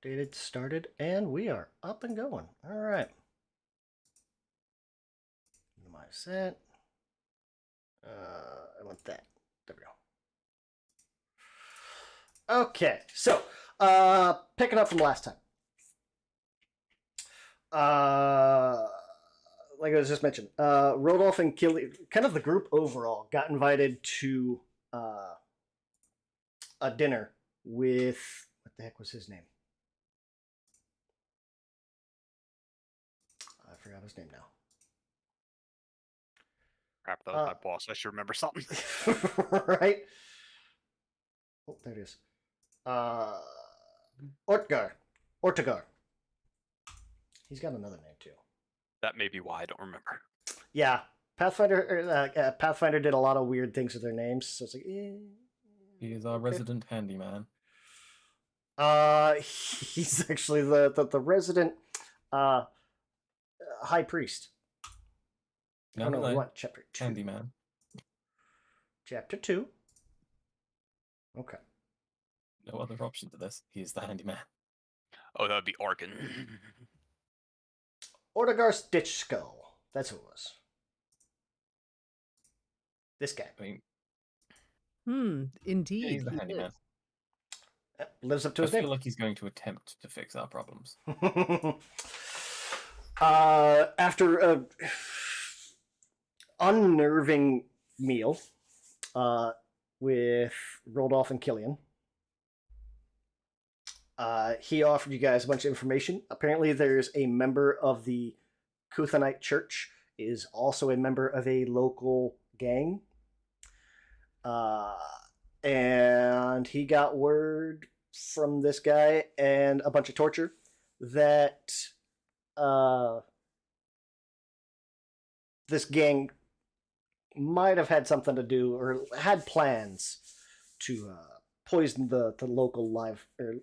Updated, started, and we are up and going. All right. My set. I want that. There we go. Okay, so picking up from last time. Like I was just mentioned, Rodolph and Killy, kind of the group overall, got invited to a dinner with what the heck was his name? I forgot his name now. Crap, that was my boss. I should remember something. Right? Oh, there it is. Ortgar. He's got another name too. That may be why I don't remember. Yeah, Pathfinder did a lot of weird things with their names, so it's like. He is our resident handyman. He's actually the resident high priest. No, I don't know what chapter 2. Handyman. Chapter 2. Okay. No other option to this. He is the handyman. Oh, that would be Arkin. Ortgar Stitch Skull. That's who it was. This guy. I mean, Indeed. he's the handyman. Lives up to I his name. feel like he's going to attempt to fix our problems. After a unnerving meal with Rodolph and Killian, he offered you guys a bunch of information. Apparently, there's a member of the Kuthanite Church is also a member of a local gang. And he got word from this guy and a bunch of torture that this gang might have had something to do or had plans to poison the local live or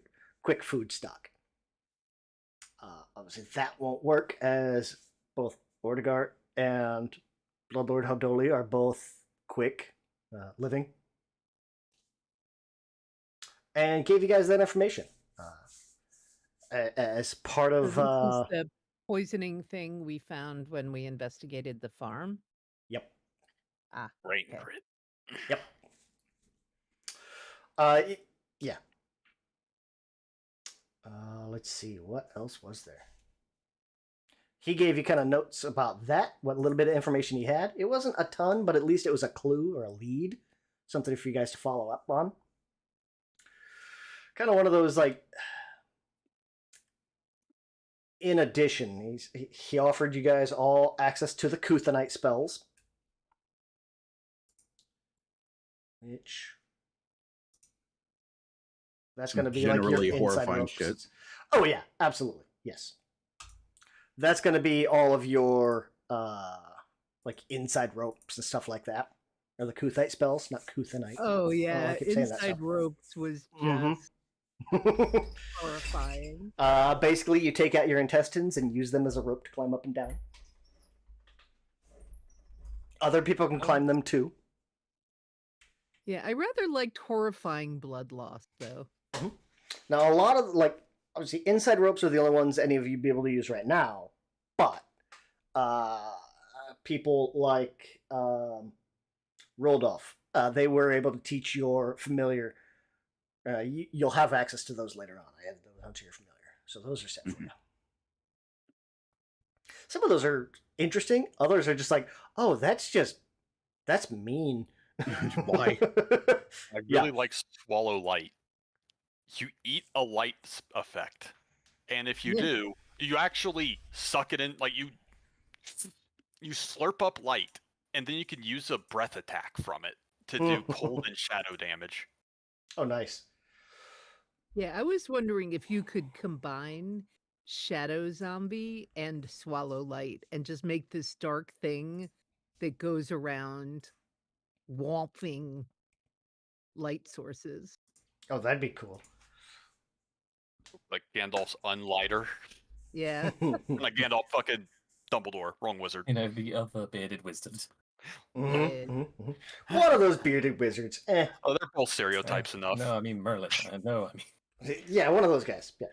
quick food stock. Obviously, that won't work as both Ortgar and Bloodlord Hodoli are both quick living. And gave you guys that information as part of. This is the poisoning thing we found when we investigated the farm. Yep. Brain Okay. grit. Yep. Yeah. Let's see. What else was there? He gave you kind of notes about that, what little bit of information he had. It wasn't a ton, but at least it was a clue or a lead, something for you guys to follow up on. Kind of one of those, like, in addition, he offered you guys all access to the Kuthanite spells, which that's going to be generally like your inside horrifying ropes. shit. Oh yeah, absolutely, yes. That's going to be all of your like inside ropes and stuff like that, or the Kuthite spells, not Kuthanite. Oh yeah, I keep saying that inside stuff. ropes was just Mhm. horrifying. Basically, you take out your intestines and use them as a rope to climb up and down. Other people can climb them too. Yeah, I rather liked horrifying blood loss though. Now, a lot of, like, obviously, inside ropes are the only ones any of you be able to use right now. But people like Rodolph, they were able to teach your familiar. You'll have access to those later on. I added those onto your familiar, so those are set for you. Some of those are interesting. Others are just like, oh, that's mean. Why? I really like Swallow Light. You eat a light effect, and if you Yeah. do, you actually suck it in. Like you slurp up light, and then you can use a breath attack from it to do cold and shadow damage. Oh, nice. Yeah, I was wondering if you could combine Shadow Zombie and Swallow Light and just make this dark thing that goes around whomping light sources. Oh, that'd be cool. Like Gandalf's Unlighter. Yeah. Like Gandalf fucking Dumbledore. Wrong wizard. You know, the other bearded wizards. One of those bearded wizards. Oh, they're both stereotypes enough. No, I mean Merlin. No, I mean Yeah, one of those guys. Yeah.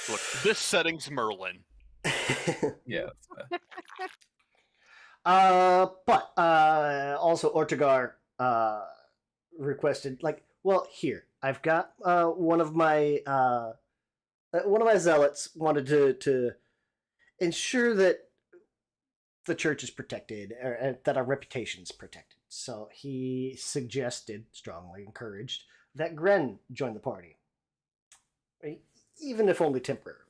Look, this setting's Merlin. Yeah. That's fair. But also Ortegar requested, like, well, here I've got one of my zealots wanted to ensure that the church is protected, or that our reputation is protected. So he suggested, strongly encouraged, that Gren join the party, right? Even if only temporarily.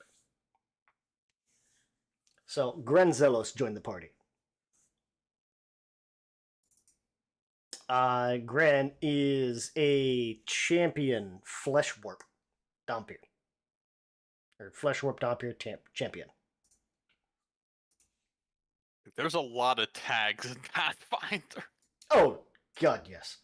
So Gren Zelos joined the party. Gren is a champion flesh warp Dhampir. Or flesh warp Dhampir champion. There's a lot of tags in Pathfinder. Oh, God, yes.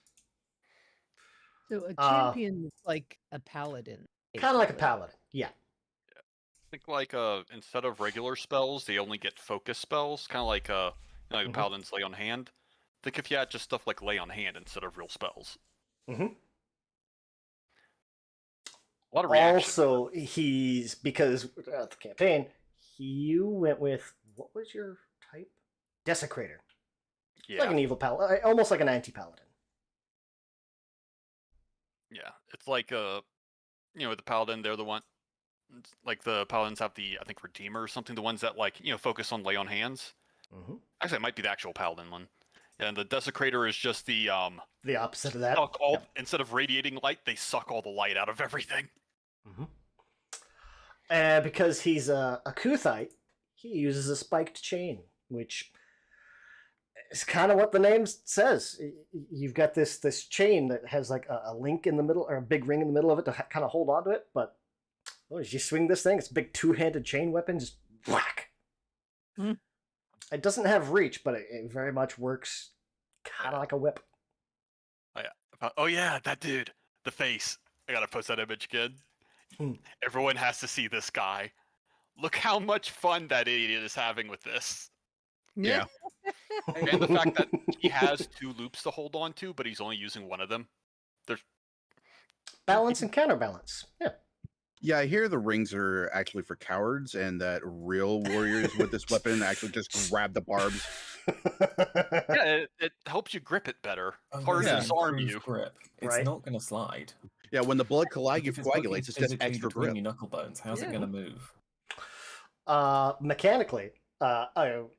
So a champion is like a paladin. Kind of like a basically. paladin, yeah. I think like instead of regular spells, they only get focus spells, kind of like the Mhm. paladins lay on hand. Think if you had just stuff like lay on hand instead of real spells. Mm-hmm. A lot of reaction. Also, he's, because the campaign, you went with, what was your type? Desecrator. Yeah, Like an evil paladin, almost like an anti-paladin. yeah. It's like the paladin. They're the one. Like the paladins have the I think Redeemer or something. The ones that like focus on lay on hands. Mm-hmm. Actually, it might be the actual paladin one. And the Desecrator is just the The opposite of that. suck all Yep. instead of radiating light, they suck all the light out of everything. Mm-hmm. And because he's a Kuthite, he uses a spiked chain, which is kind of what the name says. You've got this chain that has like a link in the middle, or a big ring in the middle of it to kind of hold on to it. But as you swing this thing, it's a big two-handed chain weapon, just whack. Hmm. It doesn't have reach, but it very much works kind of like a whip. Oh yeah, that dude, the face. I gotta post that image again. Hmm. Everyone has to see this guy. Look how much fun that idiot is having with this. Yeah. And the fact that he has two loops to hold on to, but he's only using one of them. Balance and counterbalance. Yeah. Yeah, I hear the rings are actually for cowards, and that real warriors with this weapon actually just grab the barbs. Yeah, it helps you grip it better. I was Hard gonna to say, disarm improves you. Grip. It's Right. not going to slide. Yeah, when the blood If it's working coagulates, it's just physically extra between grip. your knuckle bones. How's Yeah. it going to move? Mechanically, well,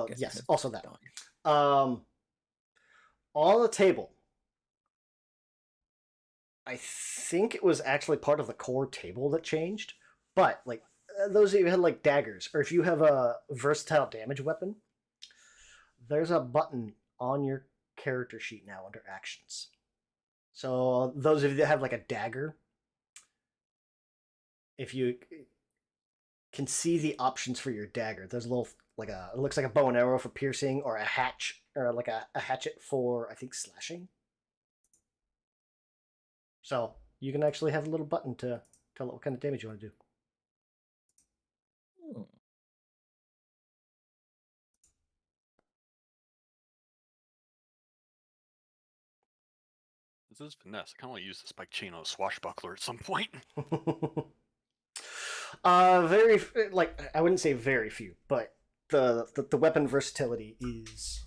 Guess yes, it's also that. die. On the table, I think it was actually part of the core table that changed. But like those of you who had like daggers, or if you have a versatile damage weapon, there's a button on your character sheet now under actions. So those of you that have like a dagger, if you can see the options for your dagger, there's a little like it looks like a bow and arrow for piercing, or a hatch, or like a hatchet for, I think, slashing. So you can actually have a little button to tell it what kind of damage you want to do. Hmm. This is finesse. I kind of want to use the spike chain on a swashbuckler at some point. Very, like, I wouldn't say very few, but the weapon versatility is.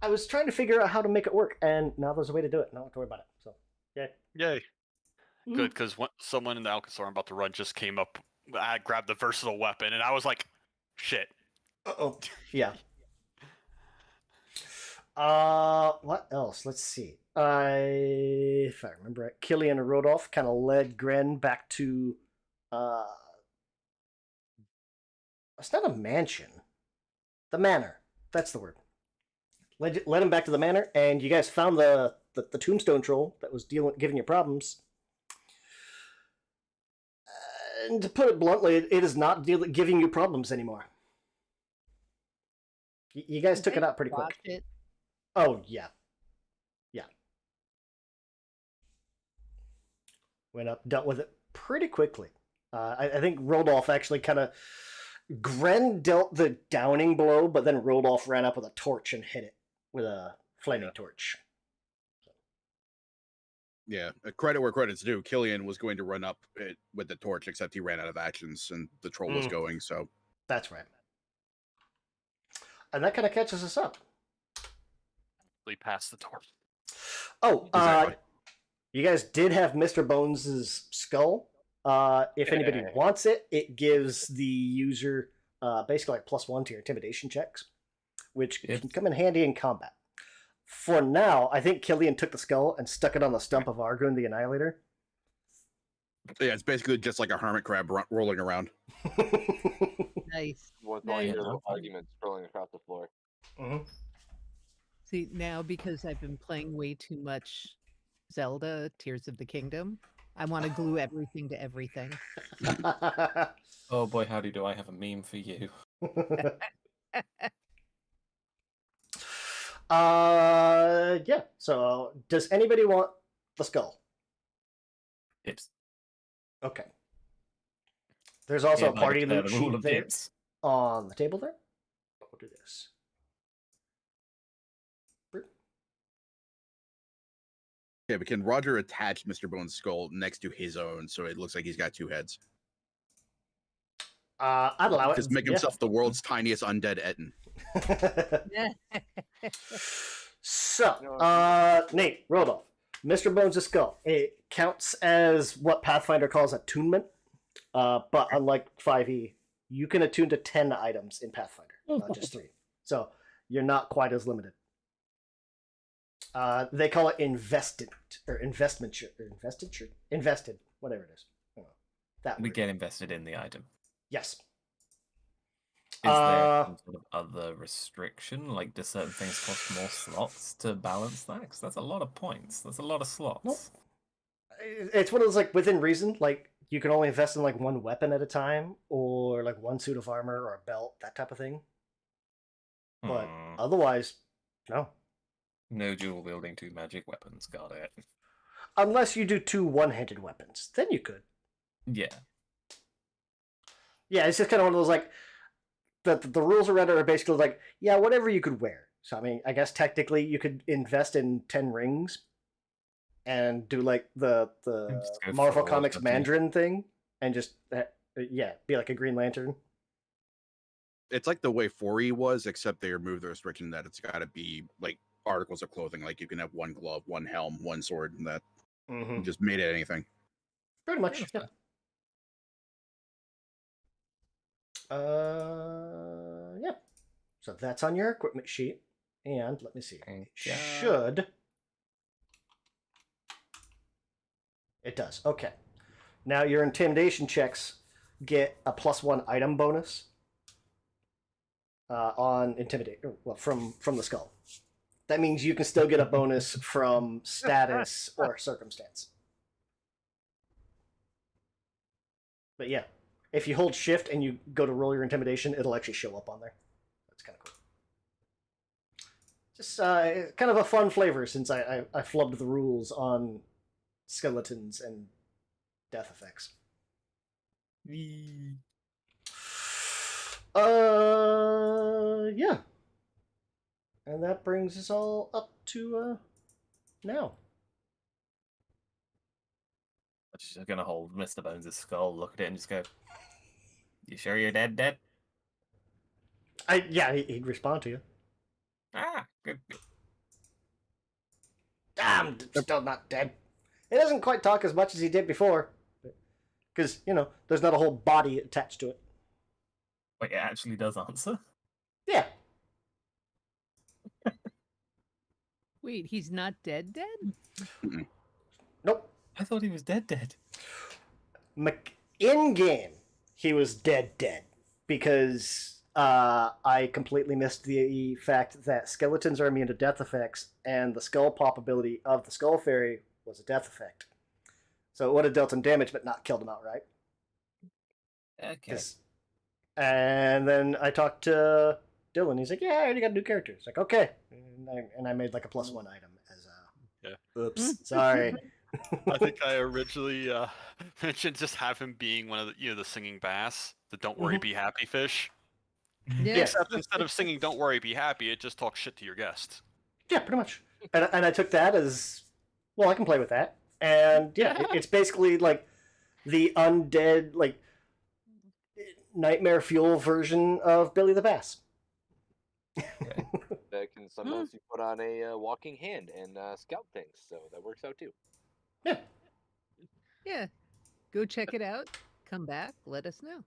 I was trying to figure out how to make it work, and now there's a way to do it. Now I don't have to worry about it. So, yeah. Yay. Good, because someone in the Alcazar I'm about to run just came up. I grabbed the versatile weapon, and I was like, shit. Uh-oh. Yeah. What else? Let's see. If I remember right, Killian and Rodolph kind of led Gren back to, it's not a mansion. The manor. That's the word. Led him back to the manor, and you guys found the tombstone troll that was giving you problems. And to put it bluntly, it is not giving you problems anymore. You guys took it out pretty quick. It. Oh, yeah. Yeah. Went up, dealt with it pretty quickly. I think Rodolph actually kind of... Gren dealt the downing blow, but then Rodolph ran up with a torch and hit it with a flaming torch. Yeah, credit where credit's due. Killian was going to run up it with the torch, except he ran out of actions, and the troll was going. So That's right. And that kind of catches us up. We passed the torch. Oh, Exactly. you guys did have Mr. Bones' skull. If anybody wants it, it gives the user basically like +1 to your intimidation checks, which can come in handy in combat. For now, I think Killian took the skull and stuck it on the stump of Argun the Annihilator. yeah, it's basically just like a hermit crab rolling around. Nice. With all Nice. your arguments rolling across the floor. See, now because I've been playing way too much Zelda Tears of the Kingdom, I want to glue everything to everything. Oh boy, howdy do I have a meme for you. Yeah. So, does anybody want the skull? Dips. Okay. There's also a Hereby party declare loot the rule sheet of there dips. on the table there. We'll do this. Yeah, but can Roger attach Mr. Bones' skull next to his own so it looks like he's got two heads? I'd allow it. Just make himself the world's tiniest undead Etten. So, Nate, Rodolph, Mr. Bones' skull. It counts as what Pathfinder calls attunement, but unlike 5e, you can attune to 10 items in Pathfinder, not just 3. So you're not quite as limited. They call it invested, whatever it is. I don't know. That We word. get invested in the item. Yes. Is there some sort of other restriction? Like, do certain things cost more slots to balance that? Because that's a lot of points. That's a lot of slots. Nope. It's one of those, like, within reason, like, you can only invest in, like, one weapon at a time, or, like, one suit of armor, or a belt, that type of thing. But otherwise, no. No dual wielding two magic weapons. Got it. Unless you do 2 one-handed weapons. Then you could. Yeah. Yeah, it's just kind of one of those, like, the rules around it are basically like, yeah, whatever you could wear. So, I mean, I guess technically you could invest in 10 rings and do, like, the just go Marvel forward, Comics don't you? Mandarin thing and just, be like a Green Lantern. It's like the way 4E was, except they removed the restriction that it's got to be like articles of clothing. Like you can have one glove, one helm, one sword, and that just made it anything. Pretty much, yeah. Yeah. So that's on your equipment sheet. And let me see. Thank It God. should. It does. Okay. Now your intimidation checks get a +1 item bonus on intimidate. Well, from the skull. That means you can still get a bonus from status or circumstance. But yeah, if you hold shift and you go to roll your intimidation, it'll actually show up on there. That's kind of cool. Just kind of a fun flavor since I flubbed the rules on skeletons and death effects. Yeah. And that brings us all up to now. I'm just gonna hold Mr. Bones' skull, look at it, and just go, "You sure you're dead? Yeah, he'd respond to you. Ah, good. I'm still not dead. He doesn't quite talk as much as he did before. Because, there's not a whole body attached to it. Wait, it actually does answer? Yeah. Wait, he's not dead? Nope. I thought he was dead. In game, he was dead. Because I completely missed the fact that skeletons are immune to death effects, and the skull pop ability of the Skull Fairy was a death effect. So it would have dealt him damage, but not killed him outright. Okay. And then I talked to Dylan. He's like, "Yeah, I already got a new character." It's like, "Okay," and I made like a +1 item as a. Yeah. Oops, sorry. I think I originally mentioned just have him being one of the singing bass, the "Don't worry, be happy" fish. Yeah. Except instead of singing "Don't worry, be happy," it just talks shit to your guest. Yeah, pretty much. And I took that as, well, I can play with that. And yeah, it's basically like the undead, like nightmare fuel version of Billy the Bass. That can sometimes be put on a walking hand and scout things, so that works out too. Yeah. Yeah. Go check it out. Come back. Let us know.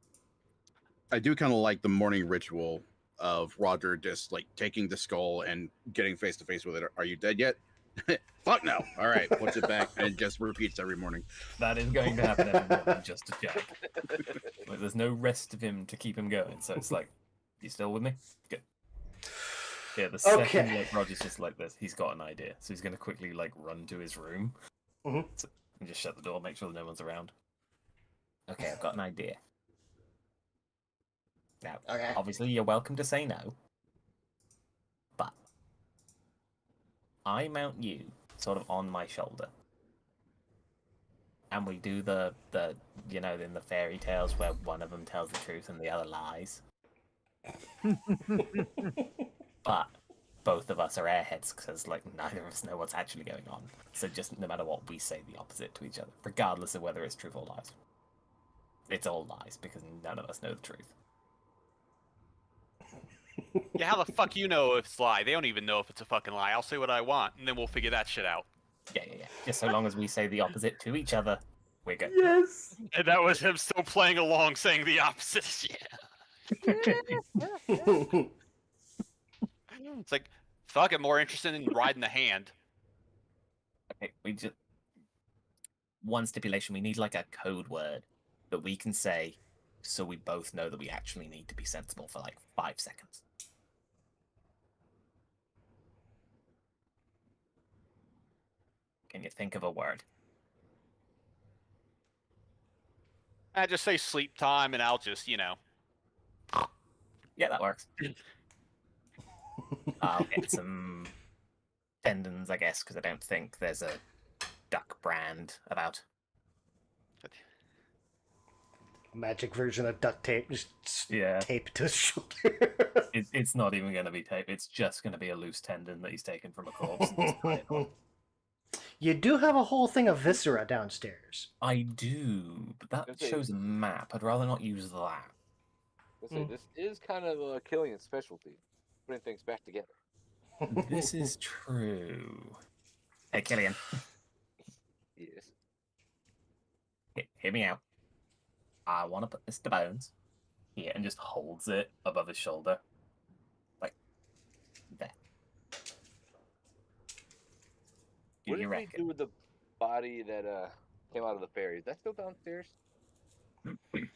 I do kind of like the morning ritual of Roger just like taking the skull and getting face to face with it. Are you dead yet? Fuck no. All right, puts it back and just repeats every morning. That is going to happen every morning just to check. Like, there's no rest of him to keep him going, so it's like, you still with me? Good. Yeah, the second Okay. like, Roger's just like this, he's got an idea, so he's going to quickly like run to his room Mhm. and just shut the door, make sure no one's around. Okay, I've got an idea. Now, Okay. obviously, you're welcome to say no, but I mount you sort of on my shoulder, and we do the you know, in the fairy tales where one of them tells the truth and the other lies. But both of us are airheads because like neither of us know what's actually going on. So just no matter what, we say the opposite to each other, regardless of whether it's truth or lies. It's all lies because none of us know the truth. Yeah, how the fuck you know if it's a lie? They don't even know if it's a fucking lie. I'll say what I want, and then we'll figure that shit out. Yeah. Just so long as we say the opposite to each other, we're good. Yes. And that was him still playing along, saying the opposite. Yeah. It's like, fuck, I'm more interested in riding the hand. Okay, we just one stipulation: we need like a code word that we can say, so we both know that we actually need to be sensible for like 5 seconds. Can you think of a word? I just say sleep time, and I'll just, Yeah, that works. I'll get some tendons, I guess, because I don't think there's a duck brand about. Magic version of duct tape, just Yeah. tape to his shoulder. It's not even going to be tape. It's just going to be a loose tendon that he's taken from a corpse. And just tie it on. You do have a whole thing of viscera downstairs. I do, but that Okay. shows a map. I'd rather not use that. This is kind of Killian's specialty, putting things back together. This is true. Hey, Killian, Yes. hear me out. I want to put this to Bones here and just holds it above his shoulder. Like, there. What did You we reckon? do with the body that came out of the ferry? Is that still downstairs? Did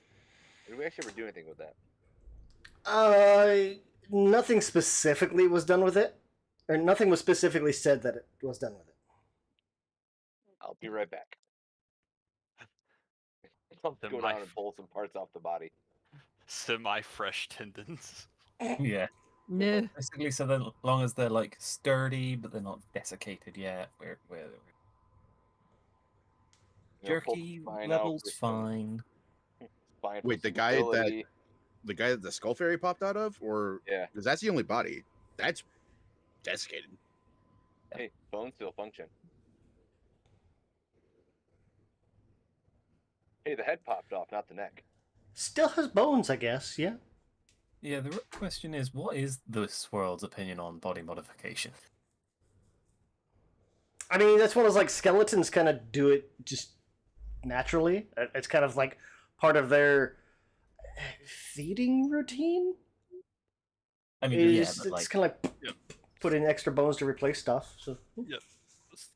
we actually ever do anything with that? Nothing specifically was done with it, or nothing was specifically said that it was done with it. I'll be right back. I'll go down and pull some parts off the body. Semi-fresh tendons. Yeah. No. Basically, so that long as they're like sturdy, but they're not desiccated yet, we're You know, pull jerky spine out levels for some fine. spine for Wait, the some guy mobility. that the skull fairy popped out of, or Yeah. because that's the only body that's desiccated. Hey, bones still function. Hey, the head popped off, not the neck. Still has bones, I guess. Yeah. Yeah, the real question is, what is this world's opinion on body modification? I mean, that's one of those like skeletons kind of do it just naturally. It's kind of like part of their feeding routine. I mean, Is yeah, it's but like, kind of like Yep. put in extra bones to replace stuff. So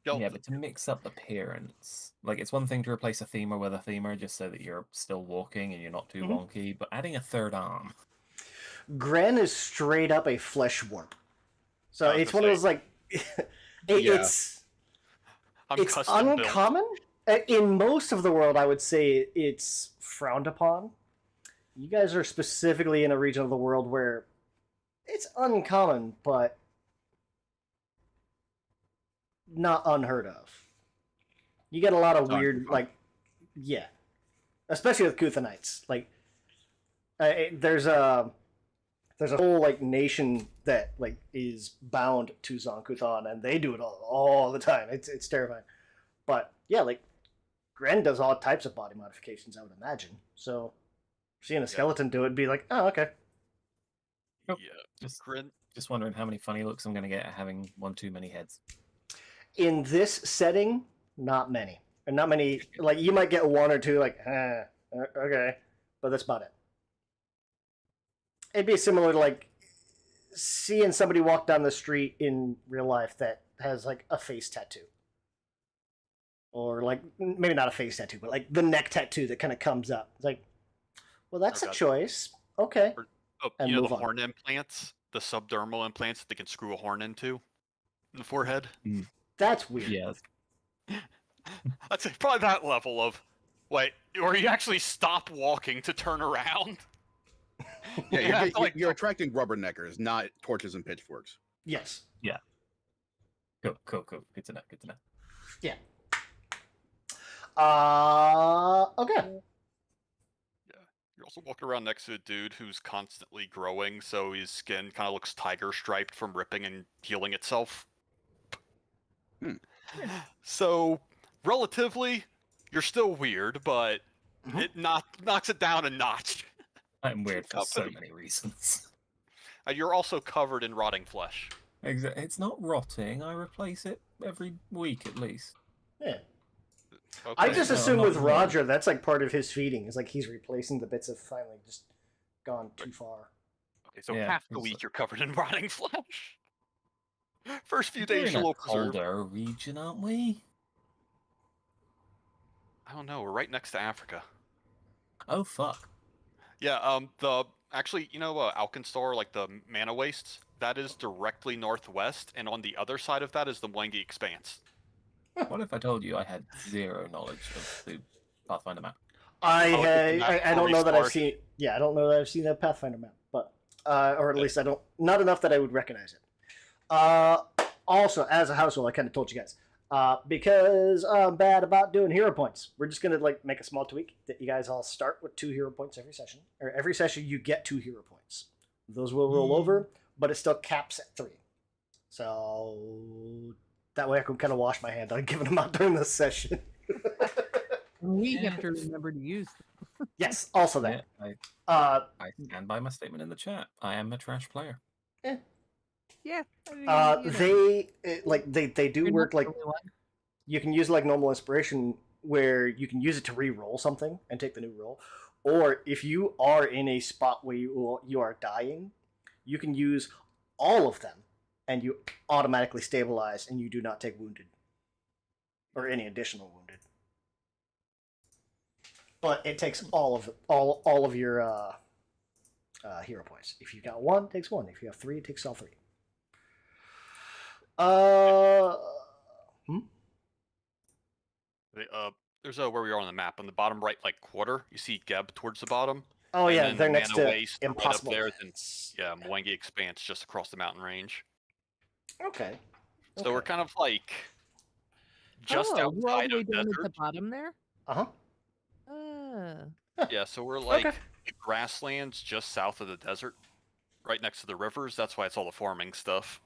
yeah, but to mix up appearance, like it's one thing to replace a femur with a femur just so that you're still walking and you're not too wonky, but adding a third arm. Gren is straight up a flesh warp. So I was it's gonna one of say. those like it's I'm it's custom built. uncommon. In most of the world, I would say it's frowned upon. You guys are specifically in a region of the world where it's uncommon, but not unheard of. You get a lot of It's not weird, uncommon. like, yeah, especially with Kuthanites. Like, there's a whole like nation that like is bound to Zon-Kuthon, and they do it all the time. It's terrifying. But yeah, like Gren does all types of body modifications, I would imagine. So seeing a skeleton do it would be like, oh, okay. Nope. Yeah. Just Grin. just wondering how many funny looks I'm gonna get at having one too many heads. In this setting, not many. And not many, like, you might get one or two, like, okay. But that's about it. It'd be similar to, like, seeing somebody walk down the street in real life that has, like, a face tattoo. Or, like, maybe not a face tattoo, but, like, the neck tattoo that kind of comes up. It's like, well, that's Oh, a God. choice. Okay. Oh, And you know move the on. horn implants, the subdermal implants that they can screw a horn into in the forehead. That's weird. Yeah, I'd say probably that level of, wait, or you actually stop walking to turn around. Yeah, Yeah, you're, like- you're attracting rubberneckers, not torches and pitchforks. Yes. cool. Good to know. Okay. You're also walking around next to a dude who's constantly growing, so his skin kind of looks tiger striped from ripping and healing itself. Hmm. So, relatively, you're still weird, but Mhm. it knocks it down a notch. I'm weird for so Company. many reasons. And you're also covered in rotting flesh. It's not rotting. I replace it every week at least. Yeah. Okay. I just No, assume not with really. Roger, that's like part of his feeding. Is like he's replacing the bits that finally just gone too far. Okay, so Yeah, half the it's week like- you're covered in rotting flesh. First few We're days in you're a a little preserved. colder region, aren't we? I don't know. We're right next to Africa. Oh fuck. Yeah. Actually, you know, Alkenstar, like the mana wastes, that is directly northwest, and on the other side of that is the Mwangi Expanse. What if I told you I had zero knowledge of the Pathfinder map? I Oh, it's the I don't know that I've restart. seen. Yeah, I don't know that I've seen that Pathfinder map, but or at least I don't. Not enough that I would recognize it. Also, as a household, I kind of told you guys. Because I'm bad about doing hero points. We're just gonna like make a small tweak that you guys all start with 2 hero points every session. Or every session you get 2 hero points. Those will roll over, but it still caps at 3. So that way I can kind of wash my hand on giving them out during this session. We Yeah. have to remember to use them. Yes, also Yeah, that. I stand by my statement in the chat. I am a trash player. Yeah. I mean, you know, They do you're work not like the only one. you can use like normal inspiration where you can use it to re-roll something and take the new roll, or if you are in a spot where you are dying, you can use all of them and you automatically stabilize and you do not take wounded or any additional wounded. But it takes all of your hero points. If you got 1, it takes 1. If you have 3, it takes all 3. There's where we are on the map. On the bottom right, like quarter, you see Geb towards the bottom. Oh and yeah, then they're next Mana to Waste right up Impossible. there. Then, yeah, Mwangi Expanse just across the mountain range. Okay. So we're kind of like just we're all outside the way of down at desert. the bottom there. Uh-huh. Yeah, so we're like Okay. grasslands just south of the desert, right next to the rivers. That's why it's all the farming stuff.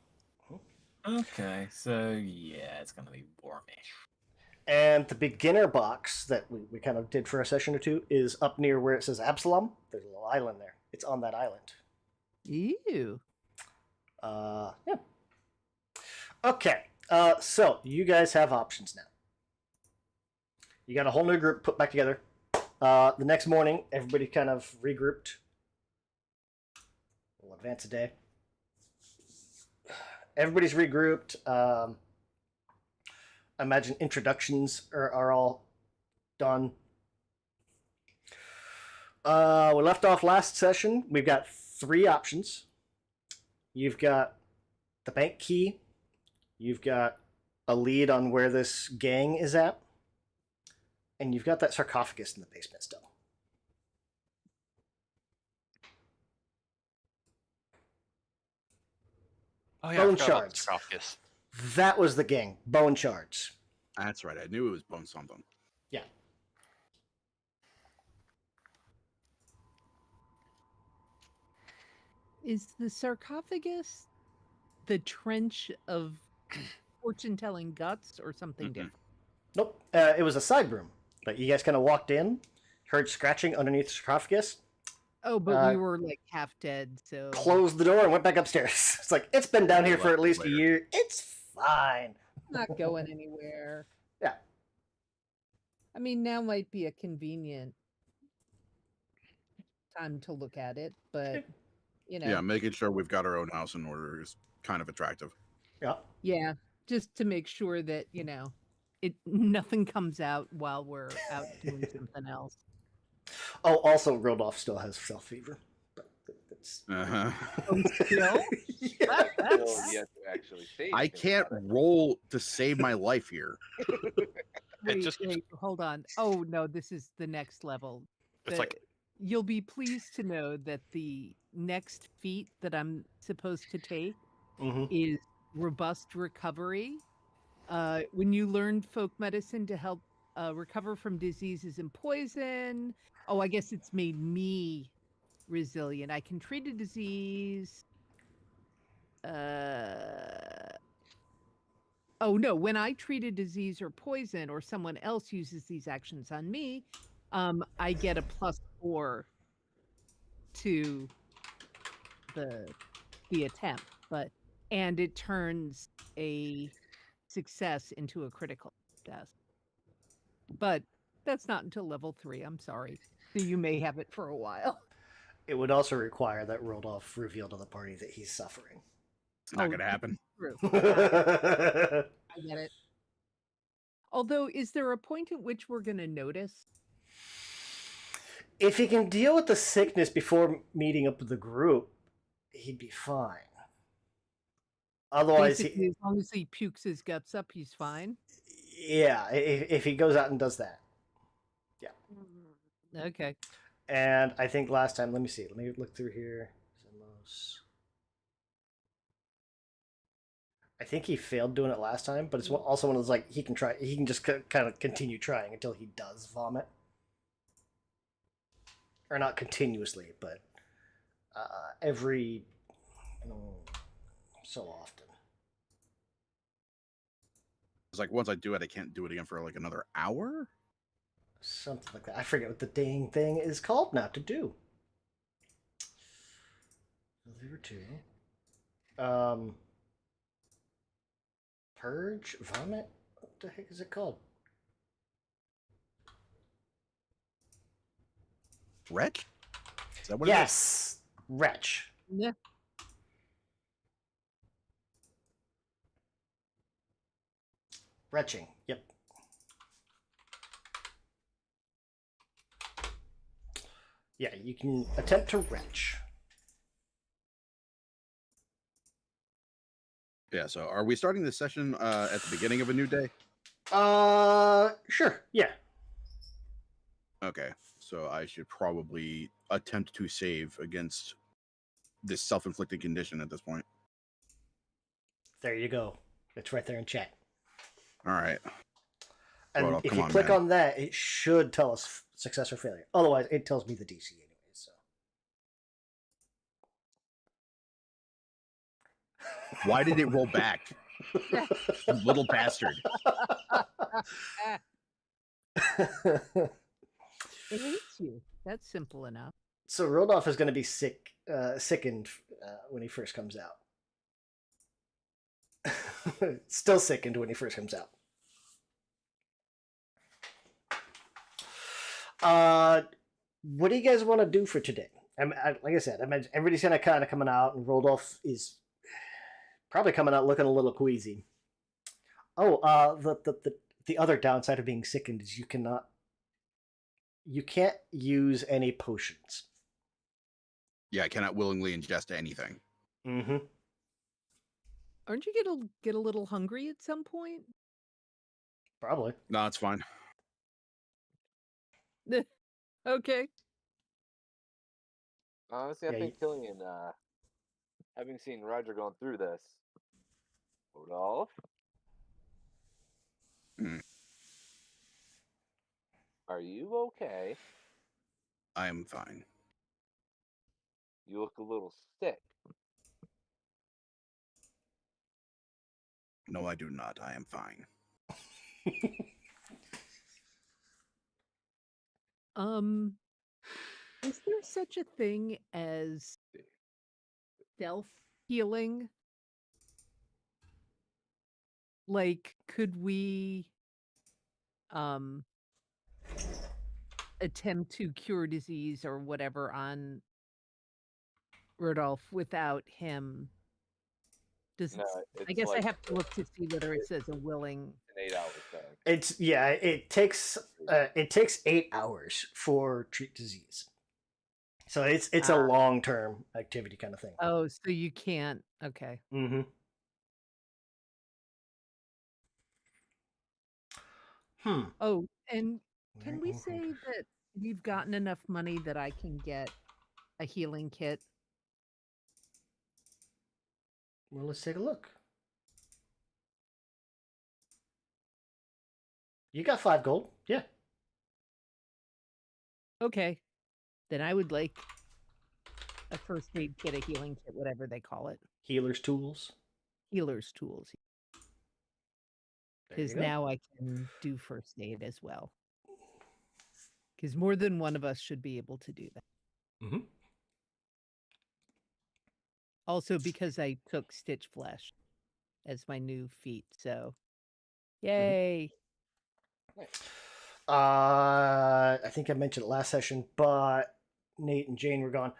Okay, so yeah, it's gonna be warmish. And the beginner box that we kind of did for a session or two is up near where it says Absalom. There's a little island there. It's on that island. Ew. Yeah. Okay. So you guys have options now. You got a whole new group put back together. The next morning, everybody kind of regrouped. We'll advance a day. Everybody's regrouped. I imagine introductions are all done. We left off last session. We've got 3 options. You've got the bank key. You've got a lead on where this gang is at. And you've got that sarcophagus in the basement still. Oh yeah, Bone I forgot about the shards. sarcophagus. That was the gang. Bone shards. That's right. I knew it was bone something. Yeah. Is the sarcophagus the trench of fortune-telling guts or something Mm-mm. different? Nope. It was a side room. But you guys kind of walked in, heard scratching underneath the sarcophagus, Oh, but Uh, we were like half dead, so closed the door, and went back upstairs. It's like, it's been down here for at least a Later. year. It's fine. not going anywhere. Yeah. I mean, now might be a convenient time to look at it, but you know, Yeah, making sure we've got our own house in order is kind of attractive. Yeah. yeah, just to make sure that it nothing comes out while we're out doing something else. Oh, also, Rodolph still has self fever. But that's. Uh-huh. Oh, still? Yeah. Still yet to actually say I anything can't about it. roll to save my life here. Wait, just- wait, hold on. Oh no, this is the next level. It's The- like You'll be pleased to know that the next feat that I'm supposed to take Mm-hmm. is robust recovery. When you learn folk medicine to help recover from diseases and poison. Oh, I guess it's made me resilient. I can treat a disease. Oh no, when I treat a disease or poison, or someone else uses these actions on me, I get a +4 to the attempt, and it turns a success into a critical success. But that's not until level 3. I'm sorry. So you may have it for a while. It would also require that Rodolph reveal to the party that he's suffering. It's not Oh, going to happen. True. I get it. Although, is there a point at which we're going to notice? If he can deal with the sickness before meeting up with the group, he'd be fine. Otherwise, Basically, as long as he pukes his guts up, he's fine. yeah, if he goes out and does that. Okay. And I think last time, let me see. Let me look through here. Zimos. I think he failed doing it last time, but it's also one of those like he can try. He can just kind of continue trying until he does vomit, or not continuously, but every so often. It's like once I do it, I can't do it again for like another hour. Something like that. I forget what the dang thing is called now to do. There were two. Purge? Vomit? What the heck is it called? Wretch? Is that what Yes! Wretch. Yeah. Retching. Yep. Yeah, you can attempt to retch. Yeah, so are we starting this session at the beginning of a new day? Sure. Yeah. Okay, so I should probably attempt to save against this self-inflicted condition at this point. There you go. It's right there in chat. All right. And Well, if come you on, click man. on that, it should tell us success or failure. Otherwise, it tells me the DC anyway. So. Why did it roll back? You little bastard. It hates you. That's simple enough. So Rodolph is going to be sickened when he first comes out. Still sickened when he first comes out. What do you guys want to do for today? Like I said, I imagine everybody's kind of coming out, and Rodolph is probably coming out looking a little queasy. Oh, the other downside of being sickened is you can't use any potions. Yeah, I cannot willingly ingest anything. Mm-hmm. Aren't you get a little hungry at some point? Probably. No, it's fine. Okay. Honestly, I Yeah, think Killian, having seen Roger going through this, Rodolph, are you okay? I am fine. You look a little sick. No, I do not. I am fine. Is there such a thing as self healing? Like, could we um attempt to cure disease or whatever on Rudolph without him? Does No, I it's guess I like have to look to see whether it says a willing. an 8-hour thing. It takes 8 hours for treat disease. So it's a Ah. long term activity kind of thing. Oh, so you can't. Okay. Mm-hmm. Oh, and can we say that we've gotten enough money that I can get a healing kit? Well, let's take a look. You got 5 gold. Yeah. Okay. Then I would like a first aid kit, a healing kit, whatever they call it. Healer's tools. Healer's tools. There you Because go. now I can do first aid as well. Because more than one of us should be able to do that. Mm-hmm. Also because I took Stitch Flesh as my new feat, so yay. I think I mentioned it last session, but Nate and Jane were gone.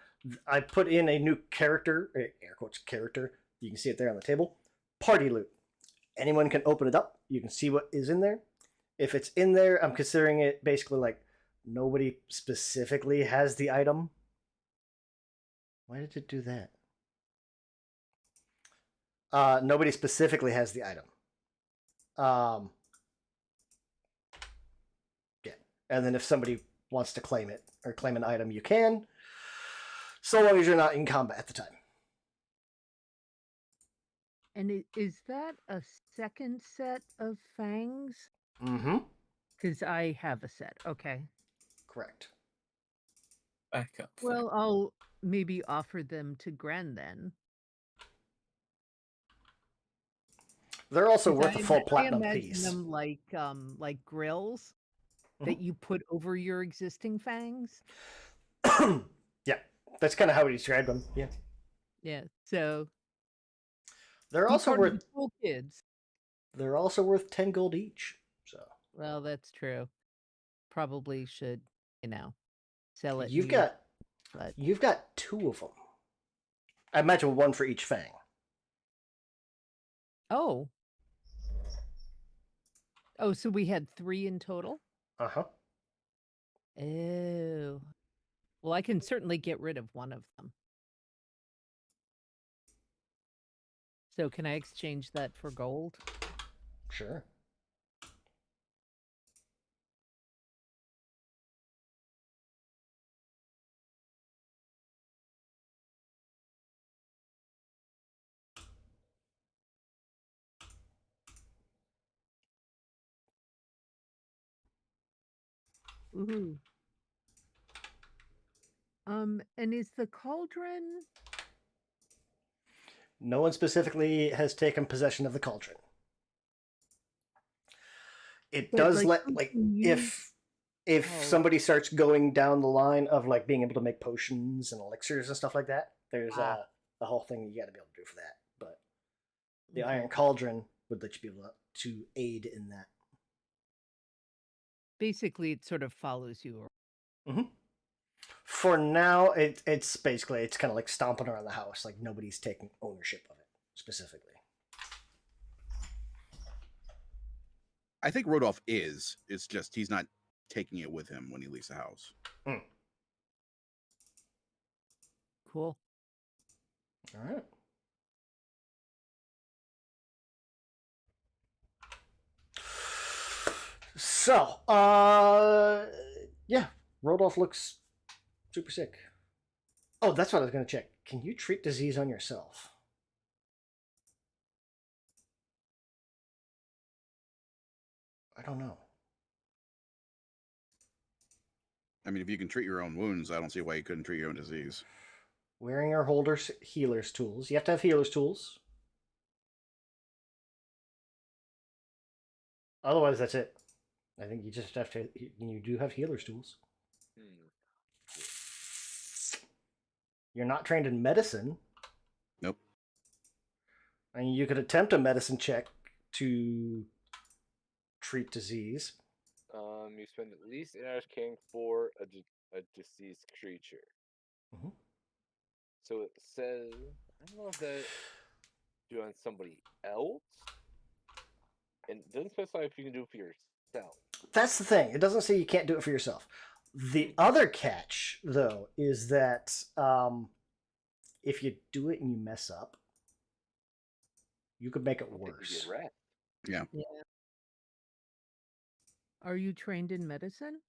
I put in a new character, air quotes character. You can see it there on the table. Party loot. Anyone can open it up. You can see what is in there. If it's in there, I'm considering it basically like nobody specifically has the item. Why did it do that? Nobody specifically has the item. Yeah. And then if somebody wants to claim it or claim an item, you can. So long as you're not in combat at the time. And is that a second set of fangs? Mm-hmm. Because I have a set. Okay. Correct. Back up. Well, I'll maybe offer them to Gren then. They're also 'Cause worth a full platinum I imagine piece. them like grills that you put over your existing fangs. Yeah, that's kind of how we described them. Yeah, Yeah. So they're be also part of worth the cool kids. 10 gold each. So Well, that's true. Probably should, sell it. you've new, got but 2 of them. I imagine 1 for each fang. oh, so we had 3 in total. Uh-huh. Oh, well, I can certainly get rid of one of them. So can I exchange that for gold? Sure. Ooh. And is the cauldron? No one specifically has taken possession of the cauldron. It But, does like, let who can if Oh. somebody starts going down the line of like being able to make potions and elixirs and stuff like that, there's Ah. the whole thing you got to be able to do for that. But the Okay. Iron Cauldron would let you be able to aid in that. Basically, it sort of follows you. For now, it's basically it's kind of like stomping around the house, like nobody's taking ownership of it specifically. I think Rodolph is. It's just he's not taking it with him when he leaves the house. Cool. All right. So, yeah, Rodolph looks super sick. Oh, that's what I was going to check. Can you treat disease on yourself? I don't know. I mean, if you can treat your own wounds, I don't see why you couldn't treat your own disease. Wearing or holders healer's tools. You have to have healer's tools. Otherwise, that's it. I think you just have to. You do have healer's tools. You're not trained in medicine. Nope. I mean, you could attempt a medicine check to treat disease. You spend at least 8 hours caring for a deceased creature. Mhm. So it says, I don't know if that do on somebody else, and it doesn't specify if you can do it for yourself. That's the thing. It doesn't say you can't do it for yourself. The other catch, though, is that if you do it and you mess up, you could make it I don't think you worse. get rest. Yeah. Are you trained in medicine?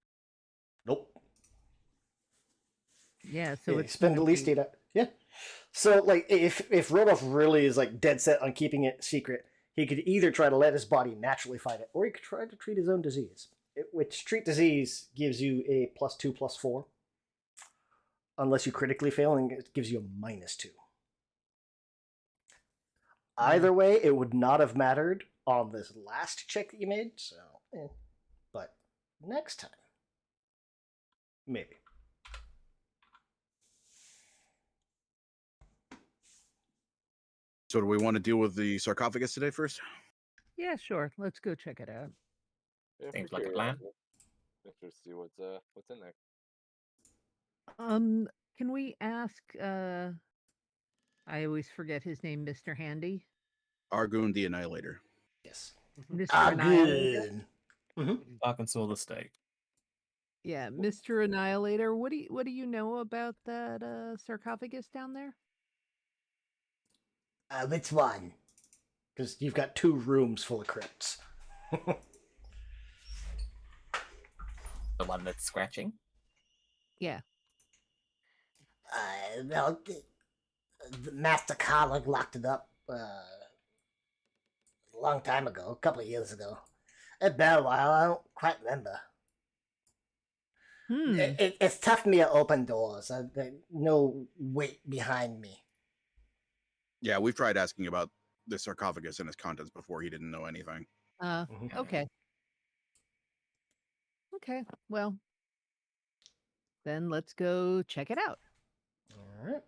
Nope. Yeah, so Yeah, it's spend gonna at least be- 8 hours. Yeah. So, like, if Rodolph really is like dead set on keeping it secret, he could either try to let his body naturally fight it, or he could try to treat his own disease. Which treat disease gives you a +2/+4, unless you critically fail, and it gives you a -2. Either way, it would not have mattered on this last check that you made. So, but next time, maybe. So do we want to deal with the sarcophagus today first? Yeah, sure. Let's go check it out. Yeah, Seems for like a plan. curiosity. Let's just see what's in there. Can we ask I always forget his name, Mr. Handy? Argoon the Annihilator. Yes. Mr. Ah, Annihilator? good. Arkansas the state. Yeah, Mr. Annihilator. What do you know about that sarcophagus down there? Which one? Because you've got 2 rooms full of crypts. The one that's scratching. Yeah. Well, the Master Carlag locked it up a long time ago, a couple of years ago. It's been a while, I don't quite remember. It's tough for me to open doors. There's no weight behind me. Yeah, we've tried asking about the sarcophagus and its contents before. He didn't know anything. Okay. Okay. Well, then let's go check it out. All right.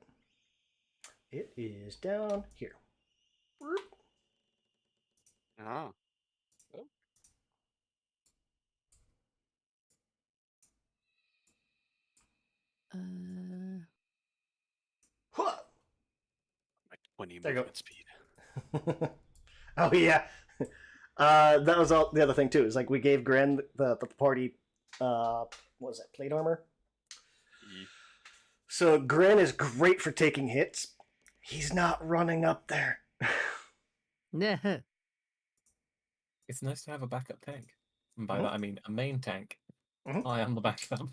It is down here. Ah. Huh. Like 20 There you go. movement speed. Oh yeah. That was all the other thing too. Is like we gave Gren the party what was it, plate armor? So Gren is great for taking hits. He's not running up there. Yeah. It's nice to have a backup tank. And by Mhm. that I mean a main tank. Mhm. I am the backup.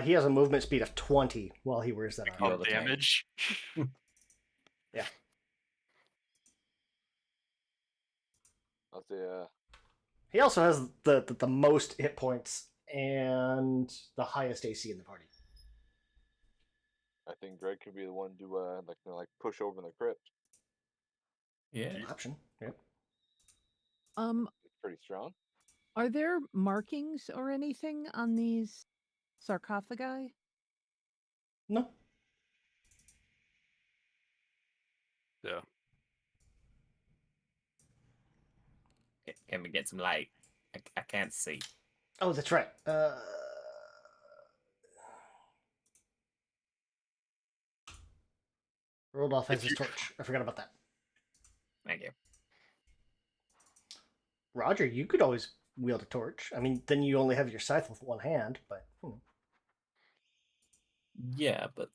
He has a movement speed of 20 while he wears that You're armor. Oh, the tank. damage. Yeah. I'll say, He also has the most hit points and the highest AC in the party. I think Greg could be the one to like push over the crypt. Yeah. Option. Yep. It's pretty strong. Are there markings or anything on these sarcophagi? No. Yeah. Can we get some light? I can't see. Oh, that's right. Rodolph has If his you- torch. I forgot about that. Thank you. Roger, you could always wield a torch. I mean, then you only have your scythe with one hand, but Yeah, but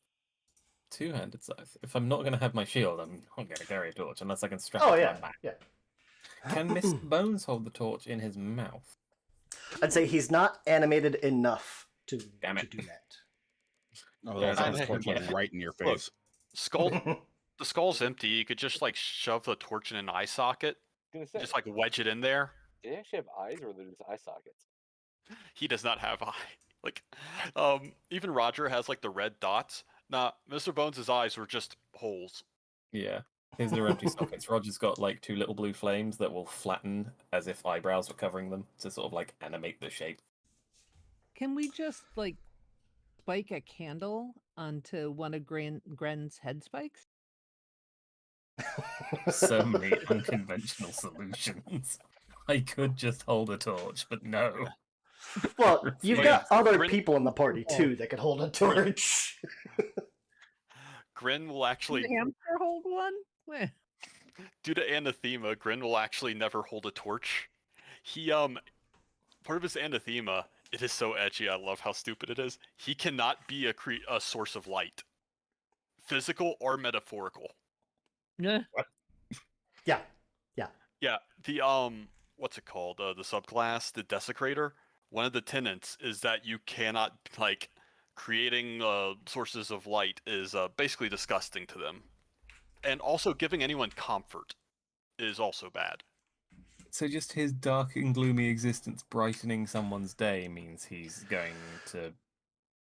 two-handed scythe. If I'm not going to have my shield, I'm not going to carry a torch unless I can strap oh it to yeah, my back. yeah. Can Mr. Bones hold the torch in his mouth? I'd say he's not animated enough to Damn to it. do that. Oh, Yeah, that's that's- torch yeah. right in your Look. face. Skull. The skull's empty. You could just like shove the torch in an eye socket. Gonna say, Just like wedge it in there. do they actually have eyes or are they just eye sockets? He does not have eye. Like, even Roger has like the red dots. Nah, Mr. Bones' eyes were just holes. Yeah. His are empty sockets. Roger's got like 2 little blue flames that will flatten as if eyebrows were covering them to sort of like animate the shape. Can we just like spike a candle onto one of Gren's head spikes? So many unconventional solutions. I could just hold a torch, but no. Well, you've Wait, got other Grin- people in the party too that could hold a torch. Grin will Can actually, the hamster hold one? Eh. due to anathema, Grin will actually never hold a torch. He part of his anathema, it is so edgy. I love how stupid it is. He cannot be a source of light, physical or metaphorical. Nah. Yeah. Yeah, the what's it called? The subclass, the Desecrator. One of the tenets is that you cannot like creating sources of light is basically disgusting to them, and also giving anyone comfort is also bad. So just his dark and gloomy existence brightening someone's day means he's going to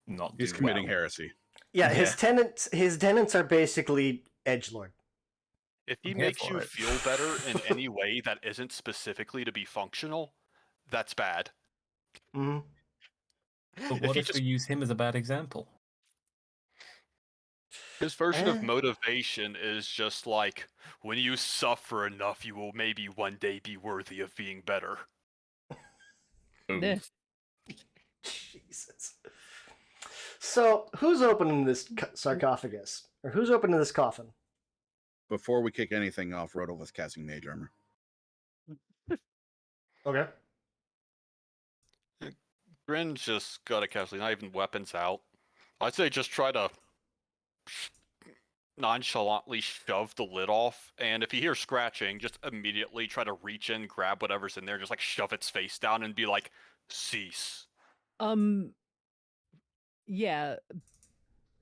not He's do committing well. heresy. Yeah, Yeah. his tenants are basically edgelord. If he I'm here makes for you it. feel better in any way that isn't specifically to be functional, that's bad. Mhm. But If what he if just we use him as a bad example? his version Eh. of motivation is just like when you suffer enough, you will maybe one day be worthy of being better. Nah. Jesus. So, who's opening this sarcophagus? Or who's opening this coffin? Before we kick anything off, Rodolphus casting mage armor. Okay. Grin's just got a casually, not even weapons out. I'd say just try to nonchalantly shove the lid off, and if you hear scratching, just immediately try to reach in, grab whatever's in there, just like shove its face down and be like, cease. Yeah.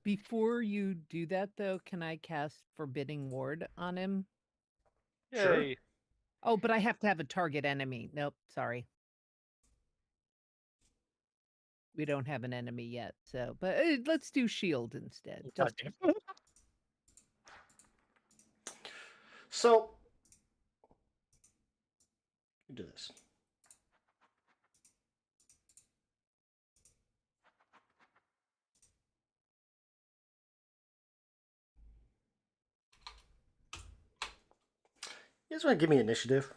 Before you do that, though, can I cast Forbidding Ward on him? Sure. Yay. Oh, but I have to have a target enemy. Nope, sorry. We don't have an enemy yet, so but let's do shield instead. God Just- damn. So, do this. You guys want to give me initiative?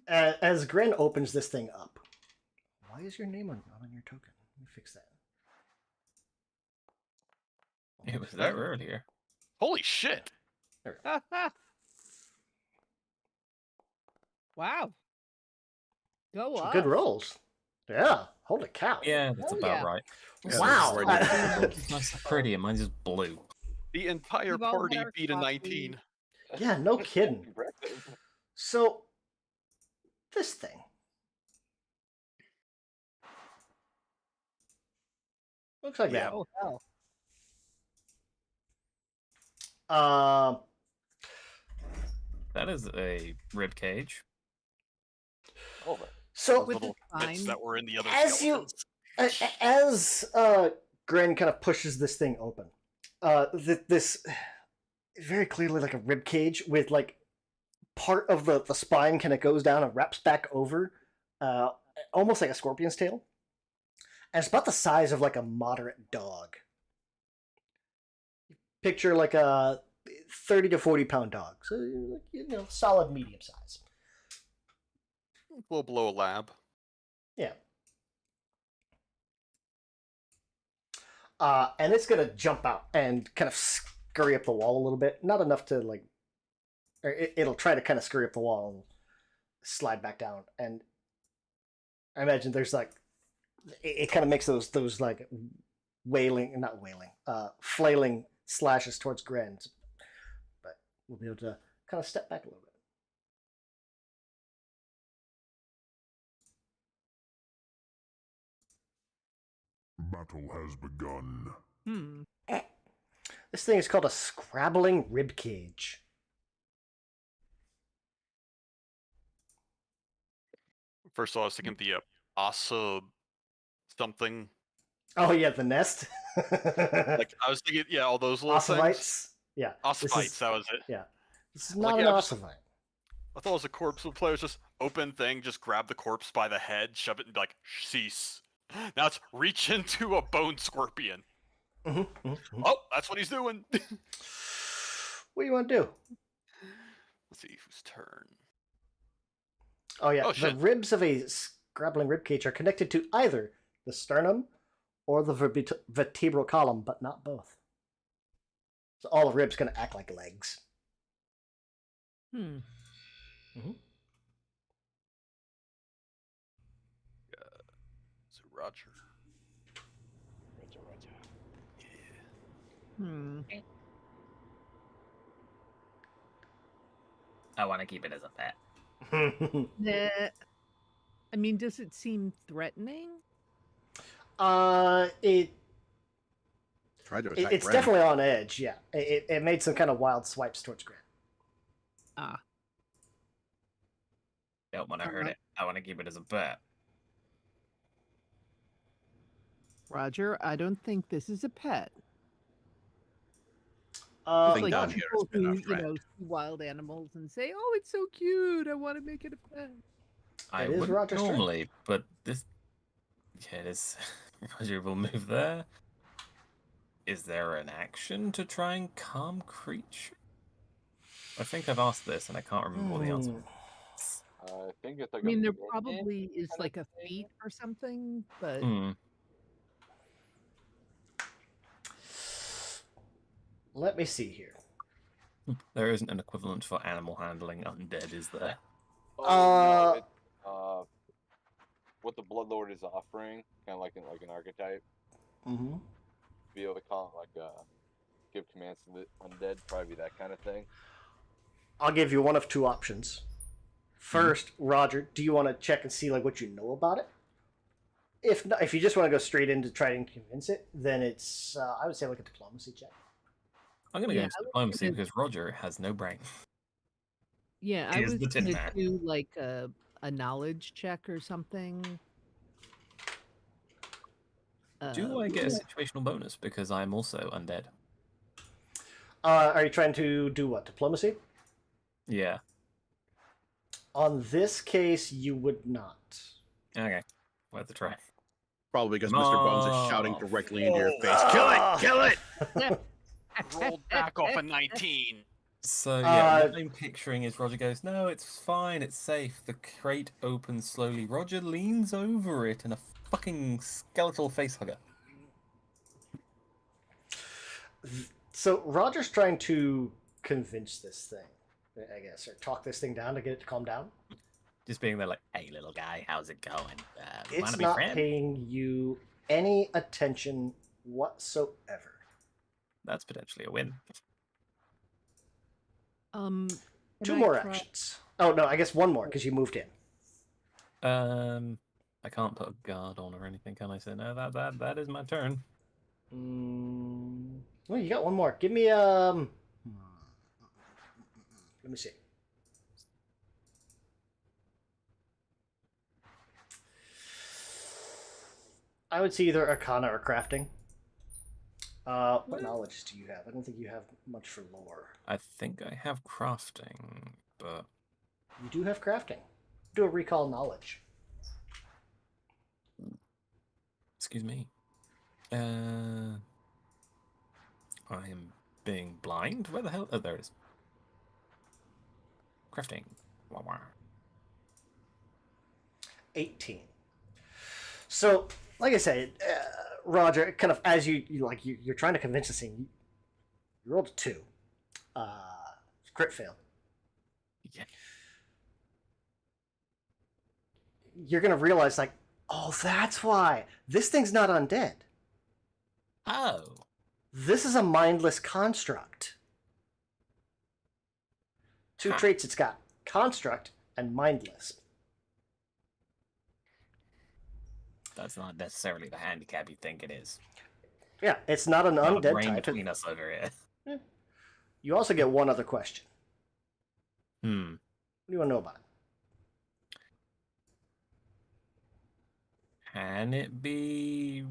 As Grin opens this thing up. Why is your name not on your token? Let me fix that. It was there earlier. Holy shit. Wow. Go Some up. good rolls. Yeah. Holy cow. Yeah, that's Oh, about yeah. right. Yeah, Wow. that's right. It's nice and pretty, and mine's just blue. The entire We've all party had our beat a coffee. 19. Yeah, no kidding. Impressive. So, this thing. Looks like Yeah. Oh hell. that. That is a rib cage. Oh, man. So, Those With little the bits spine. that were in the other As you- skeletons. as Grin kind of pushes this thing open, this very clearly like a rib cage with like part of the spine kind of goes down and wraps back over, almost like a scorpion's tail, and it's about the size of like a moderate dog. Picture like a 30 to 40 pound dog, so solid medium size. A little below a lab. Yeah. And it's gonna jump out and kind of scurry up the wall a little bit. Not enough to like, or it'll try to kind of scurry up the wall and slide back down. And I imagine there's like, it kind of makes those like flailing slashes towards Gren. But we'll be able to kind of step back a little bit. Battle has begun. This thing is called a scrabbling ribcage. First of all, I was thinking the Asa something. Oh yeah, the nest. Like I was thinking, yeah, all those little things. Ossevites. Yeah. This Ossifites, is- that was it. Yeah. This is Like, not an yeah, just- ossivite. I thought it was a corpse. The players just open thing, just grab the corpse by the head, shove it, and be like, cease. Now it's reach into a bone scorpion. Mm-hmm. Oh, that's what he's doing. What do you want to do? Let's see whose turn. Oh yeah, Oh, the shit. ribs of a scrabbling ribcage are connected to either the sternum or the vertebral column, but not both. So all the ribs gonna act like legs. Hmm. So Roger. Hmm. I want to keep it as a pet. Nah. I mean, does it seem threatening? It Tried to attack it's Bren. definitely on edge. Yeah, it made some kind of wild swipes towards Grant. Ah. Don't want to hurt it. I want to keep it as a pet. Roger, I don't think this is a pet. I It's think like down here people it's been who, a friend. see wild animals and say, "Oh, it's so cute. I want to make it a pet." I It is wouldn't Roger's turn. normally, but this. Yeah, it is. Roger will move there. Is there an action to try and calm creature? I think I've asked this and I can't remember what the answer is. I think it's like I mean, there a minute probably is kind of like a thing. feat or something, but Hmm. Let me see here. There isn't an equivalent for animal handling undead, is there? Oh, Uh, no, it's what the Bloodlord is offering, kind of like an archetype. Mm-hmm. Be able to call it give commands to the undead, probably that kind of thing. I'll give you one of two options. First, Roger, do you want to check and see like what you know about it? If not, if you just want to go straight in to try and convince it, then it's I would say like a diplomacy check. I'm going to Yeah, go into I was diplomacy gonna- because Roger has no brain. yeah, I Here's was the Tin gonna Man. do like a knowledge check or something. Do I get a situational bonus because I'm also undead? Are you trying to do what? Diplomacy? Yeah. On this case, you would not. Okay. Worth a try. Probably because Mr. Bones is shouting Oh, directly into your oh. face. Kill it! Kill it! Rolled back off a 19. So yeah, Uh, what I'm picturing is Roger goes, "No, it's fine, it's safe." The crate opens slowly. Roger leans over it and a fucking skeletal facehugger. So Roger's trying to convince this thing, I guess, or talk this thing down to get it to calm down. Just being there like, "Hey, little guy, how's it going? It's Wanna be not friends?" paying you any attention whatsoever. That's potentially a win. Can Two I more try- actions. Oh no, I guess one more because you moved in. I can't put a guard on or anything, can I? Say no. That is my turn. Well, you got one more. Give me Let me see. I would see either Arcana or Crafting. What knowledge do you have? I don't think you have much for lore. I think I have crafting, but You do have Crafting. Do a recall knowledge. excuse me. I am being blind. Where the hell? Oh, there it is. Crafting. Wah, wah. 18. So, like I said, Roger, kind of as you're trying to convince this thing, you rolled a 2. Crit fail. Yeah. You're gonna realize, like, oh, that's why this thing's not undead. Oh. This is a mindless construct. Two Huh. traits it's got: construct and mindless. That's not necessarily the handicap you think it is. Yeah, it's not an Not a undead brain type. between us over here. You also get one other question. Hmm. What do you want to know about it? Can it be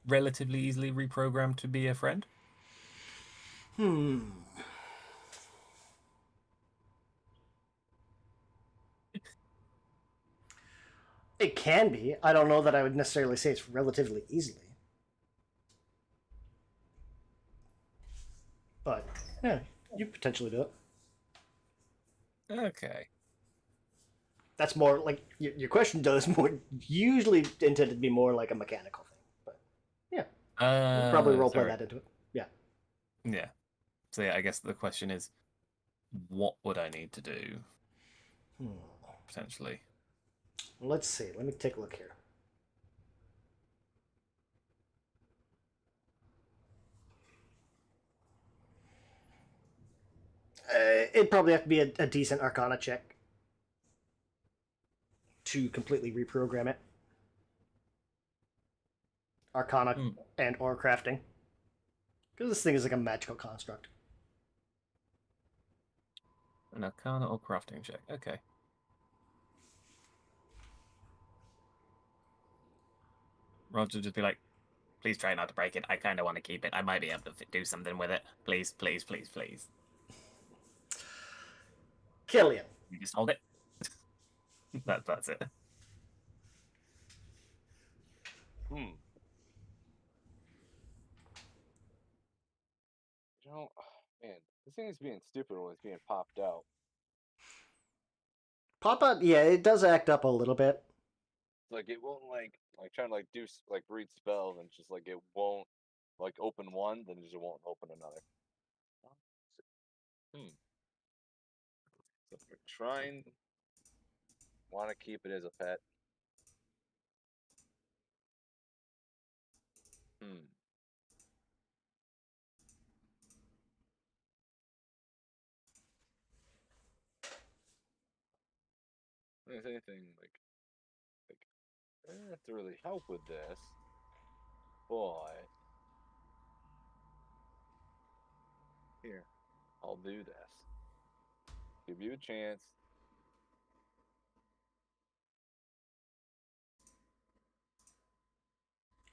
relatively easily reprogrammed to be a friend? It can be. I don't know that I would necessarily say it's relatively easily. But yeah, you potentially do it. Okay. That's more like your question does more usually intended to be more like a mechanical thing. But yeah, we'll probably roleplay sorry. that into it. Yeah. Yeah. So yeah, I guess the question is, what would I need to do potentially? Let's see. Let me take a look here. It'd probably have to be a decent Arcana check to completely reprogram it. Arcana and or crafting. Because this thing is like a magical construct. An Arcana or crafting check. Okay. Roger just be like, please try not to break it. I kind of want to keep it. I might be able to do something with it. Please, please, please, please. Killian. You just hold it. That's it. You know, man, this thing is being stupid when it's being popped out. Pop out, yeah, it does act up a little bit. Like it won't like trying to like do like read spells and just like it won't like open one, then it just won't open another. So we're trying. Want to keep it as a pet. There's anything like to really help with this, but here, I'll do this. Give you a chance.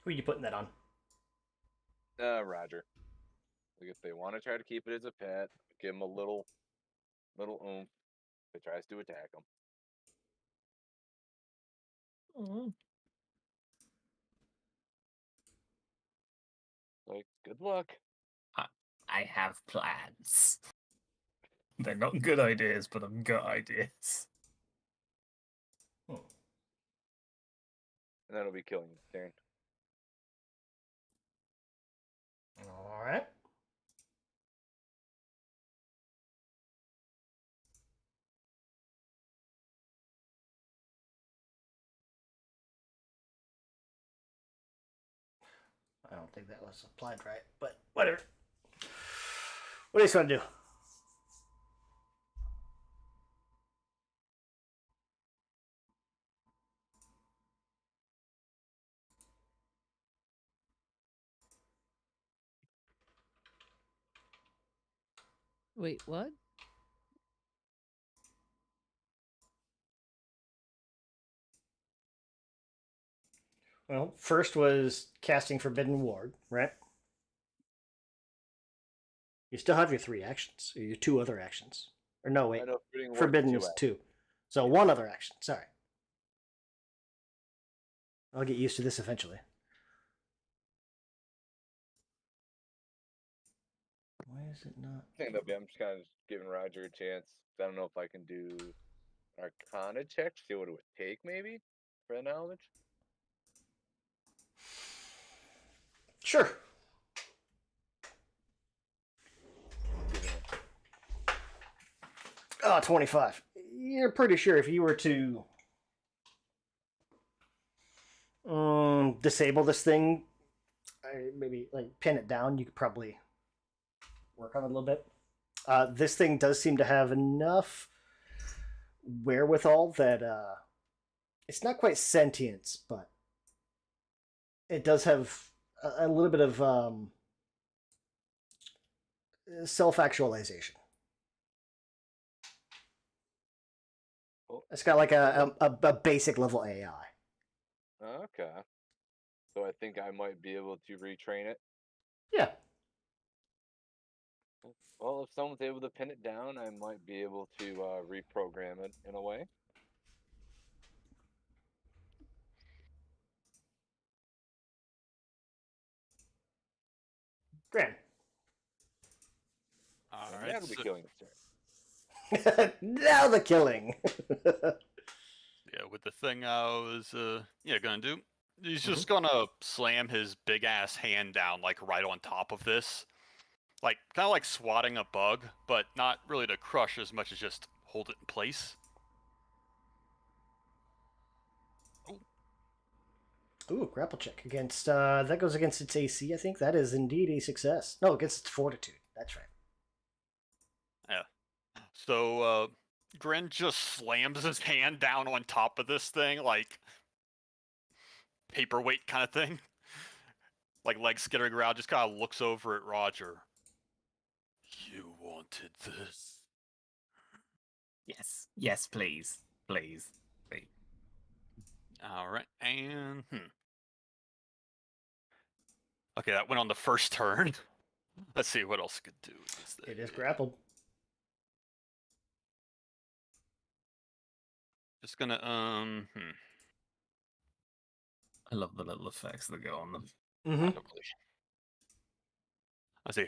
Who are you putting that on? Roger. Like if they want to try to keep it as a pet, give them a little oomph. If it tries to attack them. Like, good luck. I have plans. They're not good ideas, but I've got ideas. And that'll be killing you, Darren. All right. I don't think that was applied right, but whatever. What are you going to do? Wait, what? Well, first was casting Forbidden Ward, right? You still have your 3 actions, or your 2 other actions. Or no, wait. I know Forbidden is 2. So 1 other action, sorry. I'll get used to this eventually. Why is it not? I think I'm just kind of giving Roger a chance. I don't know if I can do Arcana check, see what it would take maybe for the knowledge. Sure. Oh, 25. You're pretty sure if you were to disable this thing, maybe like pin it down, you could probably work on it a little bit. This thing does seem to have enough wherewithal that it's not quite sentience, but it does have a little bit of self-actualization. It's got like a basic level AI. Okay. So I think I might be able to retrain it. Yeah. Well, if someone's able to pin it down, I might be able to reprogram it in a way. Gran. All And right. that'll be so- killing his turn. Now the killing. Yeah, with the thing I was gonna do. He's just gonna slam his big ass hand down like right on top of this. Like kind of like swatting a bug, but not really to crush as much as just hold it in place. Ooh, grapple check against that goes against its AC, I think. That is indeed a success. No, against its fortitude. That's right. So Gren just slams his hand down on top of this thing like paperweight kind of thing. Like legs skittering around, just kind of looks over at Roger. You wanted this. Yes. Yes, please. Please. Please. Alright, and okay, that went on the first turn. Let's see what else it could do with this thing. It is grappled. Just gonna I love the little effects that go on them. Mm-hmm. probably. Let's see.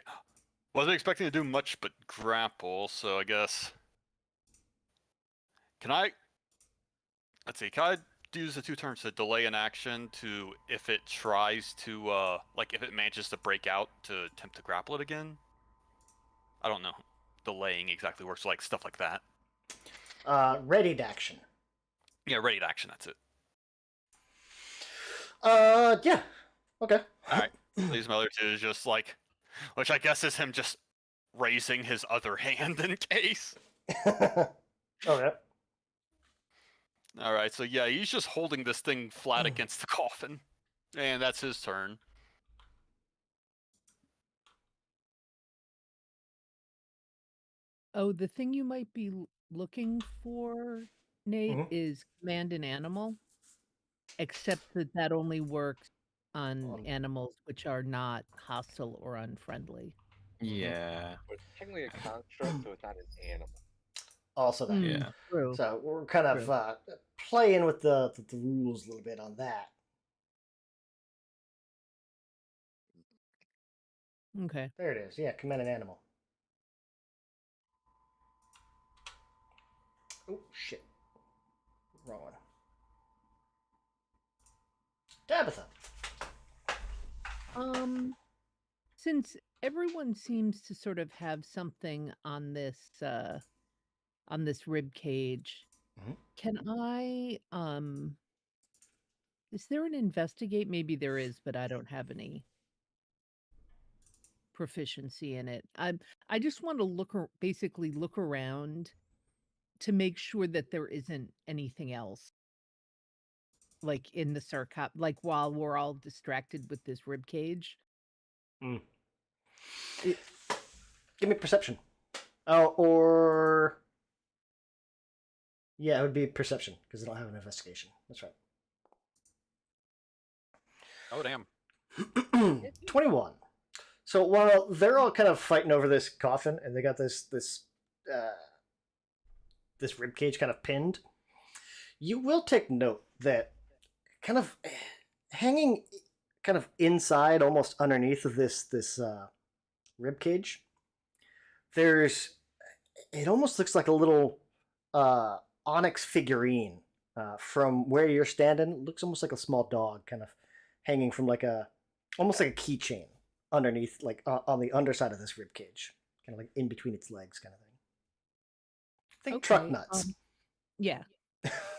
Wasn't expecting to do much but grapple, so I guess. Let's see, can I use the 2 turns to delay an action to if it tries to like if it manages to break out to attempt to grapple it again? I don't know. Delaying exactly works, like stuff like that. Readied action. Yeah, ready to action, that's it. Yeah. Okay. Alright. Leaves my other 2 is just like, which I guess is him just raising his other hand in case. Okay. Alright, so yeah, he's just holding this thing flat against the coffin. And that's his turn. Oh, the thing you might be looking for, Nate, Mhm. is command an animal. Except that that only works on On- animals which are not hostile or unfriendly. Yeah. But it's technically a construct, so it's not an animal. Also that. Mm, Yeah. True. So we're kind of True. playing with the rules a little bit on that. Okay. There it is. Yeah, command an animal. Oh shit. Wrong one. Tabitha. Since everyone seems to sort of have something on this rib cage, Mhm. can I is there an investigate? Maybe there is, but I don't have any proficiency in it. I just want to basically look around to make sure that there isn't anything else like in the sarcop like while we're all distracted with this rib cage. Mm. It, Give me perception. Oh, or yeah, it would be perception because they don't have an investigation. That's right. Oh damn. 21. So while they're all kind of fighting over this coffin and they got this rib cage kind of pinned, you will take note that kind of hanging kind of inside, almost underneath of this rib cage, it almost looks like a little onyx figurine from where you're standing. It looks almost like a small dog kind of hanging from almost like a keychain underneath, like on the underside of this rib cage, kind of like in between its legs, kind of thing. Think truck Okay, nuts. yeah.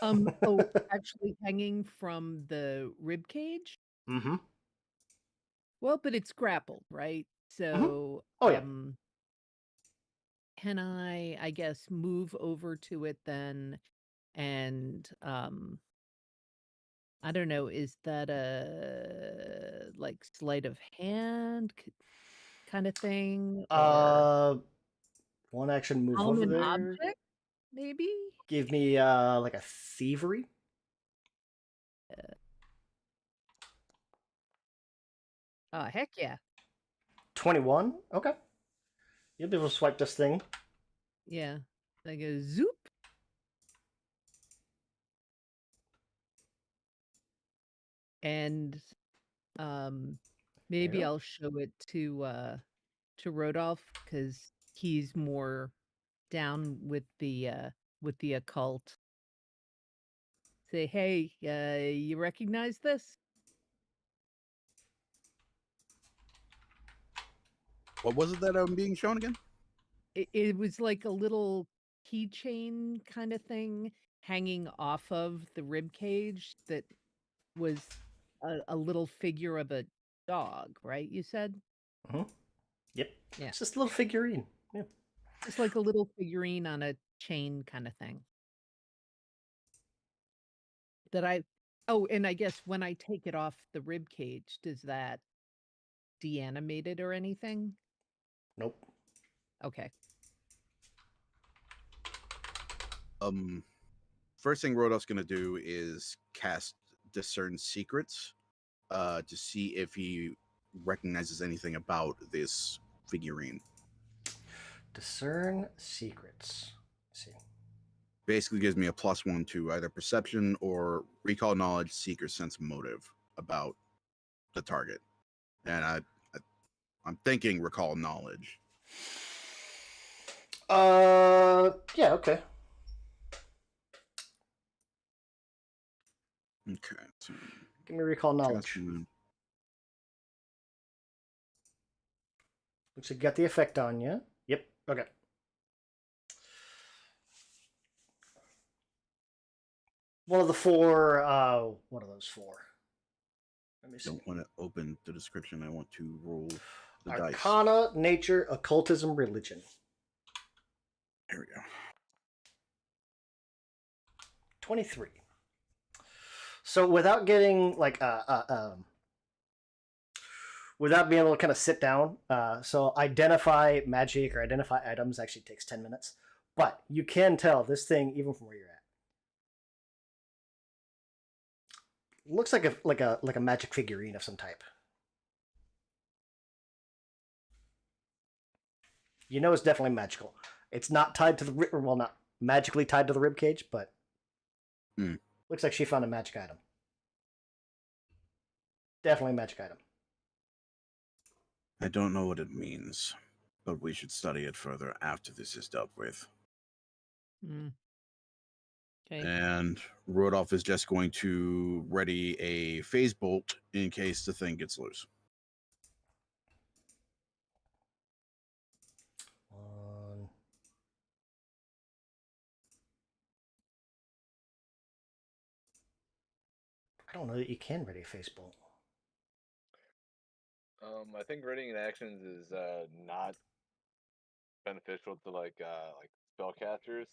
Oh, actually hanging from the rib cage? Mm-hmm. Well, but it's grappled, right? So, Oh yeah. can I guess, move over to it then and I don't know, is that a like sleight of hand kind of thing or One action move own over an there. object maybe? Give me like a thievery. Oh, heck yeah. 21. Okay. You'll be able to swipe this thing. Yeah. Like a zoop. And Maybe go. I'll show it to Rodolph because he's more down with the occult. Say, hey, you recognize this? What was it that I'm being shown again? It was like a little keychain kind of thing hanging off of the rib cage that was a little figure of a dog, right? You said? Yep. Yeah. It's just a little figurine. Yeah. It's like a little figurine on a chain kind of thing. That I Oh, and I guess when I take it off the rib cage, does that deanimate it or anything? Nope. Okay. First thing Rodolph's gonna do is cast Discern Secrets, to see if he recognizes anything about this figurine. Discern secrets. Let's see. Basically gives me a +1 to either perception or recall knowledge, seek or sense motive about the target. And I'm thinking recall knowledge. Yeah, okay. Okay. So Give me recall knowledge. casting- Looks like you got the effect on you. Yep. Okay. One of the four. What are those for? Let me see. Don't want to open the description. I want to roll the dice. Arcana, nature, occultism, religion. There we go. 23. So without getting like without being able to kind of sit down, so identify magic or identify items actually takes 10 minutes. But you can tell this thing even from where you're at. Looks like a magic figurine of some type. You know it's definitely magical. It's not tied to the well, not magically tied to the rib cage, but looks like she found a magic item. Definitely a magic item. I don't know what it means, but we should study it further after this is dealt with. Okay. And Rodolph is just going to ready a phase bolt in case the thing gets loose. I don't know that you can ready a phase bolt. I think readying actions is not beneficial to like spellcasters.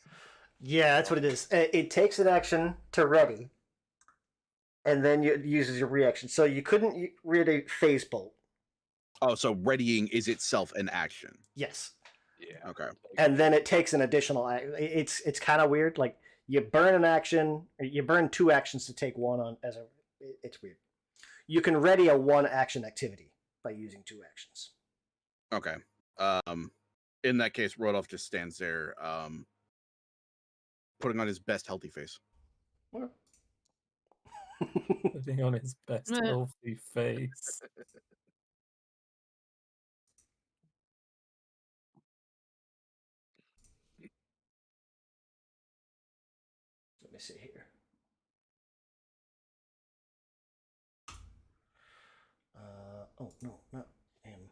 Yeah, that's what it is. It takes an action to ready, and then it uses your reaction. So you couldn't ready phase bolt. Oh, so readying is itself an action. Yes. Yeah. Okay. And then it takes an additional. It's kind of weird. Like you burn an action, or you burn two actions to take one on as a. It's weird. You can ready a one action activity by using two actions. Okay. In that case, Rodolph just stands there, putting on his best healthy face. Putting on his best healthy face. Let me see here. Oh no, not him.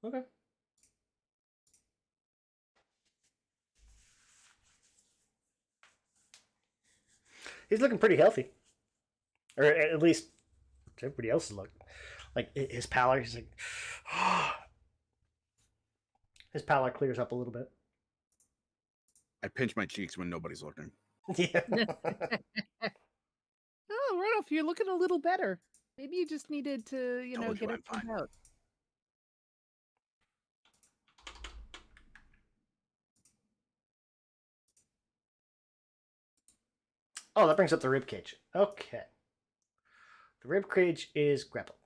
Okay. He's looking pretty healthy, or at least everybody else is looking. Like his pallor, he's like, his pallor clears up a little bit. I pinch my cheeks when nobody's looking. Yeah. Oh, Rodolph, you're looking a little better. Maybe you just needed to, Told you get I'm it pumped fine. out. Oh, that brings up the rib cage. Okay. The rib cage is grappled.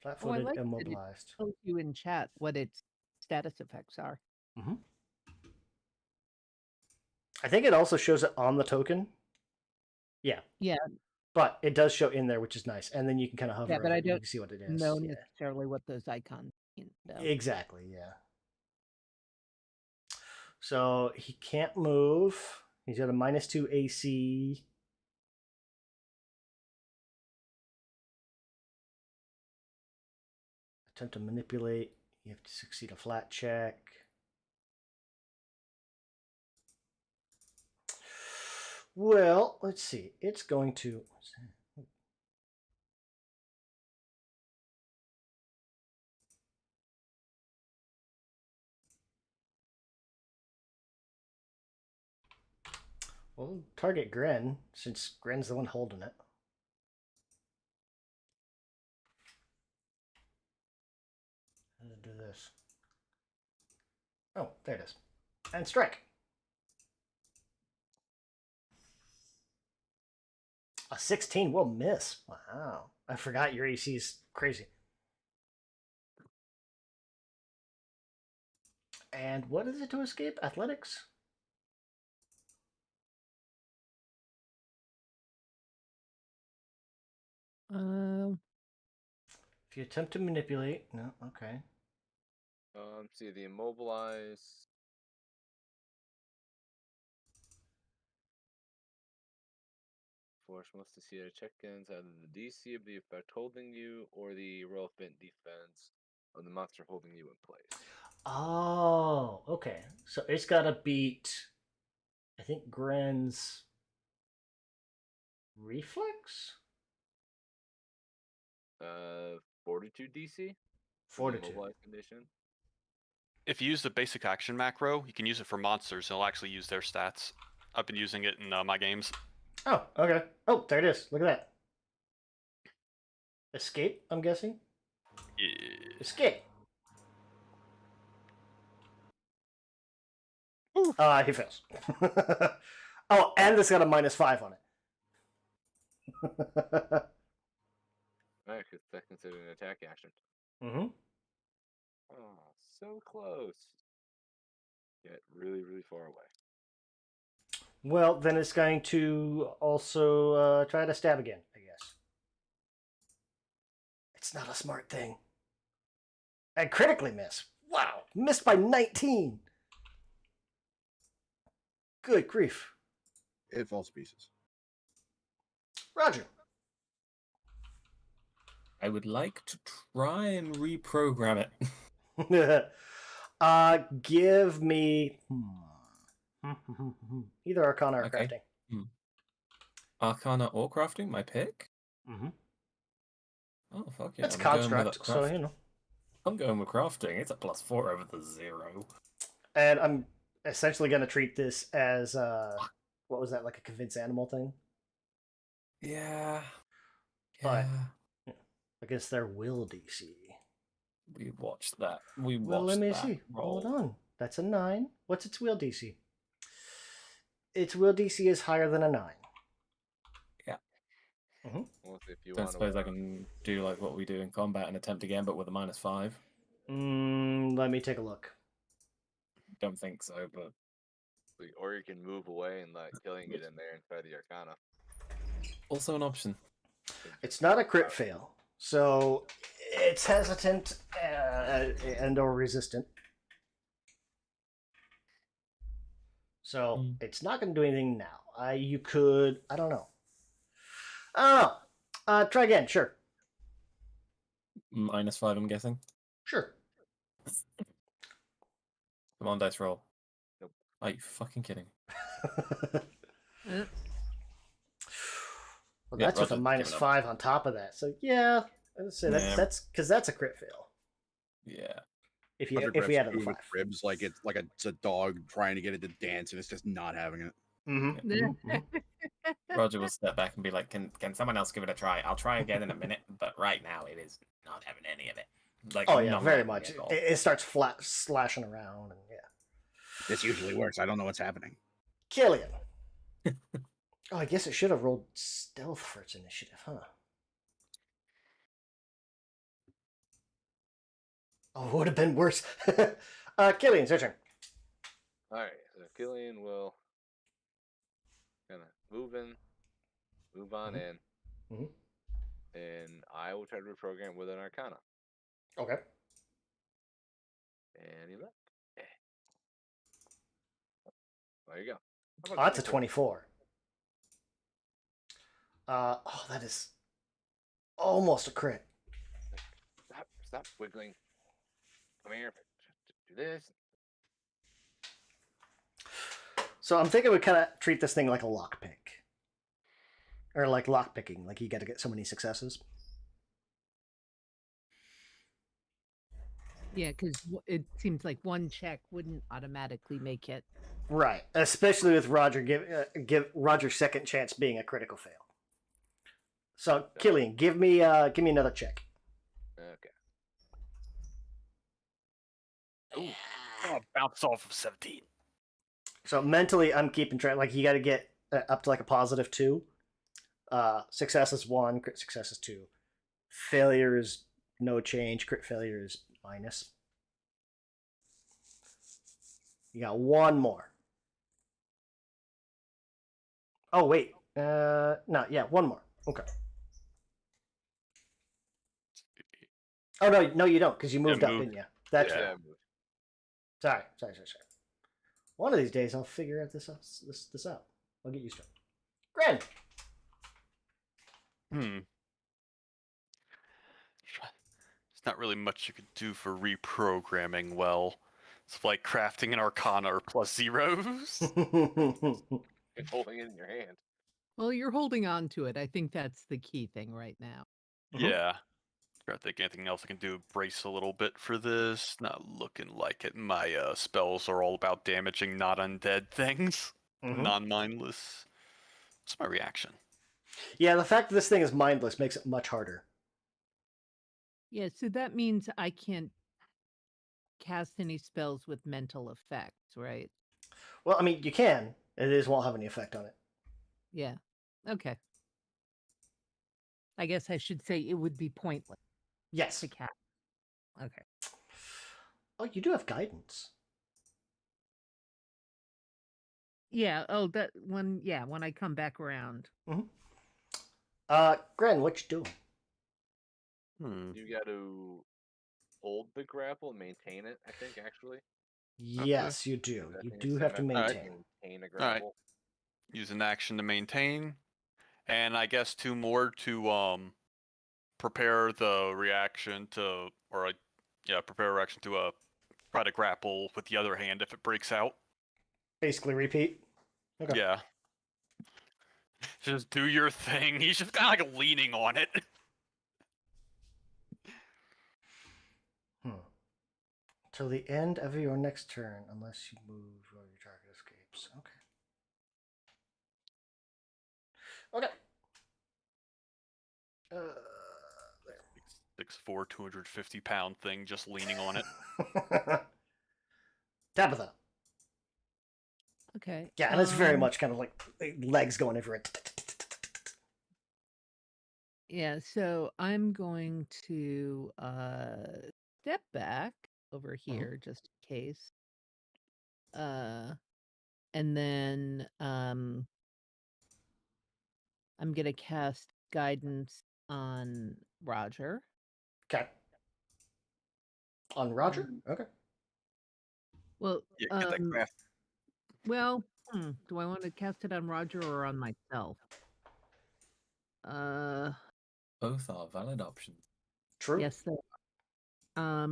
Flat-footed, like that it immobilized. Told you in chat what its status effects are. Mm-hmm. I think it also shows it on the token. Yeah. Yeah. But it does show in there, which is nice. And then you can kind of hover Yeah, over but I it and you don't can see what it is. know Yeah. necessarily what those icons mean. So. Exactly, yeah. So he can't move. He's got a -2 AC. Attempt to manipulate. You have to succeed a flat check. Well, let's see. It's going to. Well, target Gren, since Gren's the one holding it. How to do this? Oh, there it is. And strike. A 16 will miss. Wow. I forgot your AC is crazy. And what is it to escape? Athletics? If you attempt to manipulate, no, okay. See the immobilize. Force wants to see a check-ins either the DC of the effect holding you or the relevant defense of the monster holding you in place. Oh, okay. So it's got to beat, I think, Gren's reflex? Fortitude DC? Fortitude. Immobilize condition. If you use the basic action macro, you can use it for monsters. It'll actually use their stats. I've been using it in my games. Oh, okay. Oh, there it is. Look at that. Escape, I'm guessing? Yeah. Escape. He fails. Oh, and it's got a -5 on it. Alright, because that's considered an attack action. Mm-hmm. Oh, so close. Yet really, really far away. Well, then it's going to also try to stab again, I guess. It's not a smart thing. And critically miss. Wow, missed by 19. Good grief. It falls to pieces. Roger. I would like to try and reprogram it. Give me either Arcana or Okay. crafting. Arcana or crafting, my pick. Mm-hmm. Oh fuck yeah! It's I'm going with construct, so craft- you know. I'm going with crafting. It's a +4 over the 0. And I'm essentially going to treat this as what was that, like a convince animal thing? Yeah. But- Yeah. Against their will DC. We watched that. We watched Well, let me that see. roll. Hold on. That's a 9. What's its will DC? Its will DC is higher than a 9. Well, if you Don't want suppose I can do like what we do in combat and attempt again, but with a -5. Let me take a look. Don't think so, but or you can move away and let Killian get in there and try the Arcana. also an option. It's not a crit fail, so it's hesitant and or resistant. So it's not going to do anything now. You could, I don't know. Try again, sure. -5, I'm guessing. Sure. Come on, dice roll. Nope. Are you fucking kidding? Well, Yeah, that's with a Roger, give it up. -5 on top of that. So yeah, I'd say Yeah. that's because that's a crit fail. Yeah. If we 100 added the reps 5. with ribs like it's a dog trying to get it to dance and it's just not having it. Mm-hmm. Roger will step back and be like, "Can someone else give it a try? I'll try again in a minute, but right now it is not having any of it." Like, Oh yeah, not very having much. it at all. It starts slashing around, and yeah. This usually works. I don't know what's happening. Killian. Oh, I guess it should have rolled stealth for its initiative, huh? Oh, it would have been worse. Killian, it's your turn. Alright, so Killian will Gonna move on Mhm. in, Mhm. and I will try to reprogram with an Arcana. Okay. And he left. There you go. How Oh, about that's a 24? 24. That is almost a crit. Stop wiggling. Come here. Do this. So I'm thinking we kind of treat this thing like a lockpick. Or like lockpicking, like you got to get so many successes. Yeah, because it seems like one check wouldn't automatically make it. Right, especially with Roger give Roger's second chance being a critical fail. So Killian, give me another check. Okay. Oh, bounce off of 17. So mentally, I'm keeping track. Like you got to get up to like a positive 2. Success is 1, crit success is 2. Failure is no change. Crit failure is minus. You got one more. Oh wait, no, yeah, one more. Okay. Oh no, you don't, because you moved up, moved. didn't you? That's Yeah. right. Sorry. One of these days, I'll figure out this out. I'll get used to it. Gren. There's not really much you could do for reprogramming well. It's like crafting an Arcana or plus zeros. And holding it in your hand. Well, you're holding on to it. I think that's the key thing right now. Yeah. I think anything else I can do. Brace a little bit for this. Not looking like it. My spells are all about damaging not undead things. Non-mindless. What's my reaction? Yeah, the fact that this thing is mindless makes it much harder. Yeah, so that means I can't cast any spells with mental effects, right? Well, I mean, you can. It just won't have any effect on it. Yeah. Okay. I guess I should say it would be pointless Yes. to cast. Okay. Oh, you do have guidance. Yeah. Oh, that one. Yeah, when I come back around. Gren, what you doing? You got to hold the grapple and maintain it, I think, actually. Yes, you do. I You think do it's have to similar maintain. Maintain a All right. grapple. Use an action to maintain, and I guess 2 more to prepare the reaction to, prepare a reaction to try to grapple with the other hand if it breaks out. Basically, repeat. Okay. Yeah. Just do your thing. He's just kind of like leaning on it. Till the end of your next turn, unless you move or your target escapes. Okay. There. 6'4", 250-pound thing just leaning on it. Tabitha. Okay. Yeah, and it's very much kind of like legs going everywhere. Yeah, so I'm going to step back over here just in case. And then I'm gonna cast guidance on Roger. Okay. On Roger? Okay. Well, Yeah, get that craft. well, do I want to cast it on Roger or on myself? Both are valid options. True. Yes, they are.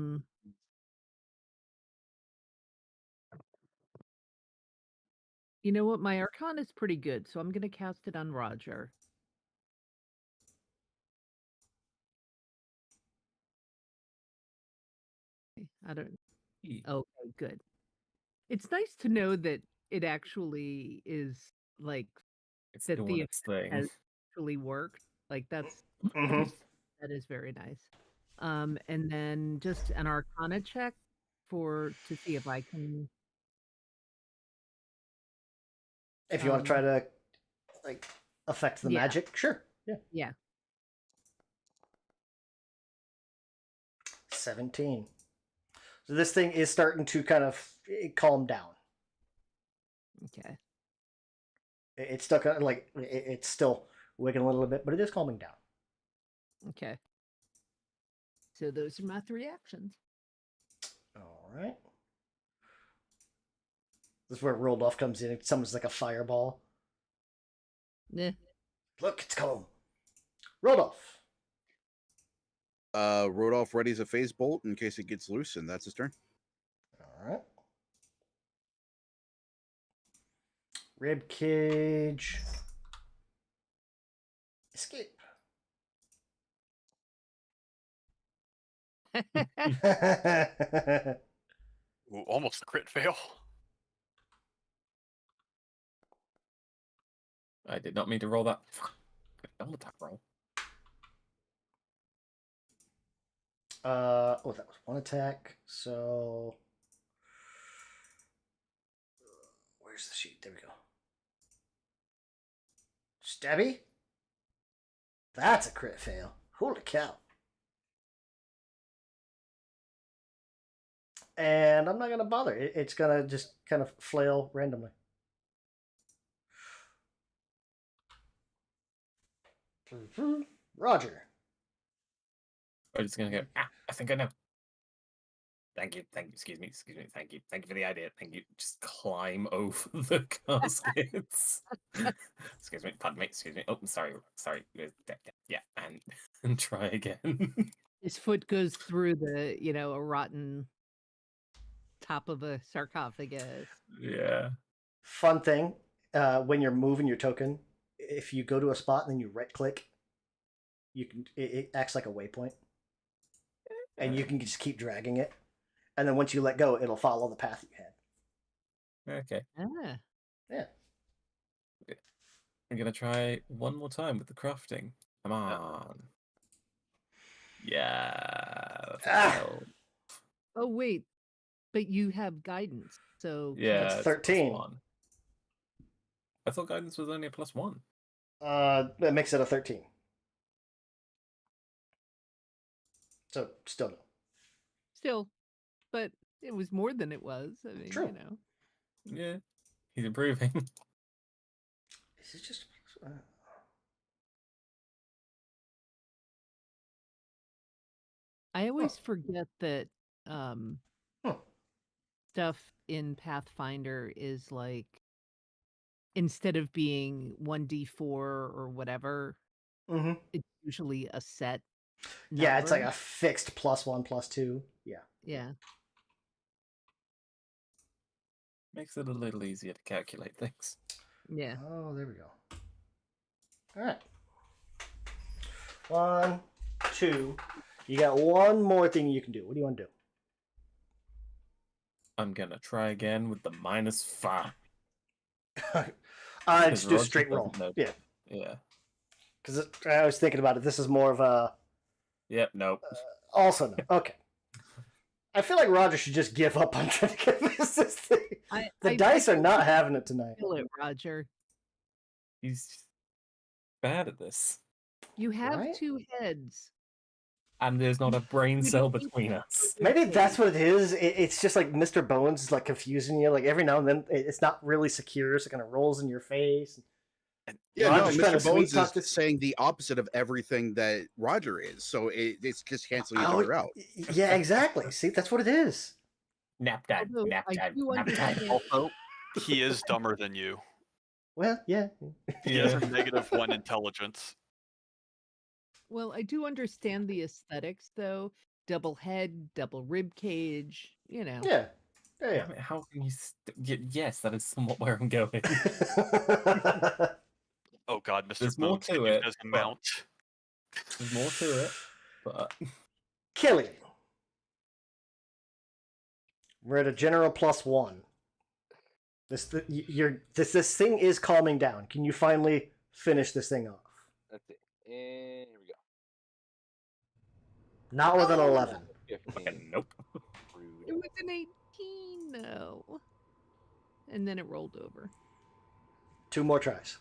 You know what? My Arcana is pretty good, so I'm going to cast it on Roger. I don't. Okay, good. It's nice to know that it actually is like It's that doing the its effect thing. has actually worked. Like that's that is very nice. And then just an Arcana check to see if I can. If you want to try to like affect the Yeah. magic, sure. Yeah. Yeah. 17. So this thing is starting to kind of calm down. Okay. It's still kind of like it's still wiggling a little bit, but it is calming down. Okay. So those are my 3 actions. All right. This is where Rodolph comes in. It summons like a fireball. Nah. Look, it's calm. Rodolph. Rodolph readies a phase bolt in case it gets loose, and that's his turn. All right. Rib cage. Escape. Ooh, almost a crit fail. I did not mean to roll that. Double attack roll. Oh, that was 1 attack. So where's the sheet? There we go. Stabby? That's a crit fail. Holy cow. And I'm not going to bother. It's going to just kind of flail randomly. Roger. I'm just gonna go. I think I know. Thank you, excuse me, thank you for the idea, thank you. Just climb over the caskets. Excuse me, pardon me, excuse me. Oh, sorry. Yeah, and try again. His foot goes through the, a rotten top of a sarcophagus. Yeah. Fun thing, when you're moving your token, if you go to a spot and then you right click, it acts like a waypoint. And you can just keep dragging it. And then once you let go, it'll follow the path you had. Okay. Ah. Yeah. I'm gonna try one more time with the crafting. Come on. Yeah. That's a fail. Oh, wait. But you have guidance. So Yeah. That's it's 13. +1. I thought guidance was only a +1. That makes it a 13. So still no. still, but it was more than it was. I mean, True. Yeah. He's improving. Is it just? I always forget that Huh. stuff in Pathfinder is like, instead of being 1d4 or whatever, Mm-hmm. it's usually a set Yeah, it's like number. a fixed +1, +2. Yeah. Yeah. Makes it a little easier to calculate things. Yeah. Oh, there we go. All right. 1, 2. You got one more thing you can do. What do you want to do? I'm gonna try again with the -5. Just do a Roger straight roll. doesn't know. Yeah, Yeah. because I was thinking about it. This is more of a. Yep. Nope. Also, no. Okay. I feel like Roger should just give up on trying to convince this thing. The dice are not having it tonight. Kill it, Roger. He's bad at this, You have Right? 2 heads. and there's not a brain You cell don't need between to us. kill your Maybe that's head. what it is. It's just like Mr. Bones is like confusing you. Like every now and then, it's not really secure, so it kind of rolls in your face. Yeah, Roger's no, trying to Mr. Bones sweet talk is this- saying the opposite of everything that Roger is, so it's just canceling each Oh, other out. yeah, exactly. See, that's what it is. Nap time. Although Nap I time. do Nap time. understand- Also, he is dumber than you. Well, yeah. He has a -1 intelligence. Well, I do understand the aesthetics, though. Double head, double rib cage, Yeah. I Yeah. mean, how can you? Yes, that is somewhat where I'm going. Yeah. Oh god, Mr. There's more Bones to can use it, as a but- mount. There's more to it, but Killing. We're at a general +1. This thing is calming down. Can you finally finish this thing off? That's it. And here we go. Not with an 11. 15. fucking nope. It was an 18, though. And then it rolled over. 2 more tries.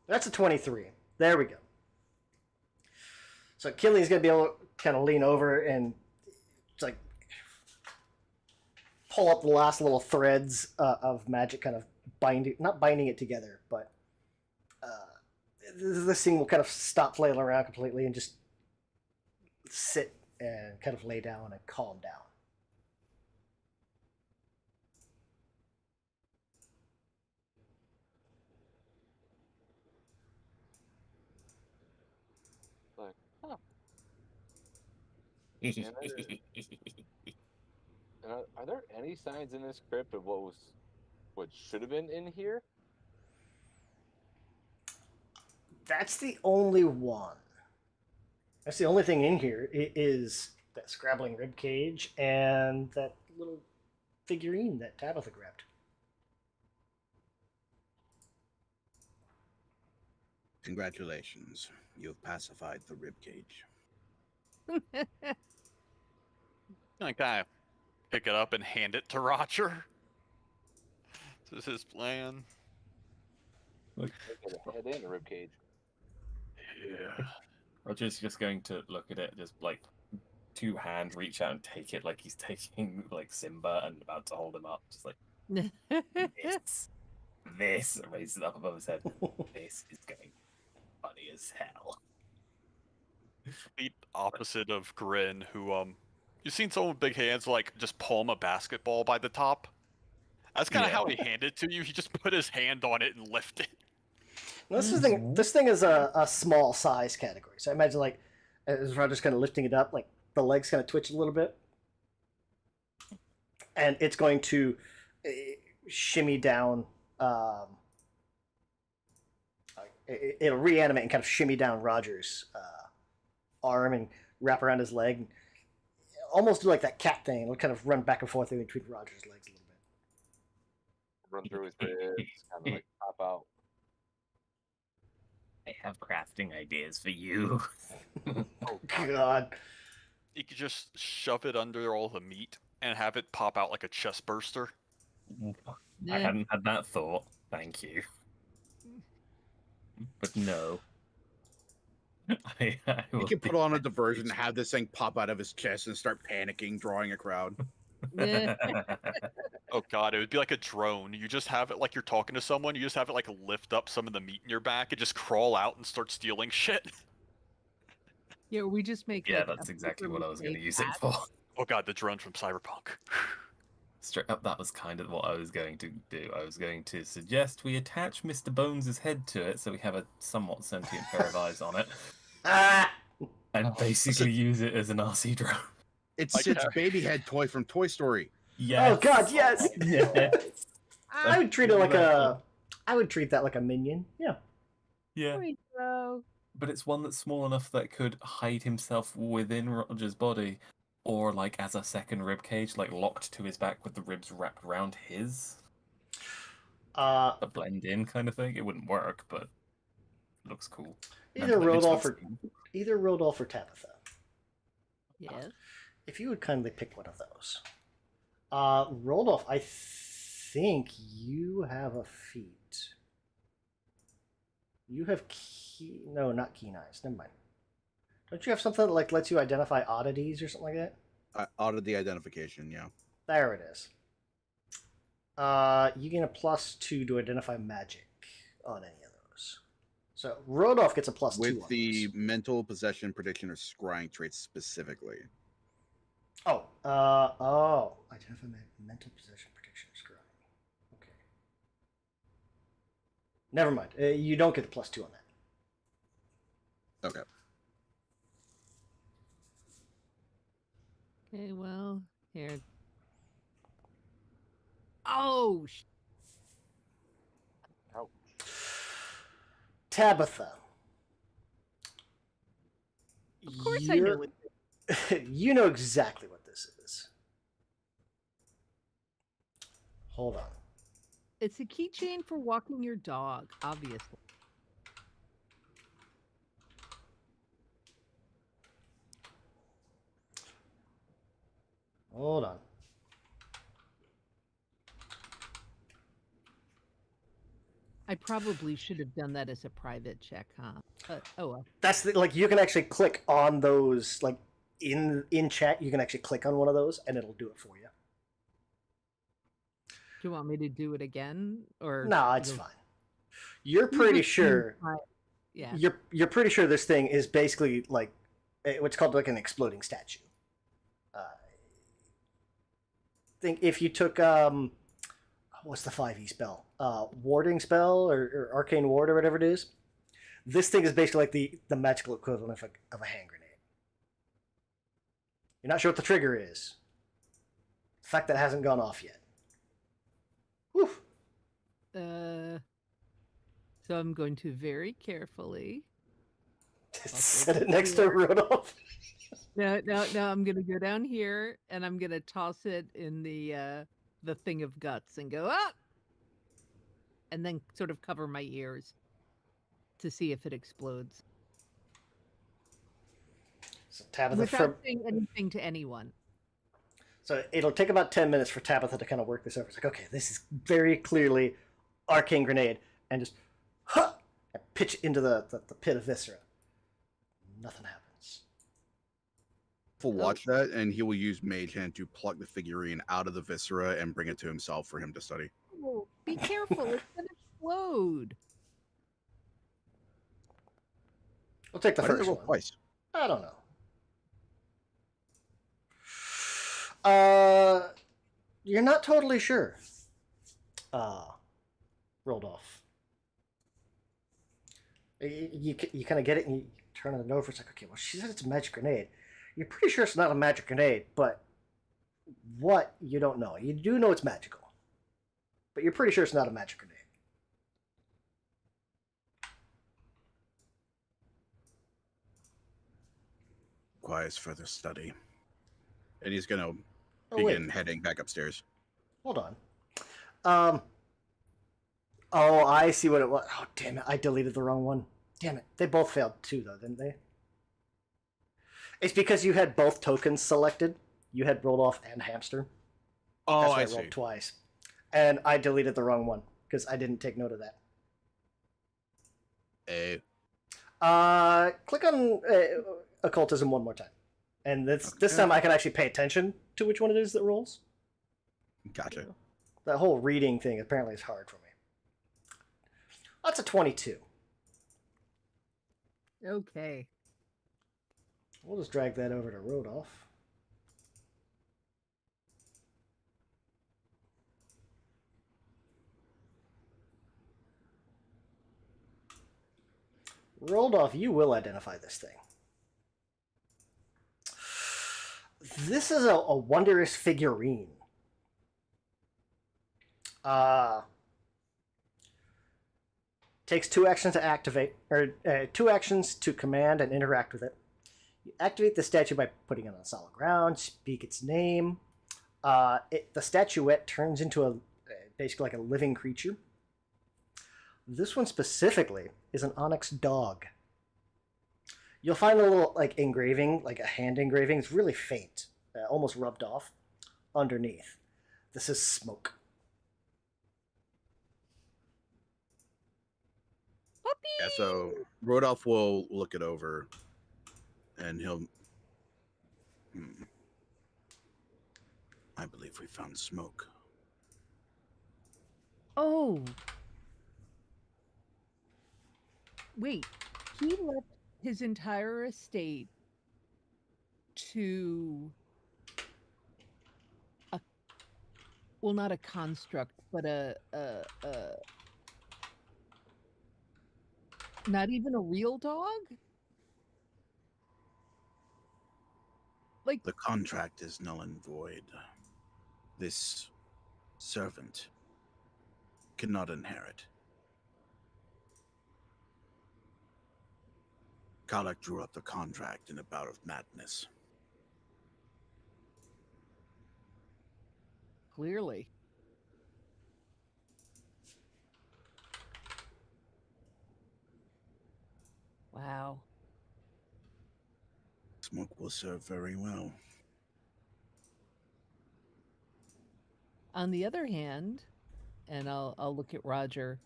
That's a 23. There we go. So Killian's going to be able to kind of lean over and it's like pull up the last little threads of magic, kind of not binding it together, but this thing will kind of stop flailing around completely and just sit and kind of lay down and calm down. Like, huh. Are there any signs in this crypt of what should have been in here? That's the only one. That's the only thing in here is that scrabbling rib cage and that little figurine that Tabitha grabbed. Congratulations. You've pacified the ribcage. I kind of pick it up and hand it to Roger. This is his plan. Get a head in a ribcage. Yeah. Roger's just going to look at it, just like two hands reach out and take it like he's taking like Simba and about to hold him up. Just like this, raises it up above his head. This is going funny as hell. Complete opposite of Grin, who you've seen someone with big hands like just palm a basketball by the top. That's kind of Yeah. how he handed it to you. He just put his hand on it and lifted. This thing is a small size category. So I imagine like as Roger's kind of lifting it up, like the legs kind of twitch a little bit, and it's going to shimmy down. It'll reanimate and kind of shimmy down Roger's arm and wrap around his leg, and almost do like that cat thing. It'll kind of run back and forth in between Roger's legs a little bit. Run through his ribs, kind of like pop out. I have crafting ideas for you. Oh God! You could just shove it under all the meat and have it pop out like a chest burster. I hadn't had that thought. Thank you. But no. I You will can be put on a diversion, have this thing pop out of his chest, and start panicking, drawing a crowd. Oh God, it would be like a drone. You just have it like you're talking to someone. You just have it like lift up some of the meat in your back and just crawl out and start stealing shit. Yeah, we just make. Yeah, like, that's a exactly what I was going to mistake use it hat. for. Oh God, the drone from Cyberpunk. Straight up, that was kind of what I was going to do. I was going to suggest we attach Mr. Bones' head to it so we have a somewhat sentient pair of eyes on it, Ah! and basically use it as an RC drone. It's Like Sid's how- baby head toy from Toy Story. Yes. Oh God! Yes. Yes. I would treat it like a. I would treat that like a minion. Yeah. Yeah. There we go. But it's one that's small enough that could hide himself within Roger's body, or like as a second rib cage, like locked to his back with the ribs wrapped around his. A blend in kind of thing. It wouldn't work, but it looks cool. Either And, like, it's Rodolph or flexible. Rodolph or Tabitha. Yes. If you would kindly pick one of those. Rodolph, I think you have a feat. You have no, not keen eyes. Never mind. Don't you have something that like lets you identify oddities or something like that? Out of the identification, yeah. There it is. You gain a +2 to identify magic on any of those. So Rodolph gets a +2 With on the those. mental possession, prediction, or scrying traits specifically. Identify mental possession, prediction, or scrying. Okay. Never mind. You don't get the +2 on that. Okay. Okay, well, here. Oh, Ouch. Tabitha. of course I know it. You know exactly what this is. Hold on. It's a keychain for walking your dog, obviously. Hold on. I probably should have done that as a private check, huh? But oh well. That's like you can actually click on those like in chat. You can actually click on one of those and it'll do it for you. Do you want me to do it again, or No, it's you'll- fine. You're you pretty just use sure. my- Yeah. You're pretty sure this thing is basically like what's called like an exploding statue. Think if you took what's the 5e spell? Warding spell or arcane ward or whatever it is. This thing is basically like the magical equivalent of a hand grenade. You're not sure what the trigger is. The fact that it hasn't gone off yet. Whew. So I'm going to very carefully. Set it next to Rodolph. No. I'm gonna go down here and I'm gonna toss it in the thing of guts and go up, and then sort of cover my ears to see if it explodes So Tabitha, without saying anything to anyone. so it'll take about 10 minutes for Tabitha to kind of work this over. It's like, okay, this is very clearly arcane grenade, and just huh, and pitch into the pit of viscera. Nothing happens. Will watch that, and he will use Mage Hand to pluck the figurine out of the viscera and bring it to himself for him to study. Oh, be careful! It's gonna explode. We'll take the Why did it first roll one. twice? I don't know. You're not totally sure. Rolled off. You kind of get it, and you turn it over. It's like, okay, well, she said it's a magic grenade. You're pretty sure it's not a magic grenade, but what, you don't know. You do know it's magical, but you're pretty sure it's not a magic grenade. Requires further study. And he's gonna Oh, begin wait. heading back upstairs. Hold on. Oh, I see what it was. Oh, damn it. I deleted the wrong one. Damn it. They both failed too, though, didn't they? It's because you had both tokens selected. You had rolled off and hamster. Oh, That's why I I see. rolled twice. And I deleted the wrong one because I didn't take note of that. Click on occultism one more time. And this Okay. time I can actually pay attention to which one it is that rolls. Gotcha. That whole reading thing apparently is hard for me. That's a 22. Okay. We'll just drag that over to Rodolph. Rodolph, you will identify this thing. This is a wondrous figurine. Takes 2 actions to activate, or 2 actions to command and interact with it. You activate the statue by putting it on solid ground, speak its name. The statuette turns into basically like a living creature. This one specifically is an onyx dog. You'll find a little like engraving, like a hand engraving. It's really faint, almost rubbed off underneath. This is smoke. Puppy. Yeah, so Rodolph will look it over and he'll. I believe we found smoke. Oh. Wait, he left his entire estate to well, not a construct, but not even a real dog? Like, The contract is null and void. This servant cannot inherit. Kalak drew up the contract in a bout of madness. clearly. Wow. Smoke will serve very well. On the other hand, and I'll look at Roger,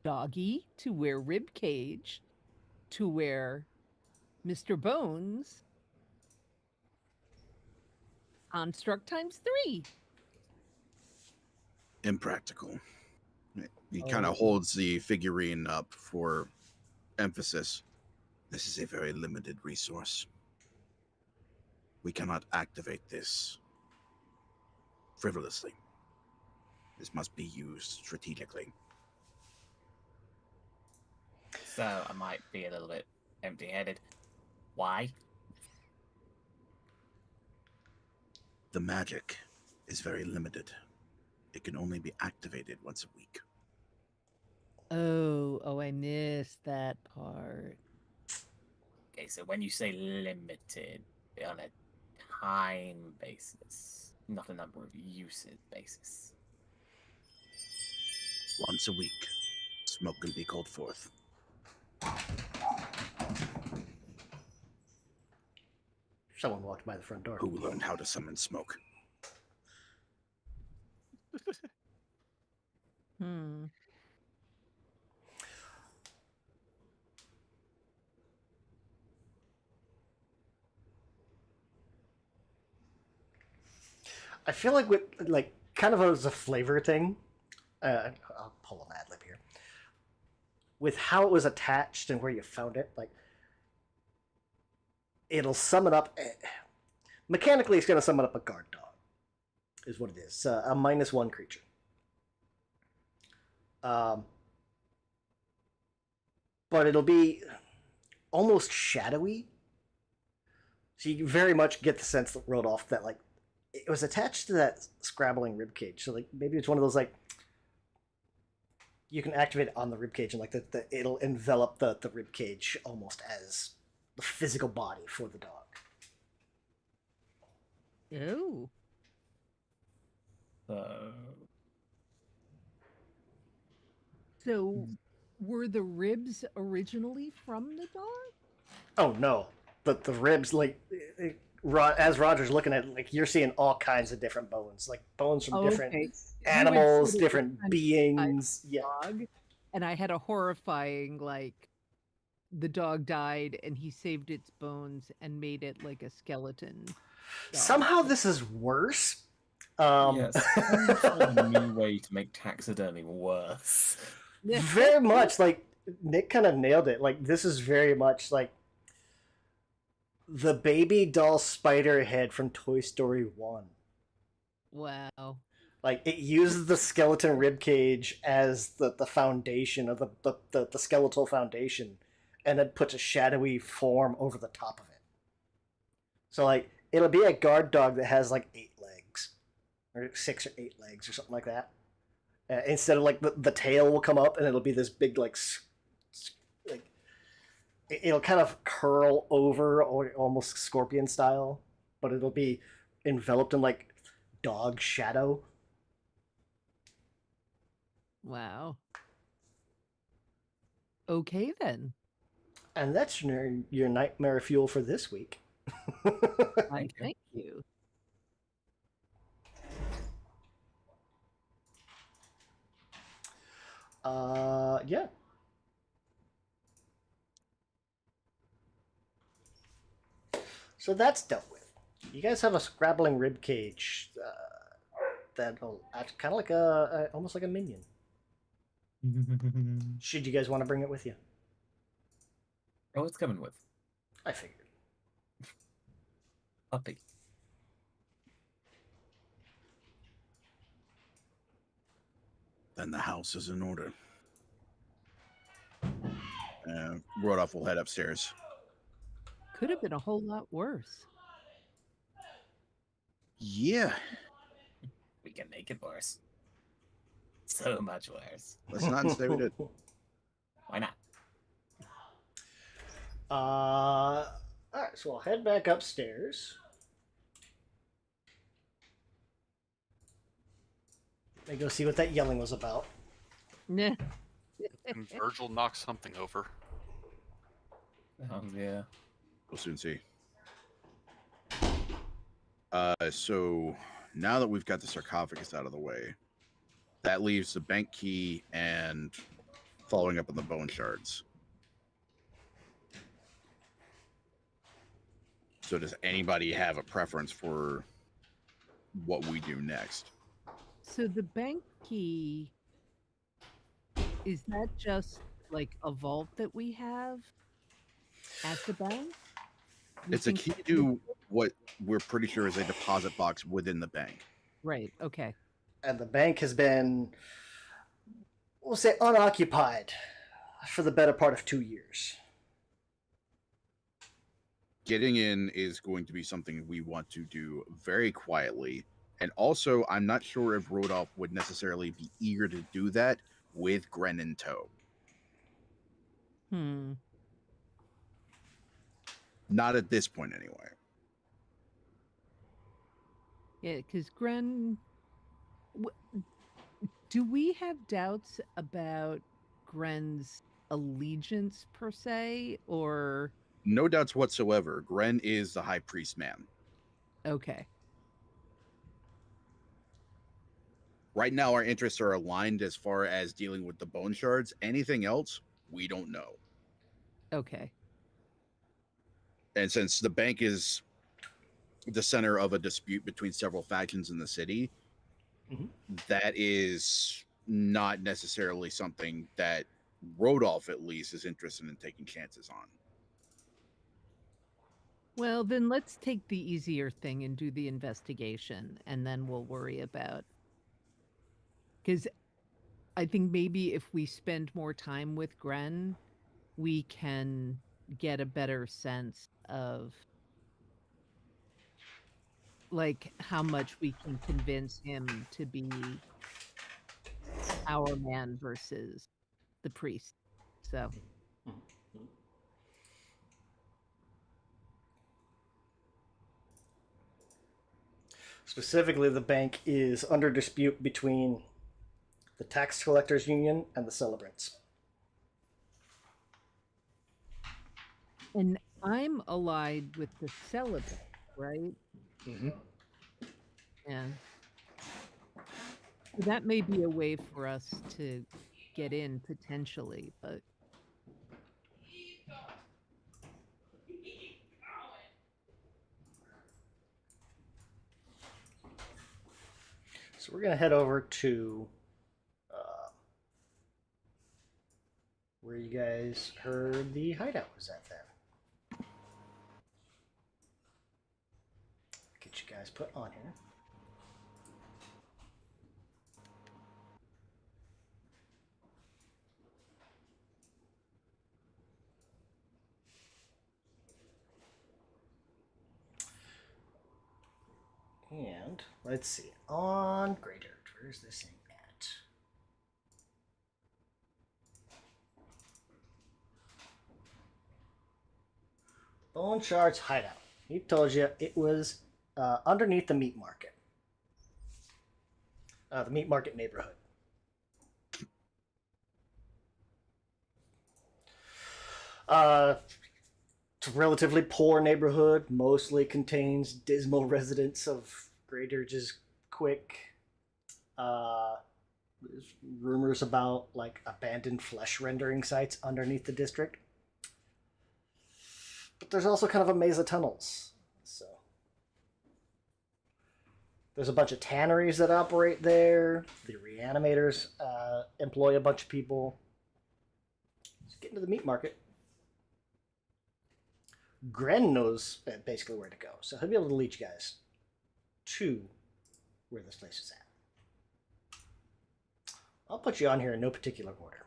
doggy to wear rib cage to wear Mr. Bones construct times 3. impractical. He kind Oh. of holds the figurine up for emphasis. This is a very limited resource. We cannot activate this frivolously. This must be used strategically. So I might be a little bit empty-headed. Why? The magic is very limited. It can only be activated once a week. Oh, I missed that part. Okay, so when you say limited, on a time basis, not a number of uses basis. Once a week, smoke can be called forth. Someone walked by the front door. Who learned how to summon smoke? Hmm. I feel like with like kind of as a flavor thing. I'll pull an ad lib here. With how it was attached and where you found it, like it'll sum it up. Mechanically, it's going to sum it up a guard dog, is what it is. A -1 creature. But it'll be almost shadowy. So you very much get the sense that rolled off that like it was attached to that scrabbling ribcage. So like maybe it's one of those like you can activate it on the ribcage and like it'll envelop the ribcage almost as the physical body for the dog. Oh. So were the ribs originally from the dog? Oh no, the ribs like as Roger's looking at it, like you're seeing all kinds of different bones, like bones from different okay. animals, You had said it was different kind of beings. like Yeah, dog, and I had a horrifying like the dog died and he saved its bones and made it like a skeleton. dog. somehow this is worse. Yes, a new way to make taxidermy worse. Very much like Nick kind of nailed it. Like this is very much like the baby doll spider head from Toy Story 1. Wow. Like it uses the skeleton rib cage as the foundation of the skeletal foundation, and then puts a shadowy form over the top of it. So like it'll be a guard dog that has like 8 legs, or 6 or 8 legs, or something like that. Instead of like the tail will come up and it'll be this big like it'll kind of curl over or almost scorpion style, but it'll be enveloped in like dog shadow. Wow. Okay then. And that's your nightmare fuel for this week. Thank you. Yeah. So that's dealt with. You guys have a scrabbling rib cage that'll act kind of like almost like a minion. Should you guys want to bring it with you? Oh, it's coming with I figured. puppy. Then the house is in order. Rodolph will head upstairs. Could have been a whole lot worse. Yeah, We can make it worse. So much worse. let's not say we did. Why not? All right, so I'll head back upstairs. I go see what that yelling was about. Nah. And Virgil knocks something over. Yeah. We'll soon see. So now that we've got the sarcophagus out of the way, that leaves the bank key and following up on the bone shards. So does anybody have a preference for what we do next? So the bank key, is that just like a vault that we have at the bank? We It's a think key that to what we're pretty sure is a deposit box within the bank. Right. Okay. And the bank has been, we'll say, unoccupied for the better part of 2 years. Getting in is going to be something we want to do very quietly. And also, I'm not sure if Rodolph would necessarily be eager to do that with Gren in tow. Hmm. Not at this point, anyway. Yeah, because Gren, do we have doubts about Gren's allegiance per se, or No doubts whatsoever. Gren is the high priest man. okay? Right now, our interests are aligned as far as dealing with the bone shards. Anything else, we don't know. Okay. And since the bank is the center of a dispute between several factions in the city, Mhm. that is not necessarily something that Rodolph, at least, is interested in taking chances on. Well, then let's take the easier thing and do the investigation, and then we'll worry about. Because I think maybe if we spend more time with Gren, we can get a better sense of like how much we can convince him to be our man versus the priest. So Specifically, the bank is under dispute between the tax collectors union and the celebrants. and I'm allied with the celibate, right? Mm-hmm. Yeah. So that may be a way for us to get in potentially, but So we're gonna head over to where you guys heard the hideout was at. Then get you guys put on here. And let's see, on Grey Dirt, where's this thing at? Bone Shards hideout. He told you it was underneath the meat market. The meat market neighborhood. It's a relatively poor neighborhood, mostly contains dismal residents of Grey Dirge's Quick. There's rumors about like abandoned flesh rendering sites underneath the district. But there's also kind of a maze of tunnels. So there's a bunch of tanneries that operate there. The reanimators employ a bunch of people. Let's get into the meat market. Gren knows basically where to go, so he'll be able to lead you guys to where this place is at. I'll put you on here in no particular order.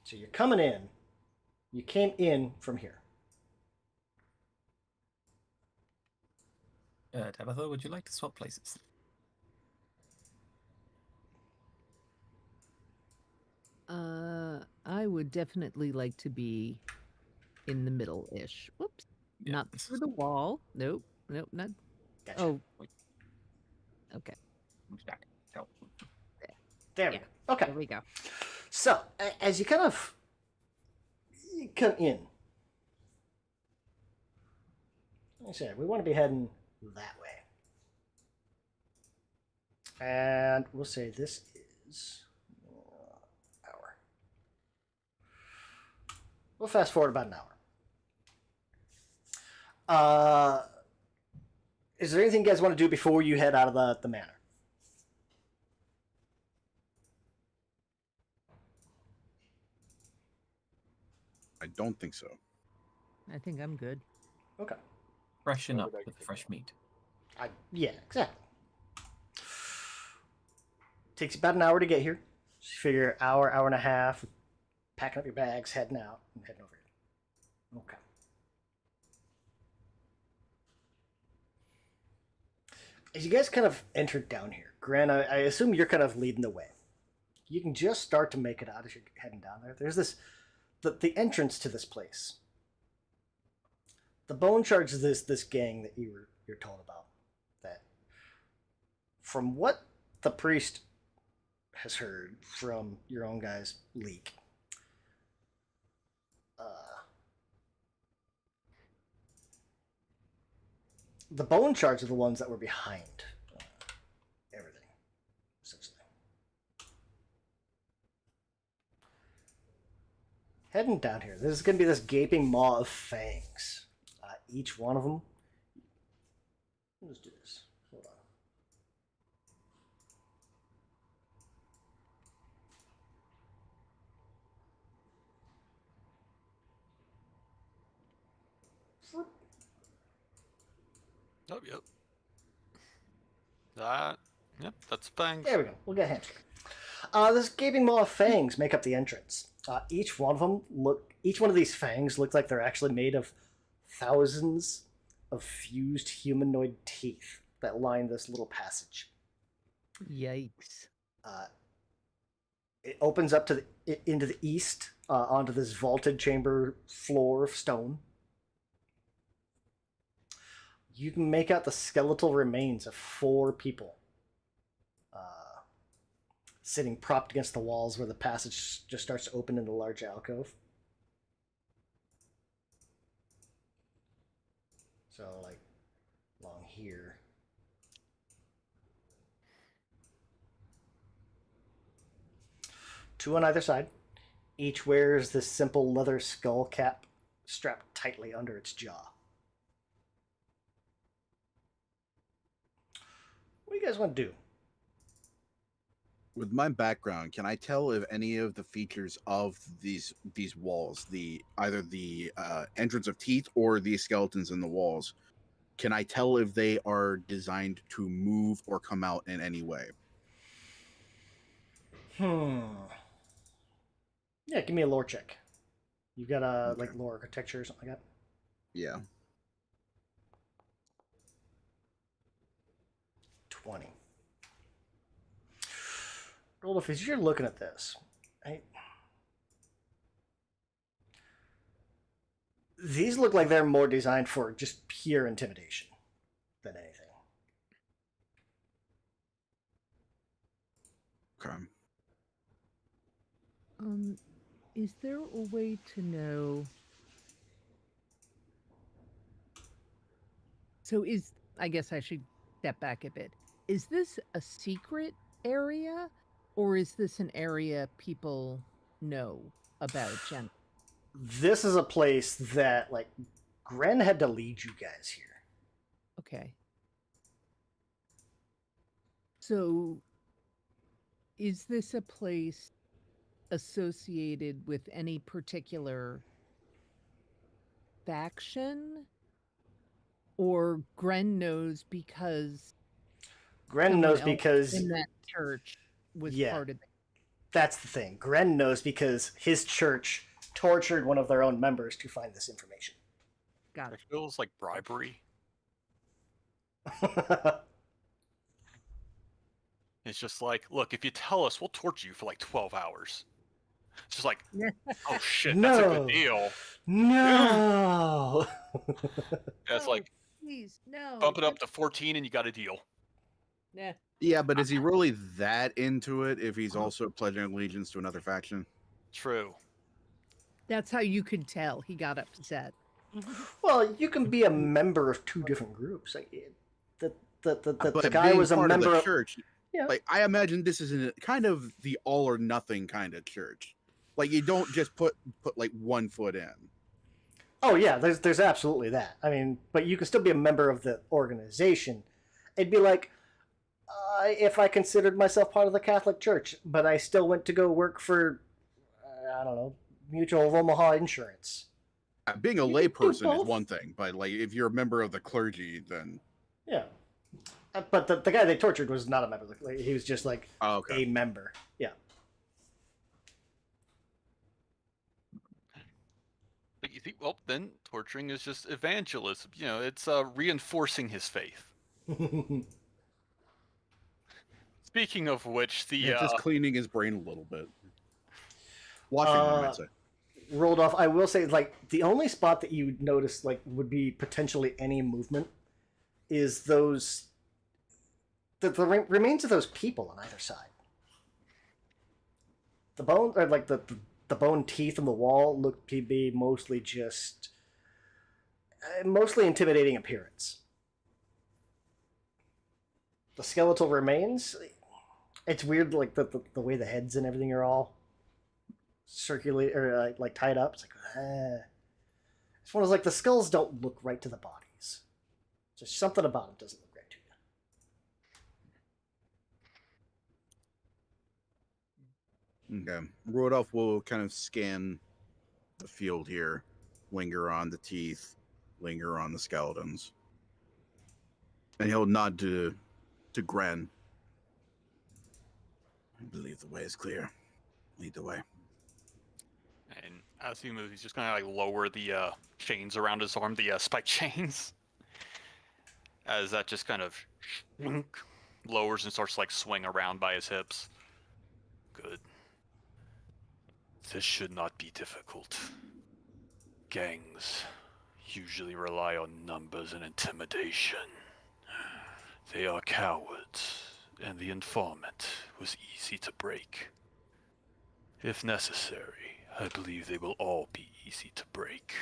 So you're coming in. You came in from here. Tabitha, would you like to swap places? I would definitely like to be in the middle-ish. Whoops. Yeah. Not through the wall. Nope. Nope. Not. Gotcha. Oh. Okay. There we Yeah. go. Okay. There we go. So, as you kind of come in, like I said, we want to be heading that way. And we'll say this is hour. We'll fast forward about an hour. Is there anything you guys want to do before you head out of the manor? I don't think so. I think I'm good. Okay. Freshen Why up would I with think fresh that? meat. Yeah, exactly. Takes about an hour to get here. So you figure hour, hour and a half, packing up your bags, heading out, and heading over here. Okay. As you guys kind of entered down here, Gran, I assume you're kind of leading the way. You can just start to make it out as you're heading down there. There's this, the entrance to this place. The Bone Shards is this gang that you're told about. That, from what the priest has heard from your own guys' leak, the Bone Shards are the ones that were behind everything, essentially. Heading down here, there's going to be this gaping maw of fangs. Each one of them. Let's do this. Hold on. Oh, yep. Yep, that's fangs. There we go. We'll get hamster. This gaping maw of fangs make up the entrance. Each one of these fangs look like they're actually made of thousands of fused humanoid teeth that line this little passage. Yikes. It opens up to into the east onto this vaulted chamber floor of stone. You can make out the skeletal remains of 4 people sitting propped against the walls where the passage just starts to open into a large alcove. So, like, along here. Two on either side. Each wears this simple leather skull cap strapped tightly under its jaw. What do you guys want to do? With my background, can I tell if any of the features of these walls, either the entrance of teeth or the skeletons in the walls, can I tell if they are designed to move or come out in any way? Yeah, give me a lore check. You've got a Okay. like lore architecture or something like that. Yeah. 20. Rodolph, as you're looking at this, these look like they're more designed for just pure intimidation than anything. Okay. Is there a way to know? So I guess I should step back a bit. Is this a secret area, or is this an area people know about Jen? This is a place that, like, Gren had to lead you guys here. Okay. So, is this a place associated with any particular faction? Or Gren knows because Gren someone knows else because in that church was Yeah. part of it? that's the thing. Gren knows because his church tortured one of their own members to find this information. Got It it. feels like bribery. It's just like, look, if you tell us, we'll torture you for like 12 hours. It's just like, oh shit, that's a No. good deal. No. Yeah, it's like, Please, no. bump it up to 14 and you got a deal. Nah. Yeah, but is he really that into it if he's also pledging allegiance to another faction? True. That's how you could tell he got upset. Well, you can be a member of 2 different groups. Like, the But guy being was a part member of the of. church. Yeah. Like, I imagine this is kind of the all or nothing kind of church. Like, you don't just put like one foot in. Oh yeah, there's absolutely that. I mean, but you can still be a member of the organization. It'd be like if I considered myself part of the Catholic Church, but I still went to go work for I don't know, Mutual of Omaha Insurance. Being a You can do layperson is both. one thing, but like if you're a member of the clergy, then Yeah, but the guy they tortured was not a member. Like, he was just like oh, okay. a member. Yeah. But you think, well, then torturing is just evangelism. You know, it's reinforcing his faith. Speaking of which, the Yeah, just cleaning his brain a little bit. Washing him, I'd say. Rolled off. I will say, like, the only spot that you notice, like, would be potentially any movement is those the remains of those people on either side. The bone, or like the bone teeth in the wall, look to be mostly just mostly intimidating appearance. The skeletal remains, it's weird, like the way the heads and everything are all circulate or like tied up. It's like it's one of those, like, the skulls don't look right to the bodies. Just something about them doesn't look right to you. Okay. Rodolph will kind of scan the field here, linger on the teeth, linger on the skeletons. And he'll nod to Gren. I believe the way is clear. Lead the way. And as he moves, he's just gonna like lower the chains around his arm, the spike chains, as that just kind of lowers and starts to like swing around by his hips. Good. This should not be difficult. Gangs usually rely on numbers and intimidation. They are cowards, and the informant was easy to break. If necessary, I believe they will all be easy to break.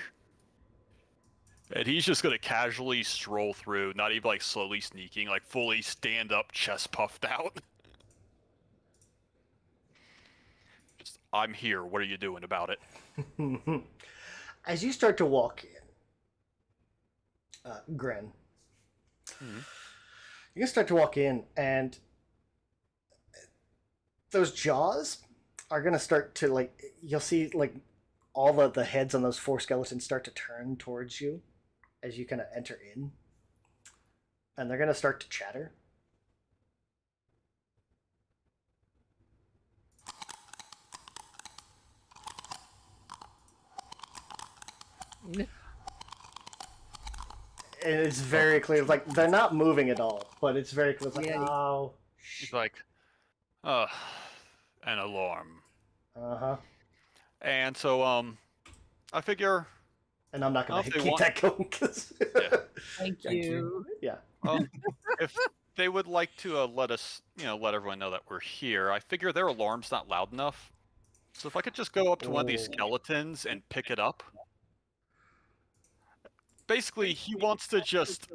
And he's just gonna casually stroll through, not even like slowly sneaking, like fully stand up, chest puffed out. Just, I'm here, what are you doing about it? As you start to walk in, Gren, you can start to walk in, and those jaws are going to start to, like, you'll see, like, all the heads on those 4 skeletons start to turn towards you as you kind of enter in. And they're going to start to chatter. And it's very clear, like, they're not moving at all, but it's very clear. It's like, Yeah. oh, He's like, an alarm. uh-huh. And so, I figure, And I'm not going Well, to if they keep want- that going, because... Yeah. Thank Thank you. Yeah. if they would like to let us, let everyone know that we're here, I figure their alarm's not loud enough. So if I could just go up to one of these Oh. skeletons and pick it up. Basically, he wants to just...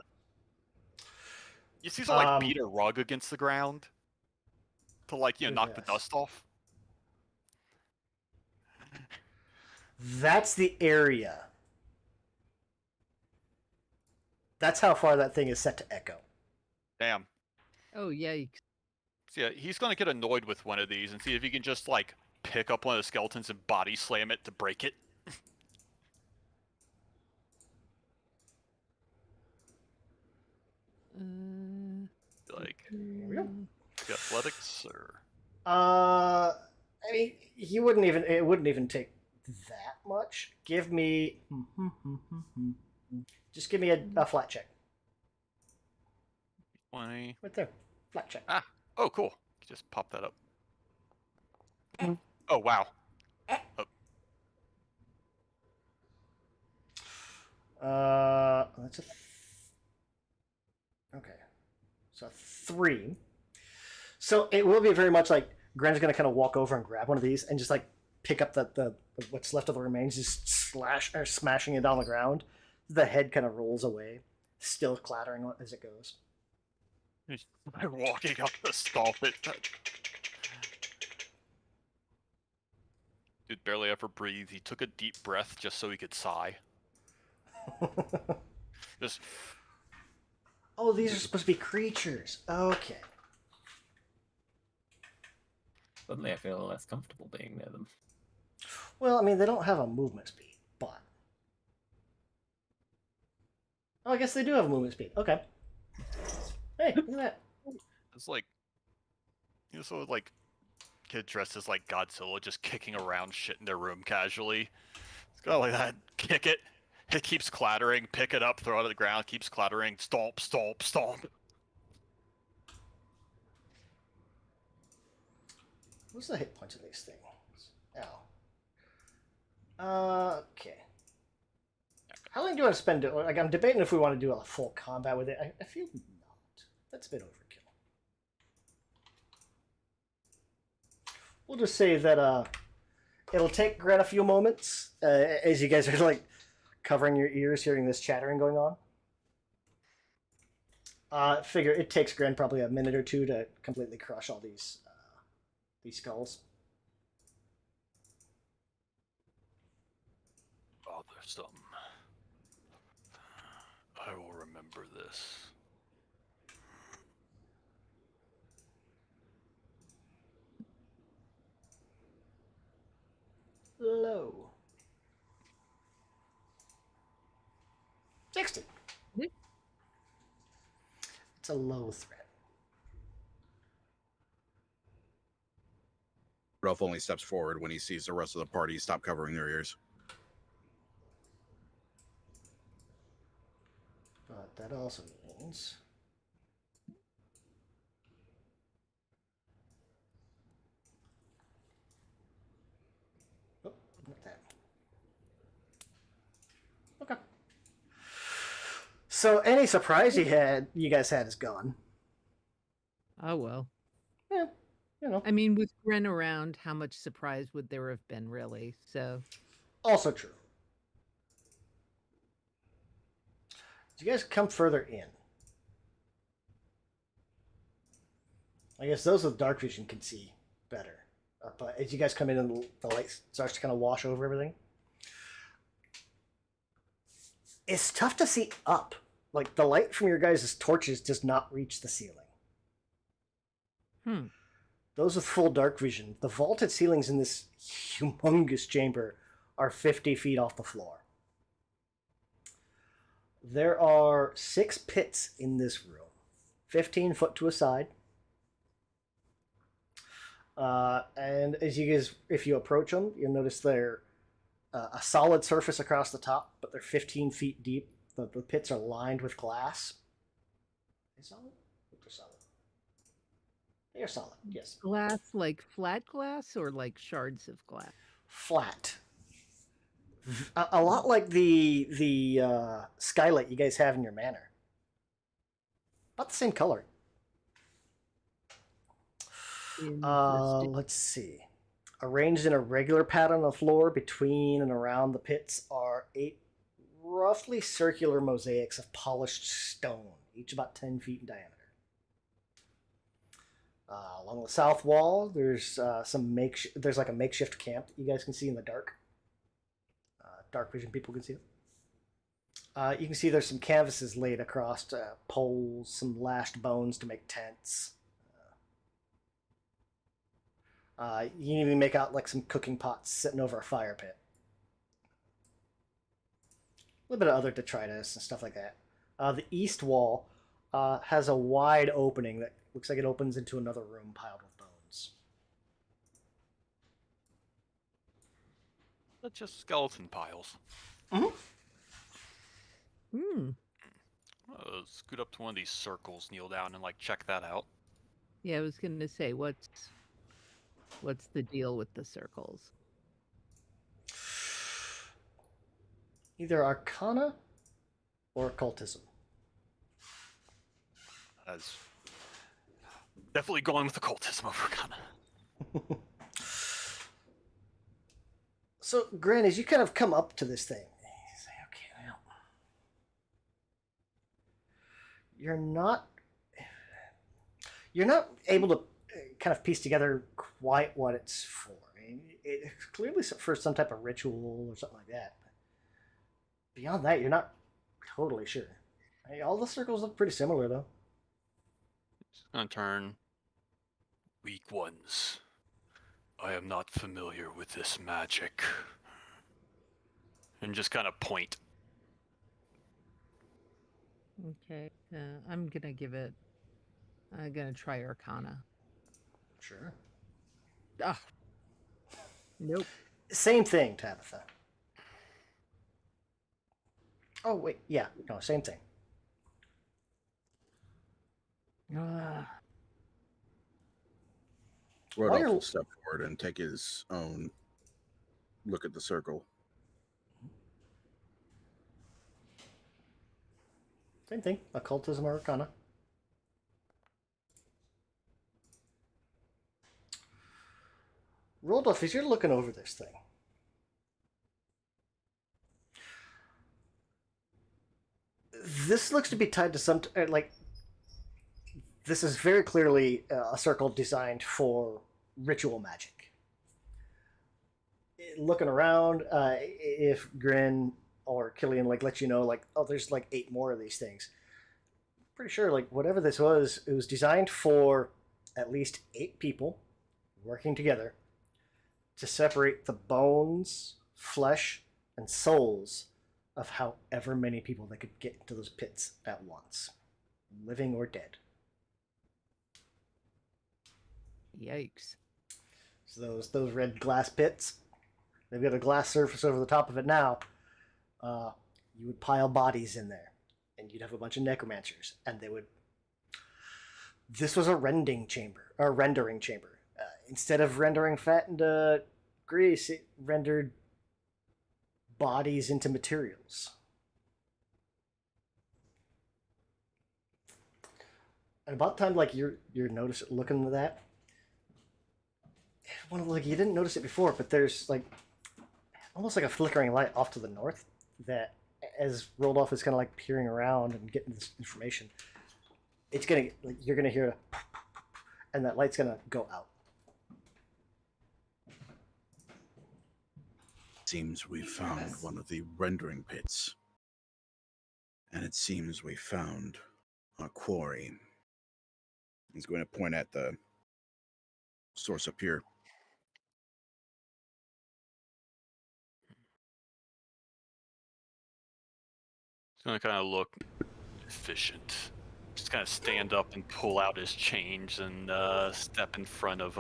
You see someone like beat a rug against the ground? To like, knock the Yes. dust off? That's the area. That's how far that thing is set to echo. Damn. Oh, yikes. So yeah, he's gonna get annoyed with one of these and see if he can just like pick up one of the skeletons and body slam it to break it. Like, Here we go. athletics or... I mean, it wouldn't even take that much. Give me... Just give me a flat check. 20. Right there. Flat check. Oh, cool. Just pop that up. Oh, wow. That's a... Okay. So 3. So it will be very much like Gren's going to kind of walk over and grab one of these and just like pick up the what's left of the remains, just smashing it on the ground. The head kind of rolls away, still clattering as it goes. He's walking up to stop it. Dude barely ever breathed. He took a deep breath just so he could sigh. Just Oh, these are supposed to be creatures. Okay. Suddenly I feel less comfortable being near them. Well, I mean, they don't have a movement speed, but. Oh, I guess they do have a movement speed. Okay. Hey, look at that. it's like so like kid dressed as like Godzilla just kicking around shit in their room casually. It's kind of like that. Kick it. It keeps clattering. Pick it up. Throw it at the ground. Keeps clattering. Stomp, stomp, stomp. What's the hit points of these things? Ow. Okay. How long do you want to spend it? Like, I'm debating if we want to do a full combat with it. I feel not. That's a bit overkill. We'll just say that it'll take Grant a few moments as you guys are like covering your ears, hearing this chattering going on. Figure it takes Grant probably a minute or two to completely crush all these skulls. Bothersome. I will remember this. Low. 60. Yeah. It's a low threat. Ralph only steps forward when he sees the rest of the party stop covering their ears. But that also means oh, not that. Okay. So any surprise you guys had is gone. Oh well. Yeah, you know. I mean, with Gren around, how much surprise would there have been, really? So, Also true. As you guys come further in, I guess those with dark vision can see better. But as you guys come in and the light starts to kind of wash over everything, it's tough to see up. Like, the light from your guys' torches does not reach the ceiling. Those with full dark vision, the vaulted ceilings in this humongous chamber are 50 feet off the floor. There are 6 pits in this room, 15 foot to a side. And as you guys, if you approach them, you'll notice they're a solid surface across the top, but they're 15 feet deep. The pits are lined with glass. Are they solid? They're solid. They are solid, yes. glass like flat glass or like shards of glass? Flat. A lot like the skylight you guys have in your manor. About the same color. Interesting. Let's see. Arranged in a regular pattern on the floor between and around the pits are 8 roughly circular mosaics of polished stone, each about 10 feet in diameter. Along the south wall, there's there's like a makeshift camp that you guys can see in the dark. Dark vision people can see it. You can see there's some canvases laid across poles, some lashed bones to make tents. You can even make out like some cooking pots sitting over a fire pit. A little bit of other detritus and stuff like that. The east wall has a wide opening that looks like it opens into another room piled with bones. That's just skeleton piles. Scoot up to one of these circles, kneel down, and like check that out. Yeah, I was gonna say, what's the deal with the circles? Either Arcana or Occultism. As definitely going with occultism over Arcana. So, Gran, as you kind of come up to this thing, you say, okay, well, you're not able to kind of piece together quite what it's for. I mean, it's clearly for some type of ritual or something like that. Beyond that, you're not totally sure. Hey, all the circles look pretty similar, though. It's gonna turn. Weak ones. I am not familiar with this magic. And just kind of point. Okay. I'm gonna give it. I'm gonna try Arcana. Sure. Ah. Nope. Same thing, Tabitha. Oh, wait. Yeah. No, same thing. Ah. Rodolph you're- will step forward and take his own look at the circle. Same thing. Occultism or Arcana. Rodolph, as you're looking over this thing, this looks to be tied to some like. This is very clearly a circle designed for ritual magic. Looking around, if Grin or Killian like let you know, like, oh, there's like 8 more of these things. Pretty sure, like, whatever this was, it was designed for at least 8 people working together to separate the bones, flesh, and souls of however many people they could get into those pits at once, living or dead. Yikes. So those red glass pits, they've got a glass surface over the top of it now. You would pile bodies in there, and you'd have a bunch of necromancers, and they would. This was a rendering chamber. Instead of rendering fat into grease, it rendered bodies into materials. And about the time, like you're looking at that. Well, like you didn't notice it before, but there's like almost like a flickering light off to the north that, as Rodolph is kind of like peering around and getting this information, it's gonna like you're gonna hear a and that light's gonna go out. Seems we found one of the rendering pits. And it seems we found our quarry. He's going to point at the source up here. He's gonna kind of look efficient. Just kind of stand up and pull out his chains and step in front of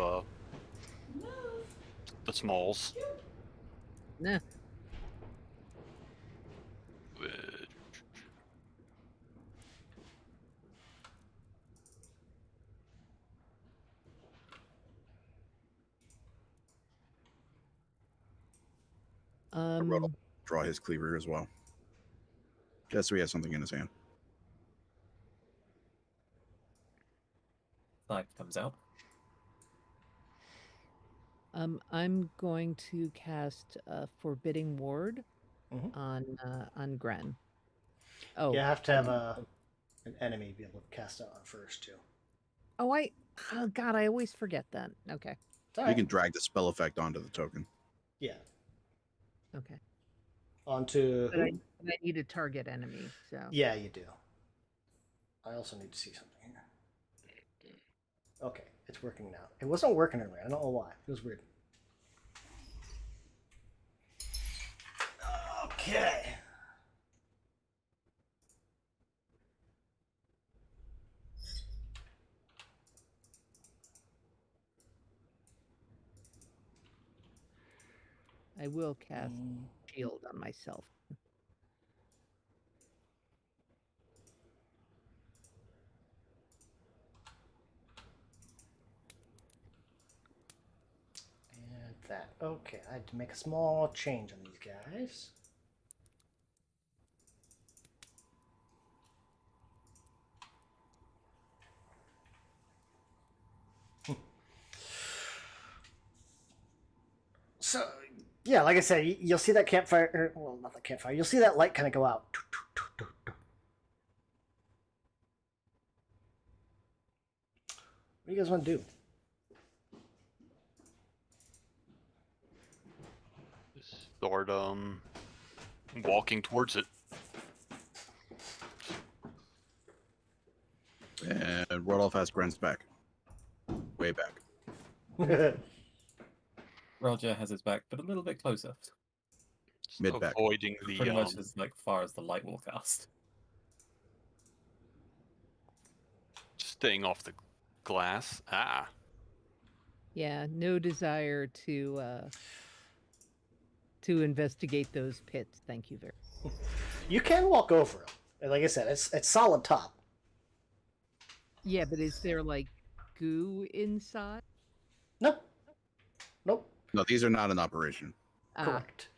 the Smalls. Nah. Rodolph draw his cleaver as well. Just so he has something in his hand. Light comes out. I'm going to cast Forbidding Ward Mhm. on Gren. Oh, You have to have an enemy be able to cast it on first too. oh God, I always forget that. Okay, It's all You right. can drag the spell effect onto the token. Yeah. okay. Onto But I need a target enemy. So Yeah, you do. I also need to see something here. Okay, it's working now. It wasn't working earlier. I don't know why. It was weird. Okay. I will cast shield on myself. And that. Okay, I had to make a small change on these guys. So, yeah, like I said, you'll see that campfire. Well, not the campfire. You'll see that light kind of go out. What do you guys want to do? Start Walking towards it. And Rodolph has Gren's back. Way back. Roger has his back, but a little bit closer. Just Mid-back. avoiding the Pretty much as like far as the light will cast. staying off the glass. Ah. Yeah, no desire to investigate those pits. Thank you very much. You can walk over them. And like I said, it's solid top. Yeah, but is there like goo inside? No. Nope. No, these are not in operation. Ah, Correct.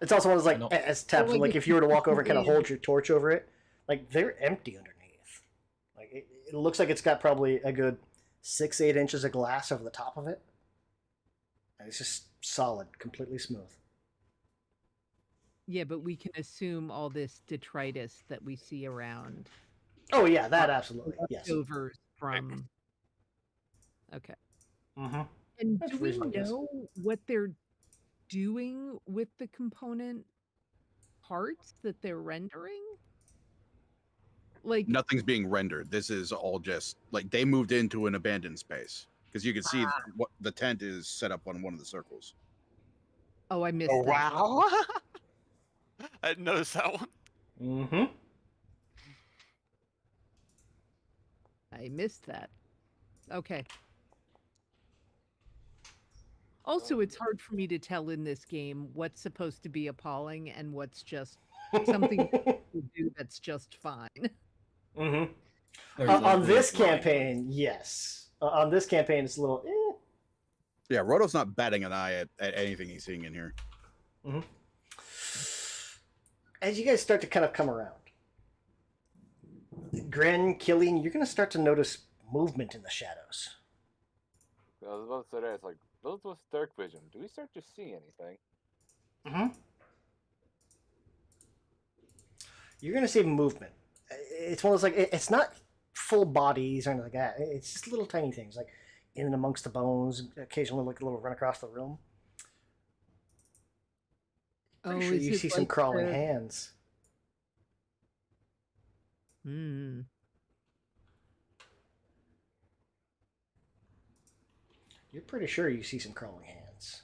It's also one of those like No. as tabs. Well, like, Like if you were to walk over and kind of yeah. hold your torch over it, like they're empty underneath. Like it looks like it's got probably a good 6-8 inches of glass over the top of it, and it's just solid, completely smooth. yeah, but we can assume all this detritus that we see around Oh yeah, that absolutely yes. leftovers from. Okay. Mm-hmm. And That's do we reasonable, yes. know what they're doing with the component parts that they're rendering? Like, Nothing's being rendered. This is all just like they moved into an abandoned space because you can see what the tent is set up on one of the circles. oh, I missed Oh that. wow! I didn't notice that one. Mm-hmm. I missed that. Okay. Also, it's hard for me to tell in this game what's supposed to be appalling and what's just something to do that's just fine. Mm-hmm. There is a On this weird line. campaign, yes. On this campaign, it's a little. Yeah, Roto's not batting an eye at anything he's seeing in here. As you guys start to kind of come around, Gren, Killian, you're going to start to notice movement in the shadows. I was about to say that. It's like those with dark vision. Do we start to see anything? Mm-hmm. You're going to see movement. It's one of those, like, it's not full bodies or anything like that. It's just little tiny things, like in and amongst the bones, occasionally like a little run across the room. Pretty sure is you it see some like crawling the- hands. Hmm. You're pretty sure you see some crawling hands.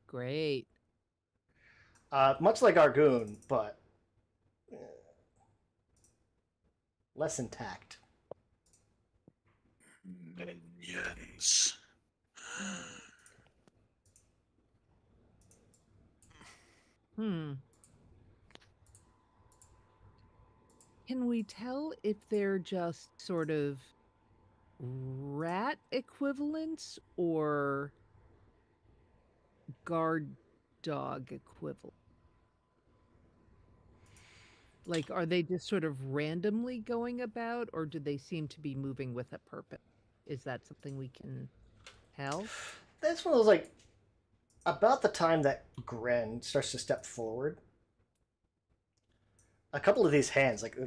Great. Much like Argoon, but less intact. Minions. Hmm. Can we tell if they're just sort of rat equivalents or guard dog equivalent? Like, are they just sort of randomly going about, or do they seem to be moving with a purpose? Is that something we can tell? That's one of those, like, about the time that Gren starts to step forward, a couple of these hands, like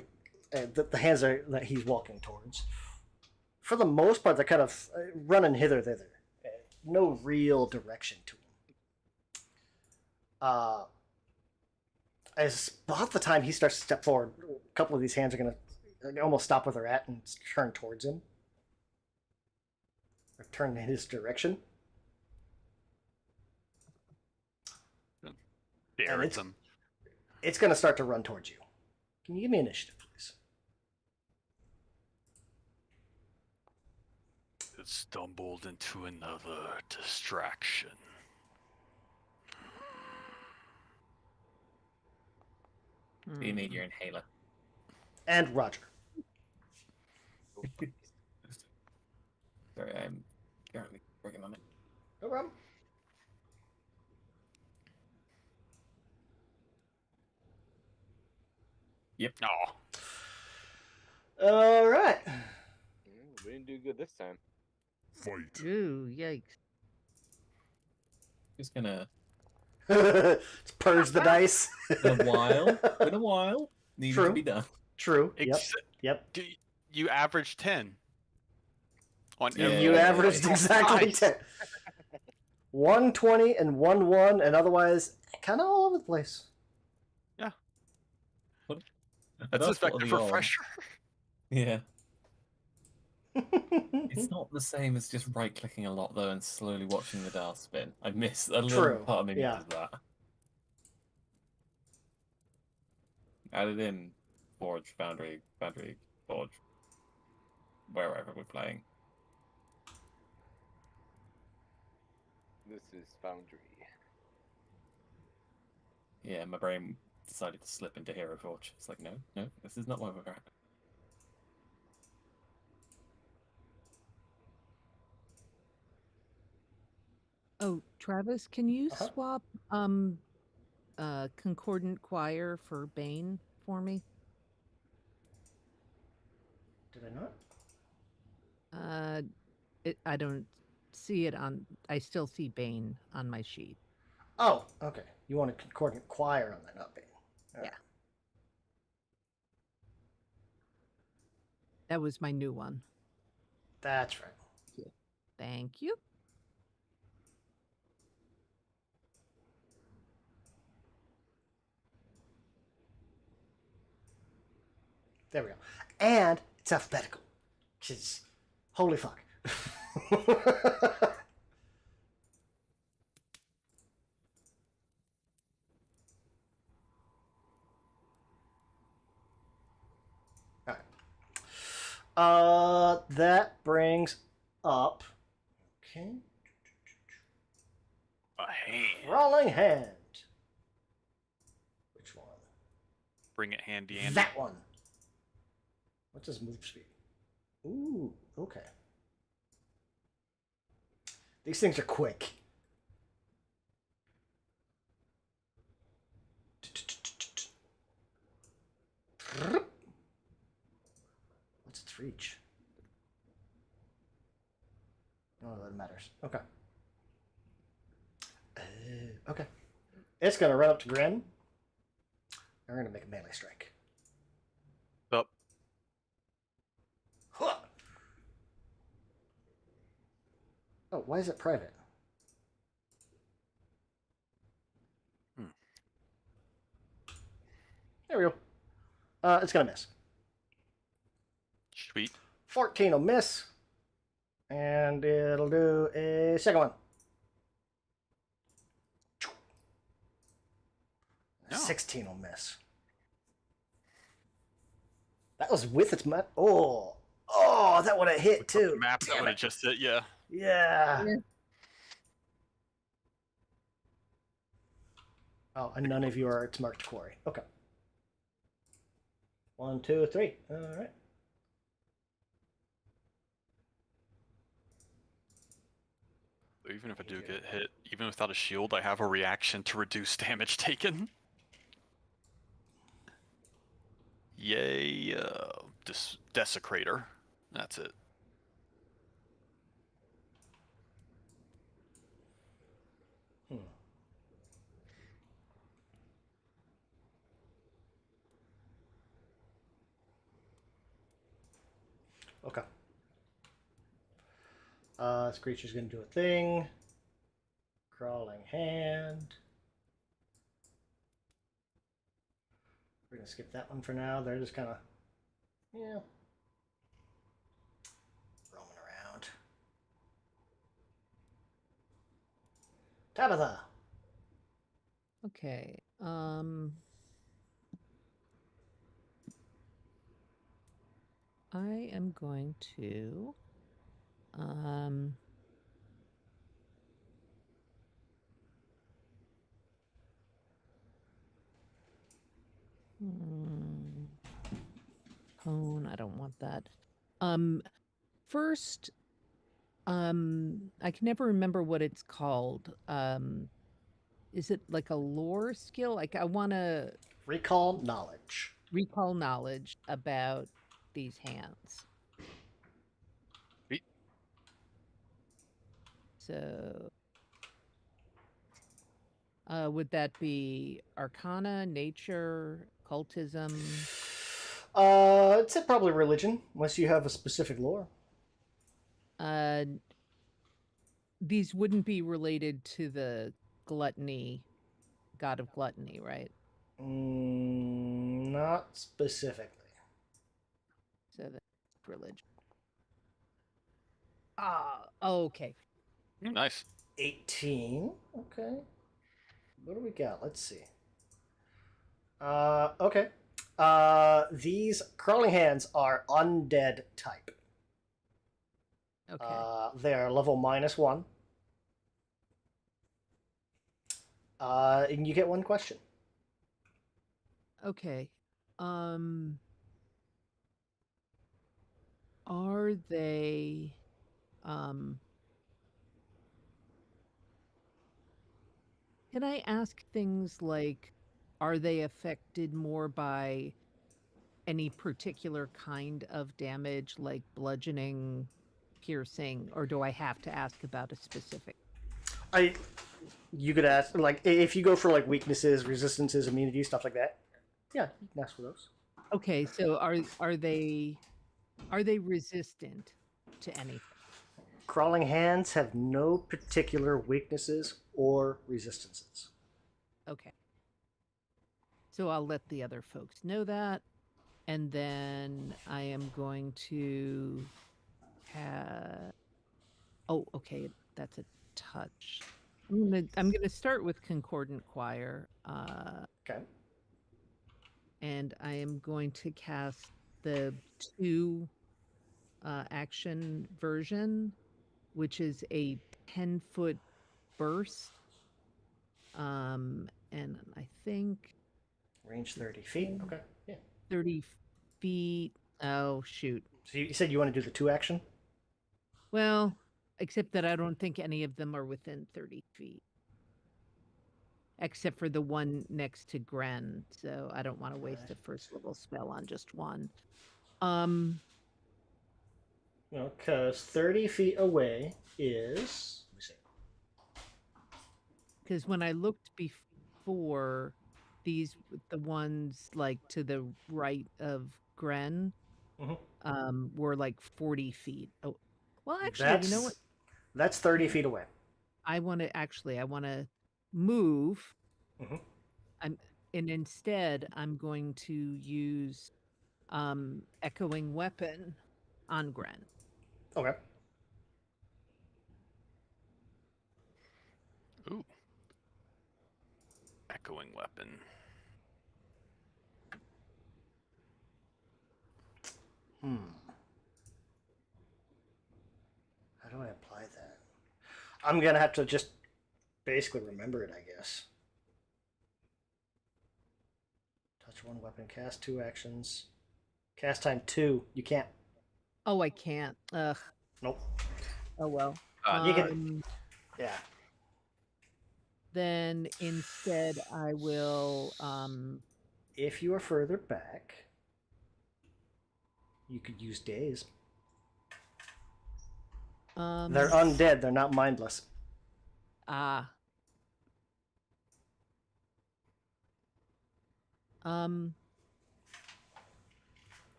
the hands that he's walking towards, for the most part, they're kind of running hither thither. No real direction to them. As about the time he starts to step forward, a couple of these hands are going to almost stop where they're at and turn towards him. Or turn in his direction. Stare it's- at them. It's going to start to run towards you. Can you give me initiative, please? It stumbled into another distraction. You need Hmm. your inhaler. And Roger. Sorry, I'm currently working on it. No problem. Oh, All right. We didn't do good this time. Fight. Ooh, yikes. Just gonna Let's purge the dice. been a while. Needed True. to be done. True. Yep. ex- Yep. you averaged 10. On Yeah. every You Yeah. averaged exactly Nice. 10. 120 and 1-1, and otherwise kind of all over the place. That's That's effective what the refresher. Yeah. It's not the same as just right-clicking a lot though and slowly watching the dial spin. I miss a little True, part of me yeah. misses that. Added in Forge, Foundry, Forge, wherever we're playing. This is Foundry. Yeah, my brain decided to slip into Hero Forge. It's like, no, this is not where we're at. Oh, Travis, can you Uh-huh. swap Concordant Choir for Bane for me? Did I not? I don't see it on. I still see Bane on my sheet. Oh, okay. You want a concordant choir on that, not Bane. All Yeah. right. That was my new one. That's right. Thank you. There we go. And it's alphabetical. Which holy fuck. Alright. That brings up. Okay. A hand. Rolling hand. Which one? Bring it handy, Andy. That one. What's his move speed? Ooh, okay. These things are quick. What's its reach? Oh, that matters. Okay. Okay. It's gonna run up to Gren. I'm gonna make a melee strike. Up. Huh. Oh, why is it private? There we go. It's gonna miss. Sweet. 14 will miss. And it'll do a second one. No. 16 will miss. That was with its map. Oh, that would have hit Look up the too. map that Damn would it. have just hit, yeah. Yeah. Oh, and none of you are its marked quarry. Okay. 1, 2, 3. All right. Even if I do get hit, even without a shield, I have a reaction to reduce damage taken. Yay, Desecrator. That's it. Okay. This creature's gonna do a thing. Crawling hand. We're gonna skip that one for now. They're just kind of, yeah, roaming around. Tabitha. Okay. I am going to cone, I don't want that. First, I can never remember what it's called. Is it like a lore skill? Like I want to Recall knowledge. recall knowledge about these hands. Sweet. So, would that be Arcana, Nature, Cultism? I'd say probably religion, unless you have a specific lore. These wouldn't be related to the gluttony, god of gluttony, right? Not specifically. So that's religion. Ah, okay. Nice. 18. Okay. What do we got? Let's see. Okay. These crawling hands are undead type. Okay. They are level -1. And you get one question. Okay. Are they can I ask things like, are they affected more by any particular kind of damage, like bludgeoning, piercing, or do I have to ask about a specific? You could ask, like, if you go for like weaknesses, resistances, immunity, stuff like that. Yeah, you can ask for those. Okay, so are they resistant to anything? Crawling hands have no particular weaknesses or resistances. Okay. So I'll let the other folks know that. And then I am going to have. Oh, okay. That's a touch. I'm gonna start with Concordant Choir. Okay. And I am going to cast the 2 action version, which is a 10-foot burst. And I think Range 30 feet. Okay. Yeah. 30 feet. Oh, shoot. So you said you want to do the 2 action? Well, except that I don't think any of them are within 30 feet. Except for the one next to Gren, so I don't want to waste a first level spell on just one. Because 30 feet away is. Let me see. Because when I looked before, the ones like to the right of Gren, were like 40 feet. Oh, well, actually, you know what? That's 30 feet away. I want to move. And instead I'm going to use echoing weapon on Gren. Okay. Ooh. Echoing weapon. How do I apply that? I'm gonna have to just basically remember it, I guess. Touch 1 weapon, cast 2 actions. Cast time 2. You can't. Oh, I can't. Ugh. Nope. Oh well. You can. Yeah. Then instead I will If you are further back, you could use daze. They're undead. They're not mindless. Ah.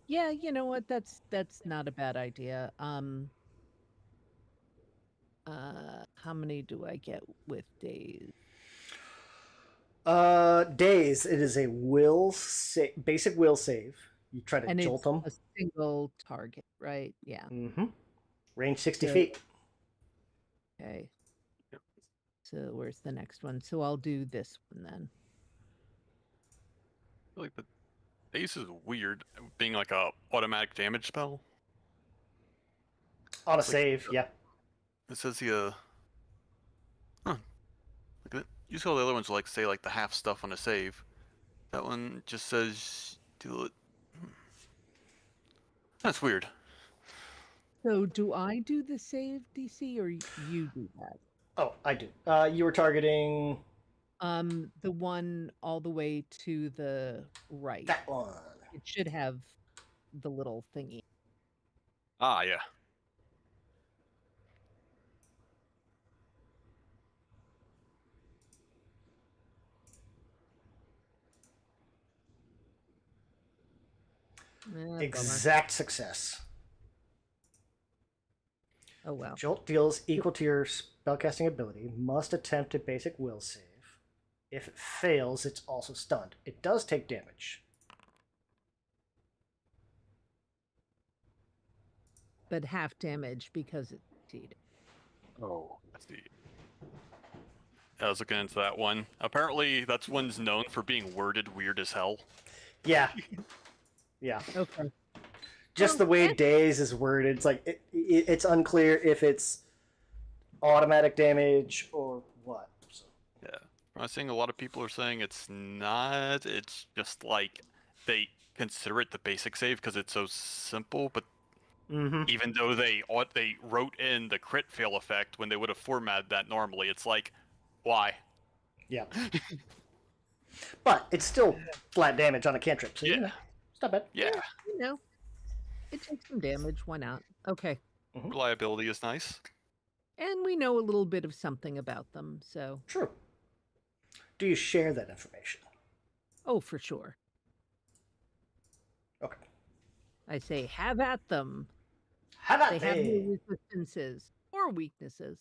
Yeah, you know what? That's not a bad idea. How many do I get with days? Daze. It is a basic will save. You try to And jolt it's them. a single target, right? Yeah. Range 60 So- feet. Okay. So where's the next one? So I'll do this one then. I feel like the Ace is weird, being like a automatic damage spell. On a It's like- save, yeah. It says here. Huh. Look at it. Usually all the other ones like say like the half stuff on a save. That one just says do it. That's weird. So do I do the save DC or you do that? Oh, I do. You were targeting The one all the way to the right. that one. It should have the little thingy. Ah, yeah. Bummer. Exact success. Oh well. Jolt deals equal to your spellcasting ability. Must attempt a basic will save. If it fails, it's also stunned. It does take damage. But half damage because it succeeded. Oh. Let's see. I was looking into that one. Apparently, that's one's known for being worded weird as hell. Yeah. Yeah. Okay. Just the way daze is worded, it's like it's unclear if it's automatic damage or what. So. Yeah. I'm seeing a lot of people are saying it's not. It's just like they consider it the basic save because it's so simple, but even though they wrote in the crit fail effect when they would have formatted that normally, it's like, why? Yeah. But it's still flat damage on a cantrip, so Yeah. you know, it's not bad. Yeah. You know, it takes some damage. Why not? Okay. Reliability is nice. And we know a little bit of something about them, so. True. Do you share that information? Oh, for sure. Okay. I say, have at them. How about They have they? no resistances or weaknesses.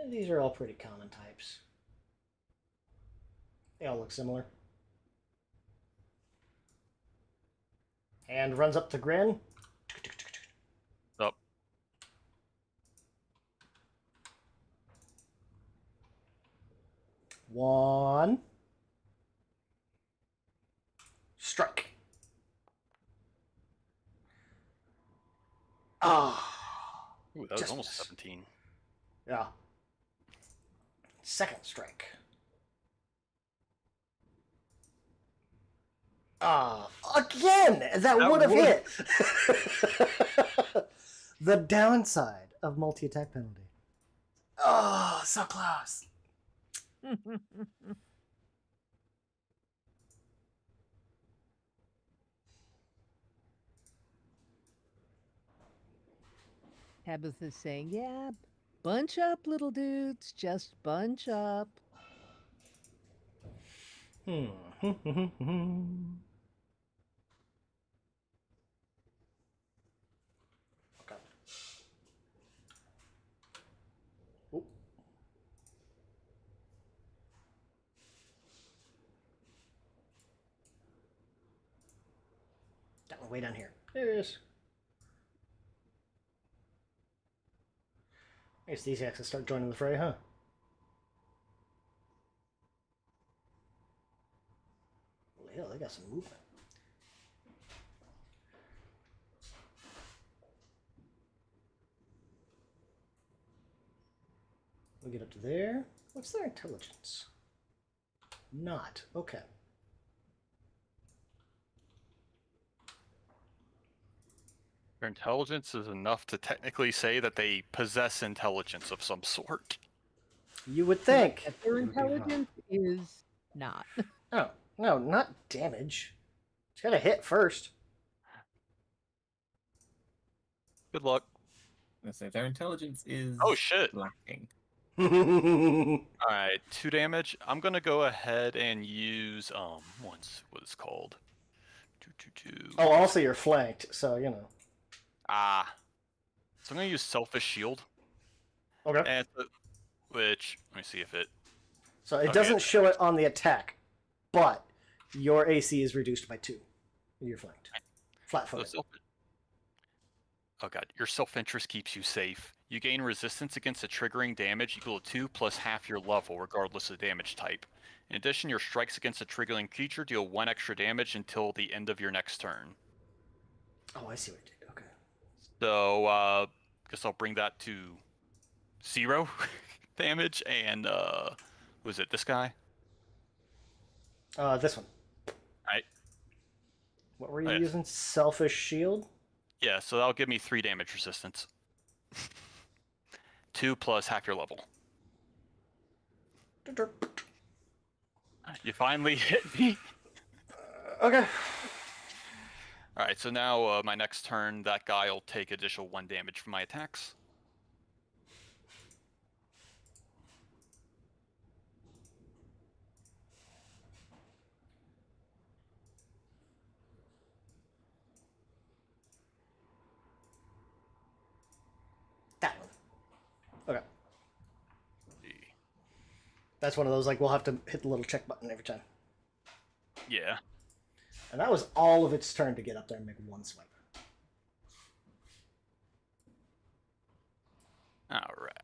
These are all pretty common types. They all look similar. Hand runs up to Grin. Up. One. Strike. Ah. Ooh, that was Just almost miss. 17. Yeah. Second strike. Ah, again! That would have hit! The downside of multi-attack penalty. Oh, so close. Tabitha's saying, yeah, bunch up, little dudes. Just bunch up. Okay. Oop. That one way down here. There it is. I guess these axes start joining the fray, huh? Well, hell, they got some movement. We'll get up to there. What's their intelligence? Not. Okay. Their intelligence is enough to technically say that they possess intelligence of some sort. You would think. That their It would be wrong. intelligence is not. Oh, no, not damage. It's got to hit first. Good luck. I say their intelligence is Oh shit! lacking. Alright, 2 damage. I'm gonna go ahead and use what's what it's called. 2. Oh, also you're flanked, so you know. So I'm gonna use Selfish Shield. Okay. And which let me see if it So it Okay. doesn't show it on the attack, but your AC is reduced by 2. You're flanked. Flat-footed. Oh god, your self-interest keeps you safe. You gain resistance against a triggering damage equal to 2 plus half your level, regardless of damage type. In addition, your strikes against a triggering creature deal 1 extra damage until the end of your next turn. Oh, I see what you did. Okay. So, guess I'll bring that to 0 damage, and, was it this guy? This one. Right. What were you Oh, yes. using? Selfish shield? Yeah, so that'll give me 3 damage resistance. 2 plus half your level. You finally hit me. Okay. Alright, so now my next turn, that guy will take additional 1 damage from my attacks. That one. That's one of those, like, we'll have to hit the little check button every time. Yeah. And that was all of its turn to get up there and make one swipe. All right.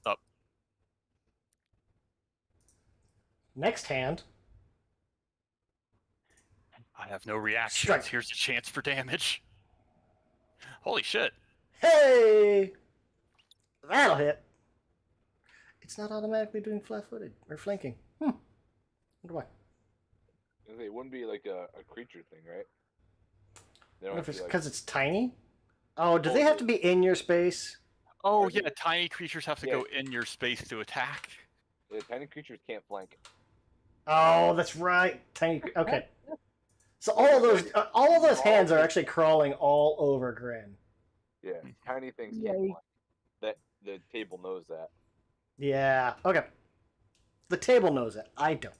Up. Next hand. I have no reactions. Strike. Here's a chance for damage. Holy shit. Hey! That'll hit. It's not automatically doing flat-footed or flanking. Wonder why. It wouldn't be like a creature thing, right? They I don't wonder if have it's to be, because it's tiny? Oh, do they have to be in your space? Oh, Or yeah, tiny creatures have to Yeah. go in your space to attack. tiny creatures can't flank. Oh, that's right. Tiny. Okay. So all of those hands are actually crawling all over Grin. Yeah, tiny things Yay. can't flank. That the table knows that. Yeah. Okay. The table knows it. I don't.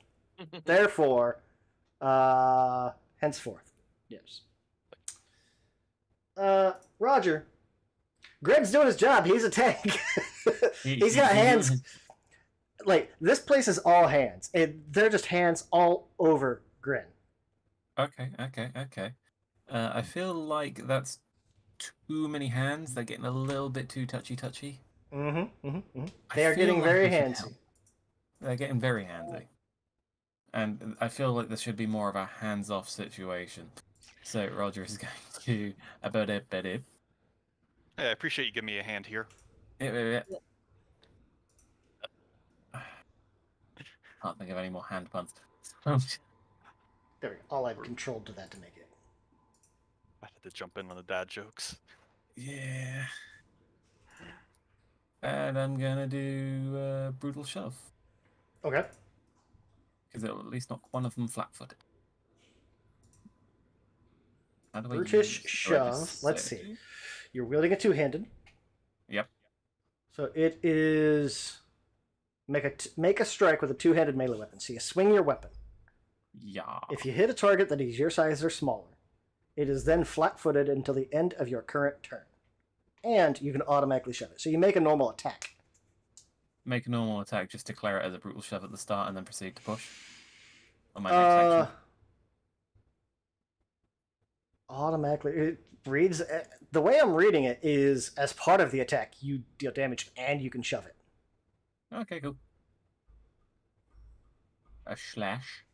Therefore, henceforth, yes. Roger. Greg's doing his job. He's a tank. He's got hands. Like, this place is all hands. They're just hands all over Grin. Okay. I feel like that's too many hands. They're getting a little bit too touchy. I They feel are getting like very we should handsy. help. They're getting very handsy. And I feel like this should be more of a hands-off situation. So Roger is going to Hey, I appreciate you giving me a hand here. Can't think of any more hand puns. There we go. I'll add control to that to make it. I had to jump in on the dad jokes. Yeah. And I'm gonna do brutal shove Okay. because it'll at least knock one of them flat-footed. How do I Brutish use- do I shove. just Let's say- see. You're wielding a two-handed. Yep. So it is make a strike with a two-handed melee weapon. So you swing your weapon. Yeah. If you hit a target that is your size or smaller, it is then flat-footed until the end of your current turn, and you can automatically shove it. So you make a normal attack. Make a normal attack, just declare it as a brutal shove at the start, and then proceed to push. On my next action. Automatically, it reads the way I'm reading it is as part of the attack, you deal damage and you can shove it. Okay, cool. A slash.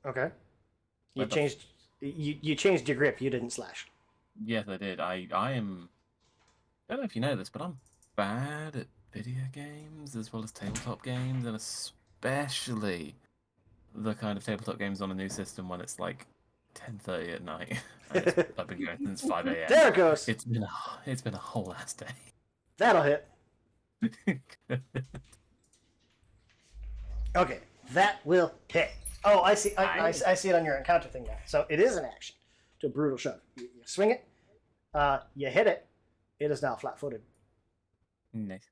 Okay. You What the- changed. You changed your grip. You didn't slash. Yes, I did. I am. I don't know if you know this, but I'm bad at video games as well as tabletop games, and especially the kind of tabletop games on a new system when it's like 10:30 at night. And I've been going since 5 a.m. There it goes. It's been a whole ass day. That'll hit. Okay, that will hit. Oh, I see. I see it on your encounter thing now. So it is an action to brutal shove. You swing it. You hit it. It is now flat-footed. Nice.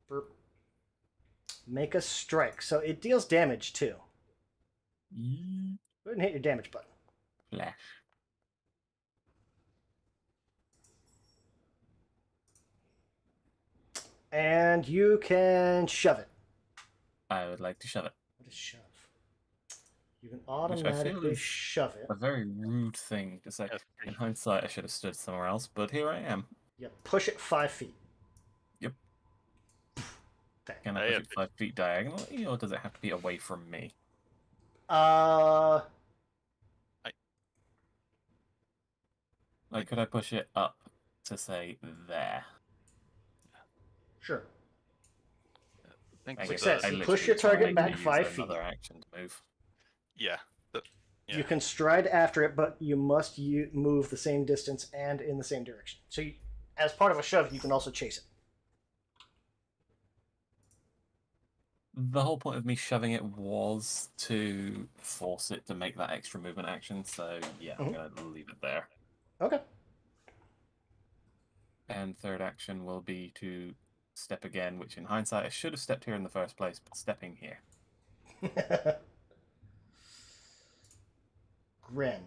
Burp. Make a strike. So it deals damage too. Go ahead and hit your damage button. Flash. And you can shove it. I would like to shove it. What is shove? You can feel automatically is shove it. A very rude thing to say. Yes, In hindsight, I should have stood somewhere else, but here I am. You push it 5 feet. Yep. Dang. Can I Hey, push if it 5 feet diagonally, or does it have to be away from me? Like, could I push it up to say there? Sure. Thank I you. Like guess I said, I you literally push your just wanna target make me back use 5 feet. Another action to move. Yeah. Yeah. You can stride after it, but you must move the same distance and in the same direction. So, as part of a shove, you can also chase it. The whole point of me shoving it was to force it to make that extra movement action, so yeah, I'm going to leave it there. Okay. And third action will be to step again, which in hindsight I should have stepped here in the first place, but stepping here. Gren.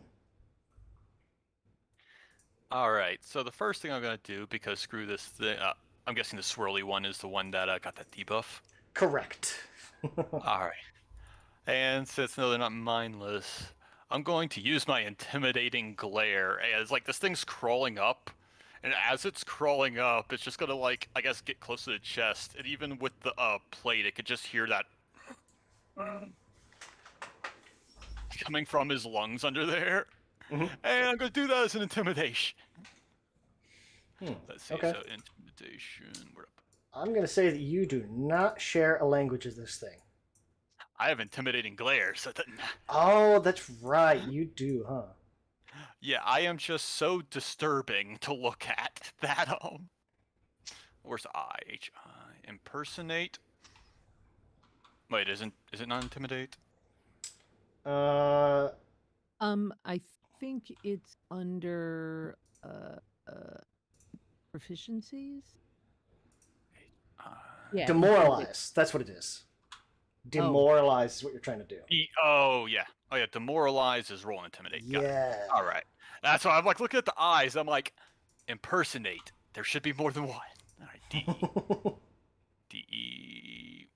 All right. So the first thing I'm gonna do, because screw this thing, I'm guessing the swirly one is the one that got that debuff. Correct. All right. And since no, they're not mindless, I'm going to use my intimidating glare as like this thing's crawling up, and as it's crawling up, it's just gonna like I guess get close to the chest, and even with the plate, it could just hear that coming from his lungs under there. Mhm. And I'm gonna do that as an intimidation. Let's see. Okay. So intimidation. We're up. I'm going to say that you do not share a language as this thing. I have intimidating glare, so that. Oh, that's right. You do, huh? Yeah, I am just so disturbing to look at that. Where's I? H-I. Impersonate. Wait, is it not intimidate? Uh, I think it's under proficiencies. Yeah. demoralize. That's what it is. Demoralize is what you're trying to do. Oh yeah. Oh yeah. Demoralize is roll and intimidate. Got it. Yeah. All right. That's why I'm like looking at the eyes. I'm like, impersonate. There should be more than one. All right. D D E.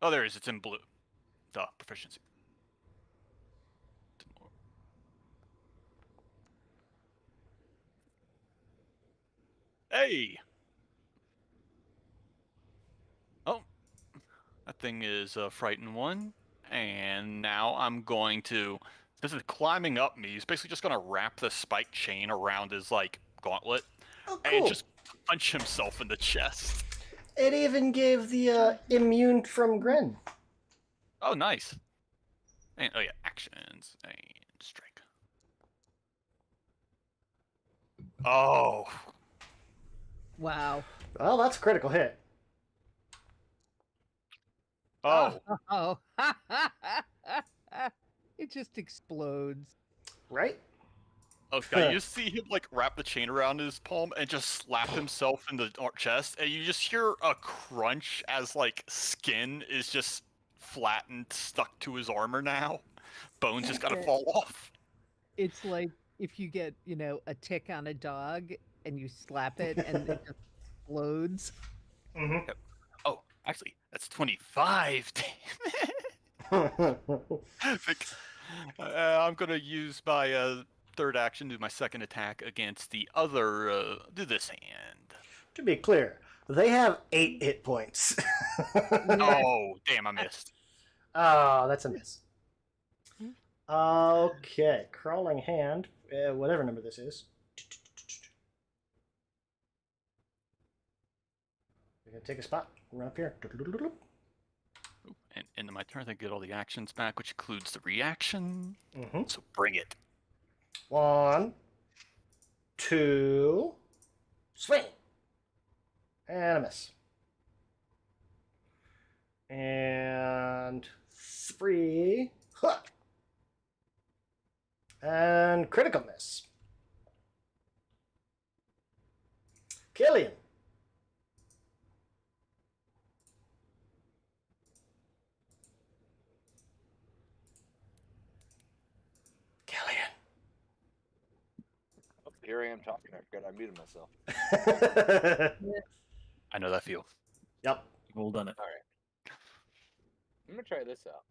Oh, there it is. It's in blue. Duh. Proficiency. Hey. Oh, that thing is a frightened one. And now I'm going to. This is climbing up me. He's basically just gonna wrap the spike chain around his like gauntlet Oh, and cool. just punch himself in the chest. It even gave the immune from Gren. Oh, nice. And oh yeah, actions and strike. Oh, Wow. Well, that's a critical hit. oh, Oh. It just explodes. Right? okay. You see him like wrap the chain around his palm and just slap himself in the chest, and you just hear a crunch as like skin is just flattened, stuck to his armor now. Bones just gotta fall off. It's like if you get, a tick on a dog and you slap it and it just explodes. Mm-hmm. Oh, actually, that's 25. I think, I'm gonna use my third action, do my second attack against the other. Do this hand. To be clear, they have 8 hit points. Oh, damn! I missed. Oh, that's a miss. Okay, crawling hand, whatever number this is. We're gonna take a spot. Run up here. Ooh, and into my turn, I get all the actions back, which includes the reaction. Mm-hmm. So bring it. 1, 2, swing, and a miss, and 3, huh. And critical miss. Killian. Killian. Oh, here I am talking. I forgot I muted myself. I know that feel. Yep. You've all done it. All right. I'm gonna try this out.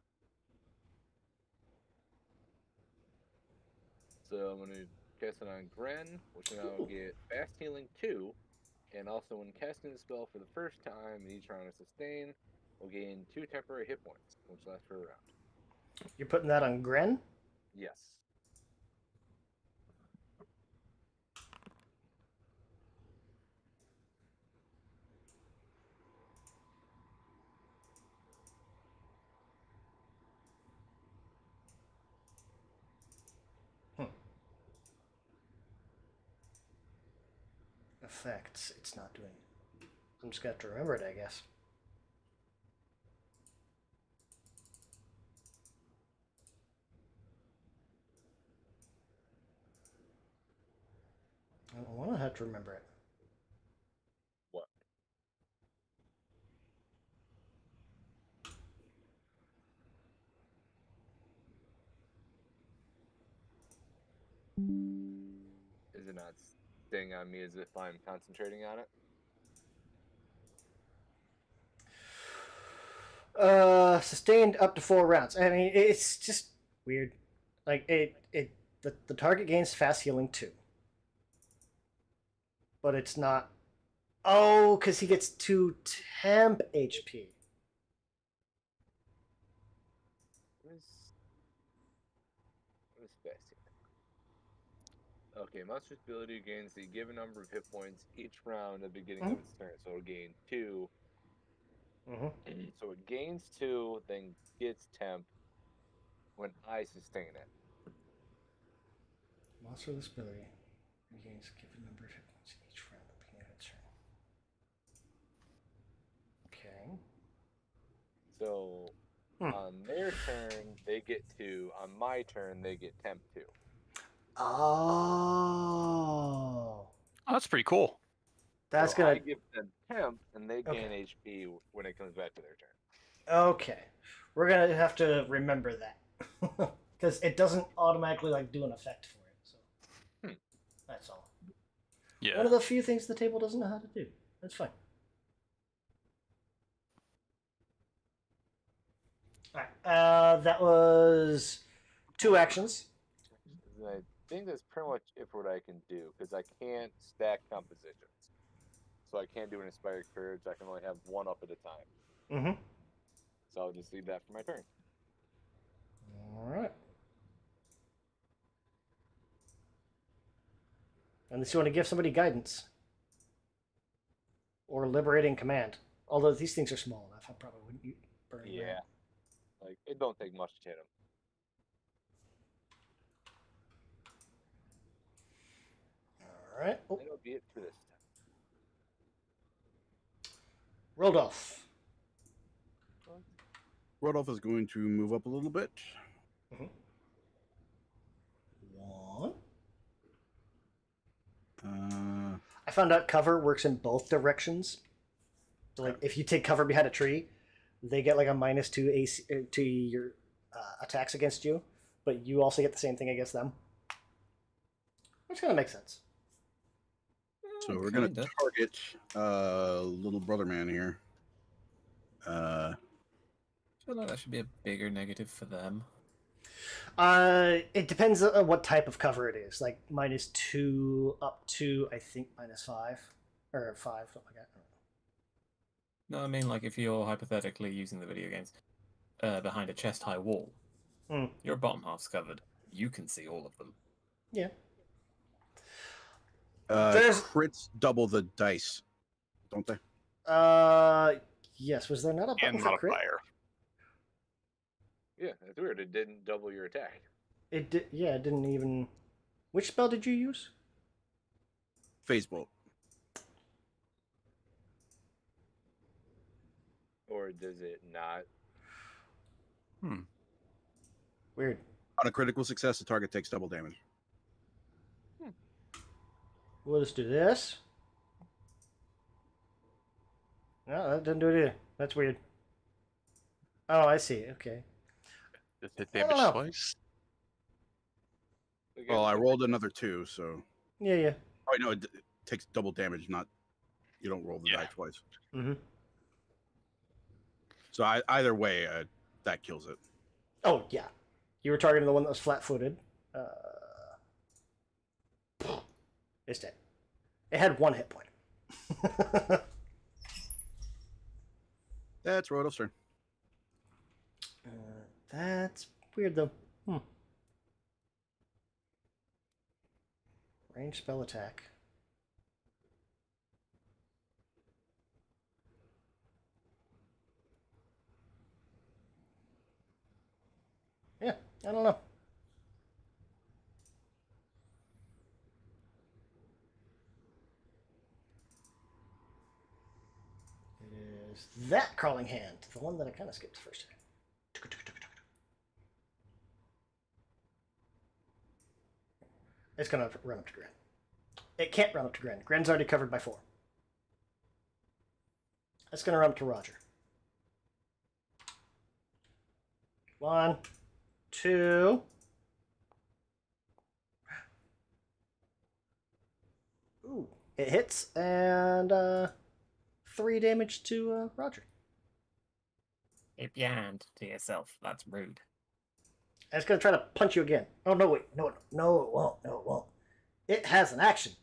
So I'm gonna cast it on Gren, which now will get fast healing 2, and also when casting the spell for the first time in each round of sustain, will gain 2 temporary hit points, which lasts for a round. You're putting that on Gren? Yes. Effects. It's not doing. I'm just gonna have to remember it, I guess. I don't want to have to remember it. What? staying on me as if I'm concentrating on it. Sustained up to 4 rounds. I mean, it's just weird. Like the target gains fast healing 2, but it's not. Oh, because he gets 2 temp HP. What is fast healing? Okay, monster's ability gains the given number of hit points each round at the beginning of its turn. So it'll gain 2. Mm-hmm. So it gains 2, then gets temp when I sustain it. Monster with this ability regains a given number of hit points each round at the beginning of its turn. Okay. So on their turn, they get 2. On my turn, they get temp 2. Oh. Oh, that's pretty cool. That's So gonna. I give them temp, and they gain Okay. HP when it comes back to their turn. Okay. We're gonna have to remember that. Because it doesn't automatically like do an effect for it. So that's all. Yeah. One of the few things the table doesn't know how to do. That's fine. Alright. That was 2 actions. And I think that's pretty much it for what I can do, because I can't stack compositions. So I can't do an Inspired Courage. I can only have 1 up at a time. Mm-hmm. So I'll just leave that for my turn. Alright. Unless you want to give somebody guidance. Or liberating command. Although these things are small enough, I probably wouldn't burn them. Yeah. Like, it don't take much to hit him. Alright. Oh, That'll be it for this time. Rodolph. Rodolph is going to move up a little bit. 1. Uh, I found out cover works in both directions. So, like, if you take cover behind a tree, they get like a -2 AC to your attacks against you, but you also get the same thing against them. Which kind of makes sense. so we're going to target little brother man here. I feel like that should be a bigger negative for them. It depends on what type of cover it is. Like -2 up to I think -5 or 5, something like that. No, I mean, like, if you're hypothetically using the video games behind a chest-high wall, your bottom half's covered. You can see all of them. Yeah. Crits double the dice, don't they? Yes. Was there not a button And for crit? modifier. Yeah, that's weird. It didn't double your attack. It did. Yeah, it didn't even. Which spell did you use? Phase bolt. Or does it not? Weird. On a critical success, the target takes double damage. We'll just do this. No, that didn't do it either. That's weird. Oh, I see. Okay. It hit I don't damage know. twice. Again, Well, I rolled another 2, so. Yeah, yeah. Oh, no, it takes double damage, not. You don't roll the die twice. Mm-hmm. So either way, that kills it. Oh, yeah. You were targeting the one that was flat-footed. It's dead. It had 1 hit point. That's Rodolph's turn. That's weird, though. Range spell attack. Yeah, I don't know. It is that crawling hand, the one that I kind of skipped first. It's gonna run up to Gren. It can't run up to Gren. Gren's already covered by 4. It's gonna run up to Roger. 1, 2. Ooh, It hits, and 3 damage to Roger. Keep your hand to yourself. That's rude. And it's going to try to punch you again. Oh, no, wait. No, it won't. No, it won't. It has an action.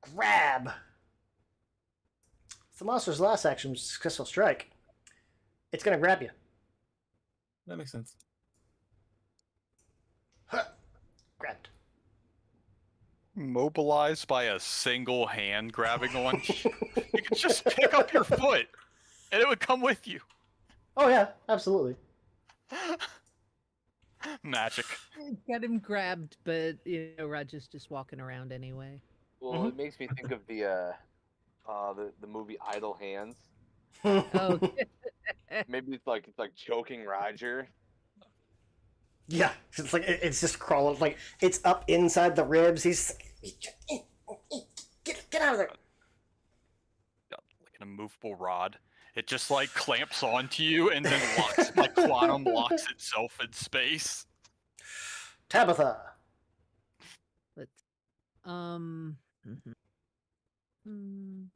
Grab. If the monster's last action was successful strike, it's going to grab you. That makes sense. Huh. Grabbed. Mobilized by a single hand grabbing on you. You could just pick up your foot, and it would come with you. Oh, yeah, absolutely. Magic. Got him grabbed, but Roger's just walking around anyway. Well, it makes me think of the movie Idle Hands. Oh, Maybe it's like choking Roger. Yeah, it's like it's just crawling, like it's up inside the ribs. He's get out of there. Got like an immovable rod. It just like clamps onto you and then locks, like quantum locks itself in space. Tabitha. let's. Mhm. Mm.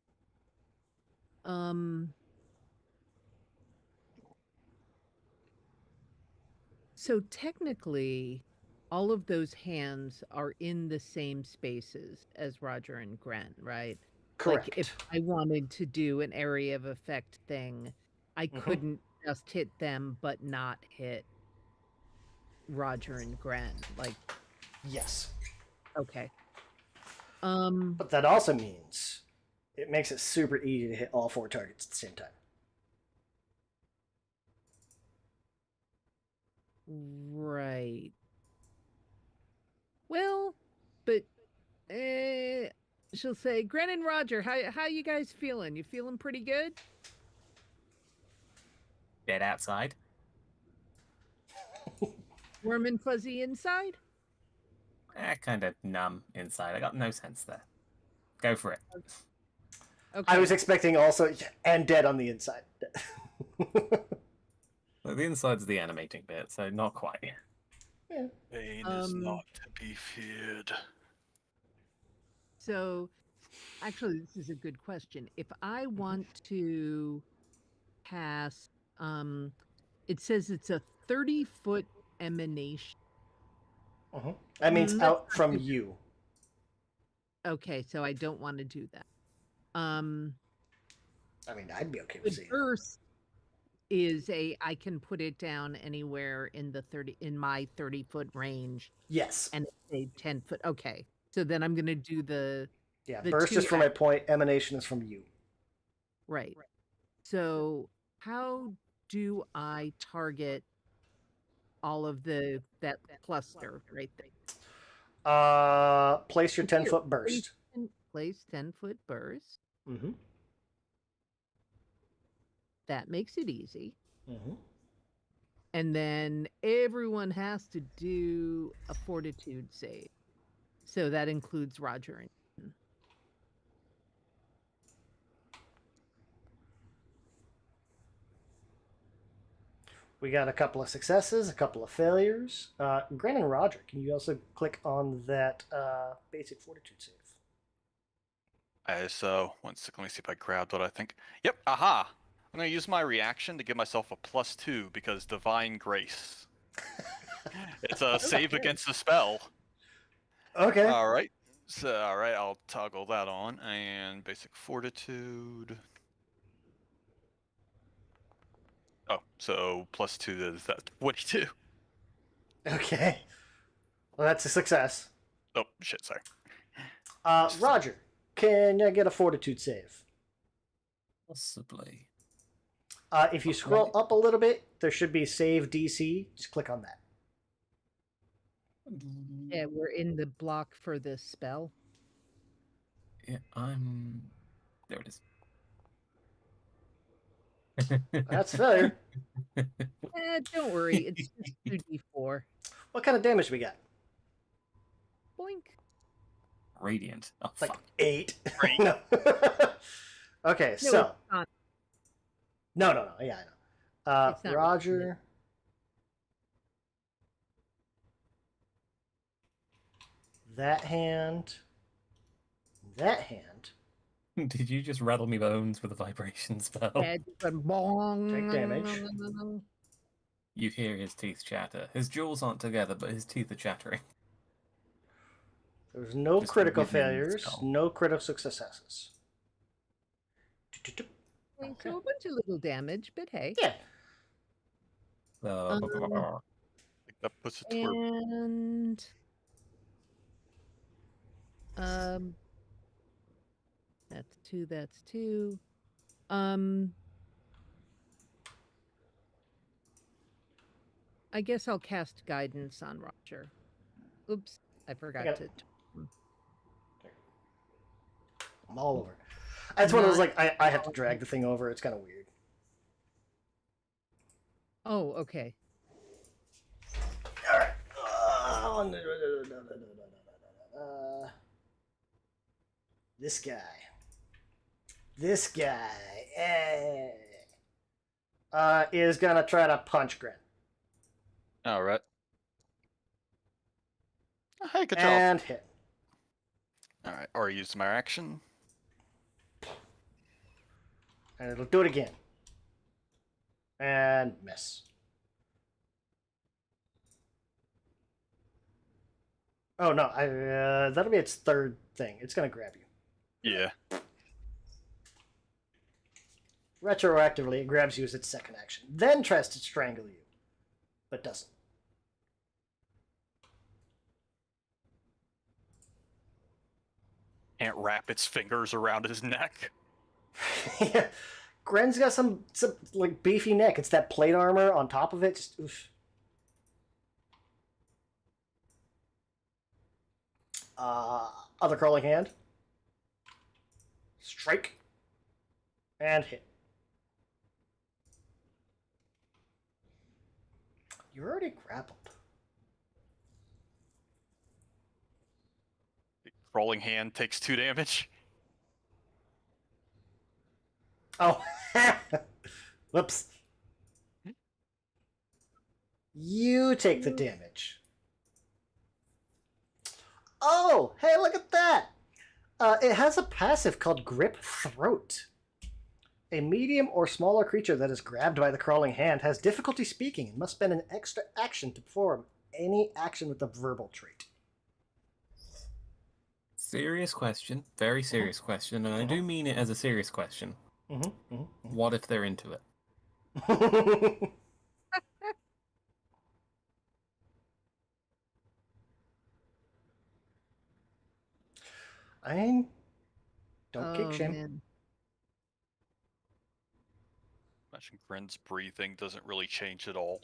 So technically, all of those hands are in the same spaces as Roger and Gren, right? Correct. Like if I wanted to do an area of effect thing, I couldn't just hit them but not hit Roger and Gren. Like, Yes, okay. but that also means it makes it super easy to hit all 4 targets at the same time. Right. Well, but she'll say, Gren and Roger, how you guys feeling? You feeling pretty good? Dead outside. Warm and fuzzy inside? Kind of numb inside. I got no sense there. Go for it. Okay. I was expecting also and dead on the inside. Look, the inside's the animating bit, so not quite. Pain is not to be feared. So, actually, this is a good question. If I want to cast, it says it's a 30-foot emanation. That means Let's out not from do that. you. Okay, so I don't want to do that. I mean, I'd be okay The with seeing. burst is I can put it down anywhere in my 30-foot range, Yes. and it's a 10-foot. Okay, so then I'm gonna do the Yeah. the Burst 2 is from my point. Emanation is from you. right. So how do I target all of that cluster right there? Place your 10-foot burst. Place 10-foot burst. Mm-hmm. That makes it easy. Mm-hmm. And then everyone has to do a fortitude save. So that includes Roger and We got a couple of successes, a couple of failures. Gren and Roger, can you also click on that basic fortitude save? So, one second, let me see if I grabbed what I think. Yep, aha! I'm going to use my reaction to give myself a +2 because Divine Grace. It's a save against the spell. Okay. Alright. So, alright, I'll toggle that on. And basic fortitude. Oh, so +2 is that 22. Okay. Well, that's a success. Oh, shit, sorry. Roger, can you get a fortitude save? Possibly. If you scroll up a little bit, there should be save DC. Just click on that. yeah, we're in the block for this spell. Yeah, I'm. There it is. That's failure. Don't worry, it's just 2d4. What kind of damage we got? Boink. Radiant. Oh, Like fuck. 8. Great. No. Okay, No, so it's not. no. Yeah, I know. It's not Roger. That hand. that hand. Did you just rattle me bones with a vibration spell? Head went bong. Take damage. You hear his teeth chatter. His jaws aren't together, but his teeth are chattering. There's no Just critical within the failures, skull. no critical successes. Okay, so a bunch of little damage, but hey. Yeah. I think that puts it to where And that's two, that's two. I guess I'll cast guidance on Roger. Oops, I forgot got to. it. I'm all over. That's one of those, like, I have to drag the thing over. It's kind of weird. Oh, okay. All right. This guy. This guy is gonna try to punch Gren. All right. Hey, good job. And hit. All right, or use my action. And it'll do it again. And miss. Oh no, that'll be its third thing. It's gonna grab you. Yeah. Retroactively, it grabs you as its second action. Then tries to strangle you. But doesn't. Can't wrap its fingers around his neck. Yeah. Gren's got some like beefy neck. It's that plate armor on top of it. Just, oof. Other crawling hand. Strike. And hit. You're already grappled. The crawling hand takes 2 damage. Oh. Whoops. You take the damage. Oh, hey, look at that. It has a passive called Grip Throat. A medium or smaller creature that is grabbed by the crawling hand has difficulty speaking and must spend an extra action to perform any action with the verbal trait. Serious question. Very serious question. And I do mean it as a serious question. What if they're into it? I don't kick shame. Man. Imagine Gren's breathing doesn't really change at all.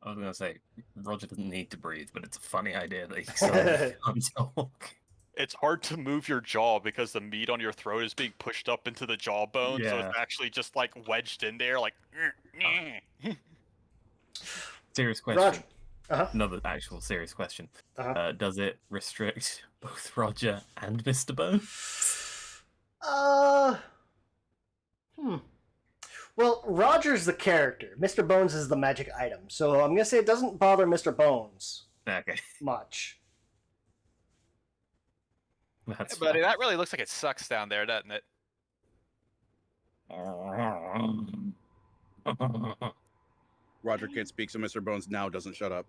I was gonna say Roger doesn't need to breathe, but it's a funny idea that he suddenly can't talk. It's hard to move your jaw because the meat on your throat is being pushed up into the jawbone, so Yeah. it's actually just like wedged in there, like. Serious question. Roger. Uh-huh. Another actual serious question. Uh-huh. Does it restrict both Roger and Mr. Bone? Well, Roger's the character. Mr. Bones is the magic item. So I'm going to say it doesn't bother Mr. Bones Okay, much. that's Hey, buddy, that really looks like it sucks down there, doesn't it? fine. Roger can't speak, so Mr. Bones now doesn't shut up.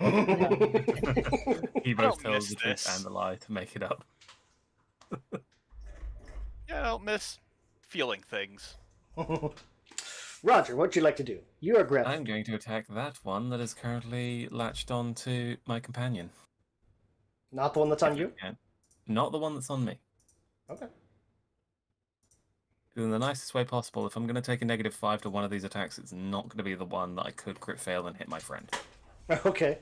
He both don't tells miss the truth this. and the lie to make it up. Yeah, I don't miss feeling things. Roger, what'd you like to do? You are grappled. I'm going to attack that one that is currently latched on to my companion. Not the one that's on you? And not the one that's on me. Okay. In the nicest way possible, if I'm going to take a -5 to one of these attacks, it's not going to be the one that I could crit fail and hit my friend. Okay.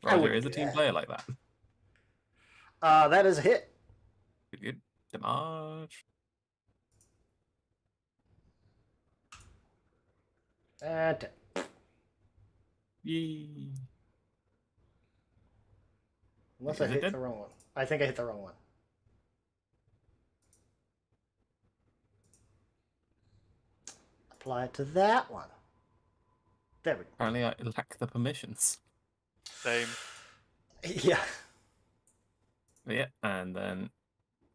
I Roger wouldn't is a do team that. player like that. That is a hit. Good. Damage. And 10. Yee. Unless Is I it hit dead? the wrong one. I think I hit the wrong one. Apply it to that one. There we go. Apparently, I lack the permissions. Same. Yeah. Yeah, and then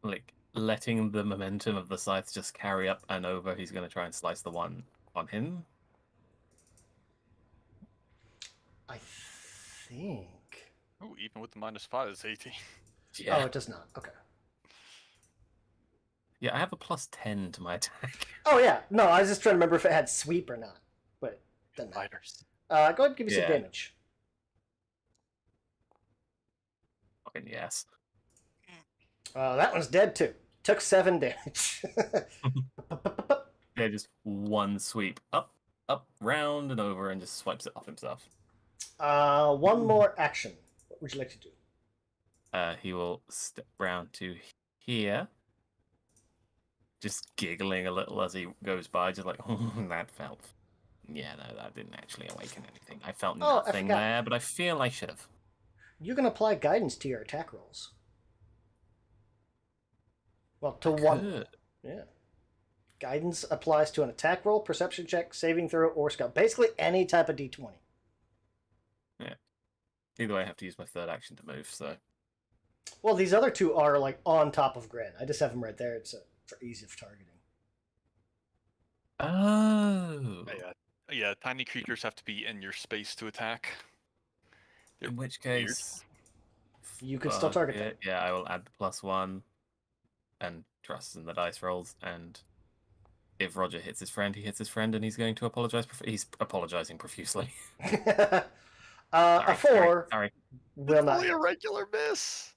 like letting the momentum of the scythe just carry up and over, he's going to try and slice the one on him. I think. Ooh, even with the -5, it's 18. Yeah, Oh, it does not. Okay. yeah, I have a +10 to my attack. Oh yeah. No, I was just trying to remember if it had sweep or not. But doesn't matter. Fighters. Go ahead and give me some Yeah. damage. Fucking yes. That one's dead too. Took 7 damage. Yeah, just one sweep up, round, and over, and just swipes it off himself. One more action. What would you like to do? He will step round to here, just giggling a little as he goes by, just like, oh, that felt. Yeah, no, that didn't actually awaken anything. I felt Oh, I nothing forgot. there, but I feel I should have. You can apply guidance to your attack rolls. Well, to one. Good. Yeah. Guidance applies to an attack roll, perception check, saving throw, or skill. Basically any type of d20. Either way, I have to use my third action to move, so. Well, these other two are like on top of Gren. I just have them right there. It's for ease of targeting. Oh. Yeah, tiny creatures have to be in your space to attack. In which weird. case. You can still target them. Yeah, I will add the +1 and trust in the dice rolls. And if Roger hits his friend, he hits his friend, and he's going to apologize. He's apologizing profusely. A 4 Sorry. will not. Only a regular miss.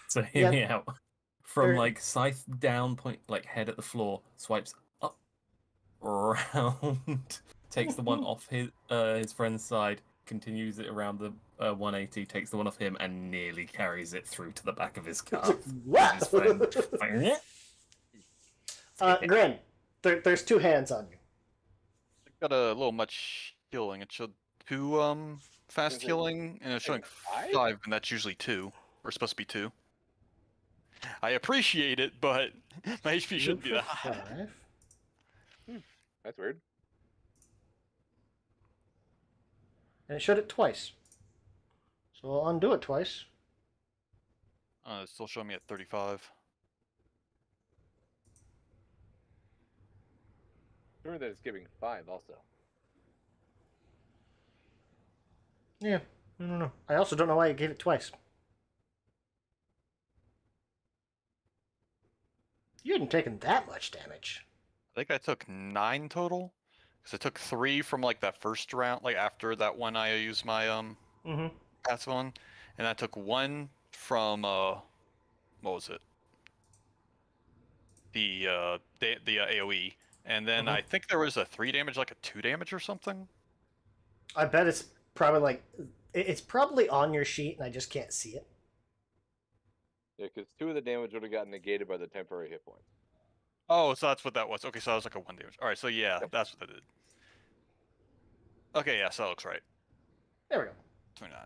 So hear Yeah. me out. From There- like scythe down, point like head at the floor, swipes up, round, takes the one off his friend's side, continues it around the 180, takes the one off him, and nearly carries it through to the back of his calf. What? His friend. Like, Gren, there's 2 hands on you. Got a little much healing. It showed 2 fast Is it healing, and it's showing five? 5, and that's usually 2. Or supposed to be 2. I appreciate it, but my HP shouldn't be that high. 5. That's weird. And it showed it twice. So I'll undo it twice. It's still showing me at 35. Remember that it's giving 5 also. Yeah, I don't know. I also don't know why you gave it twice. You hadn't taken that much damage. I think I took 9 total. Because I took 3 from like that first round, like after that one I used my Mm-hmm. passive on. And I took 1 from what was it? The AoE. And then I think there was a 3 damage, like a 2 damage or something. I bet it's probably like it's probably on your sheet, and I just can't see it. Yeah, because 2 of the damage would have gotten negated by the temporary hit points. Oh, so that's what that was. Okay, so that was like a 1 damage. Alright, so yeah, that's what that did. Okay, yeah, so that looks right. There we go. 29.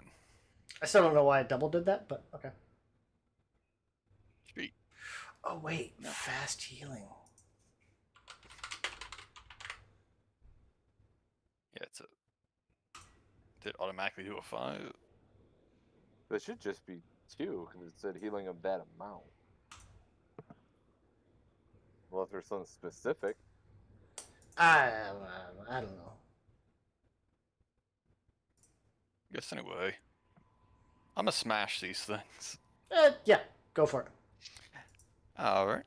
I still don't know why I double did that, but okay. Sweet. Oh wait, fast healing. Yeah, it's a. Did it automatically do a 5? That should just be 2, because it said healing of that amount. Well, if there's something specific. I don't know. Guess anyway. I'm gonna smash these things. Yeah, go for it. Alright.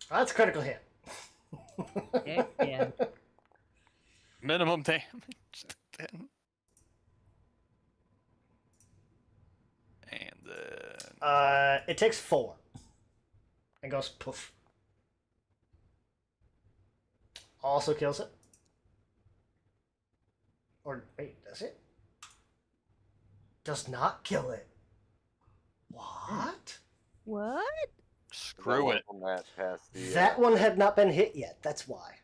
That's a critical hit. Heck yeah. Minimum damage. 10. And then. It takes 4. And goes poof. Also kills it. Or wait, does it? Does not kill it. What? What? Screw it. From that past the, That one had not been hit yet. That's why.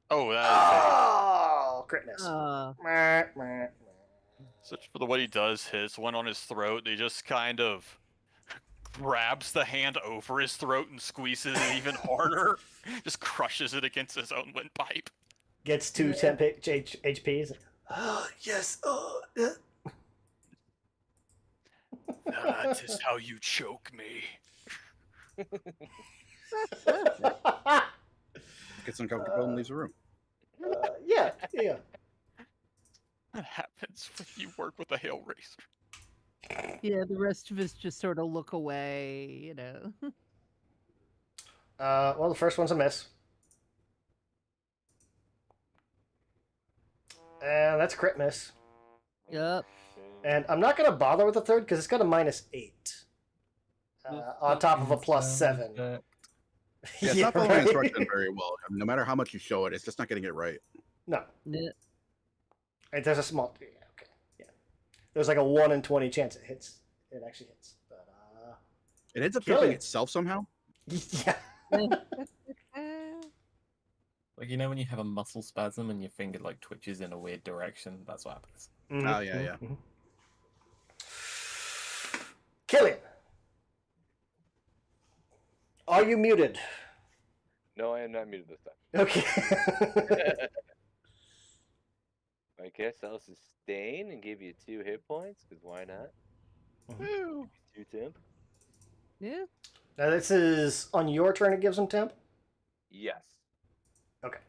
Oh, that Oh, crit miss. Meh, meh, meh. is. Such for the what he does, his one on his throat, he just kind of grabs the hand over his throat and squeezes it even harder. Just crushes it against his own windpipe. Gets 2 temp HP. He's like, Yes. That is how you choke me. Gets uncomfortable and leaves the room. Yeah. Yeah. That happens when you work with a hail razor. Yeah, the rest of us just sort of look away, you know. Well, the first one's a miss. And that's a crit miss. Yep. And I'm not going to bother with the third because it's got a -8. On top of a +7. Yeah, it's not following instructions very well. No matter how much you show it, it's just not getting it right. No. Yeah. There's a small. Yeah, okay. Yeah. There's like a 1 in 20 chance it hits. It actually hits. But, It ends up Kill tripping it. itself somehow. yeah. Like, you know when you have a muscle spasm and your finger like twitches in a weird direction? That's what happens. Oh, yeah, yeah. Killian. Are you muted? No, I am not muted this time. Okay. I guess I'll sustain and give you 2 hit points, because why not? Woo. 2 temp? Yeah. Now this is on your turn. It gives him temp. Yes. Okay.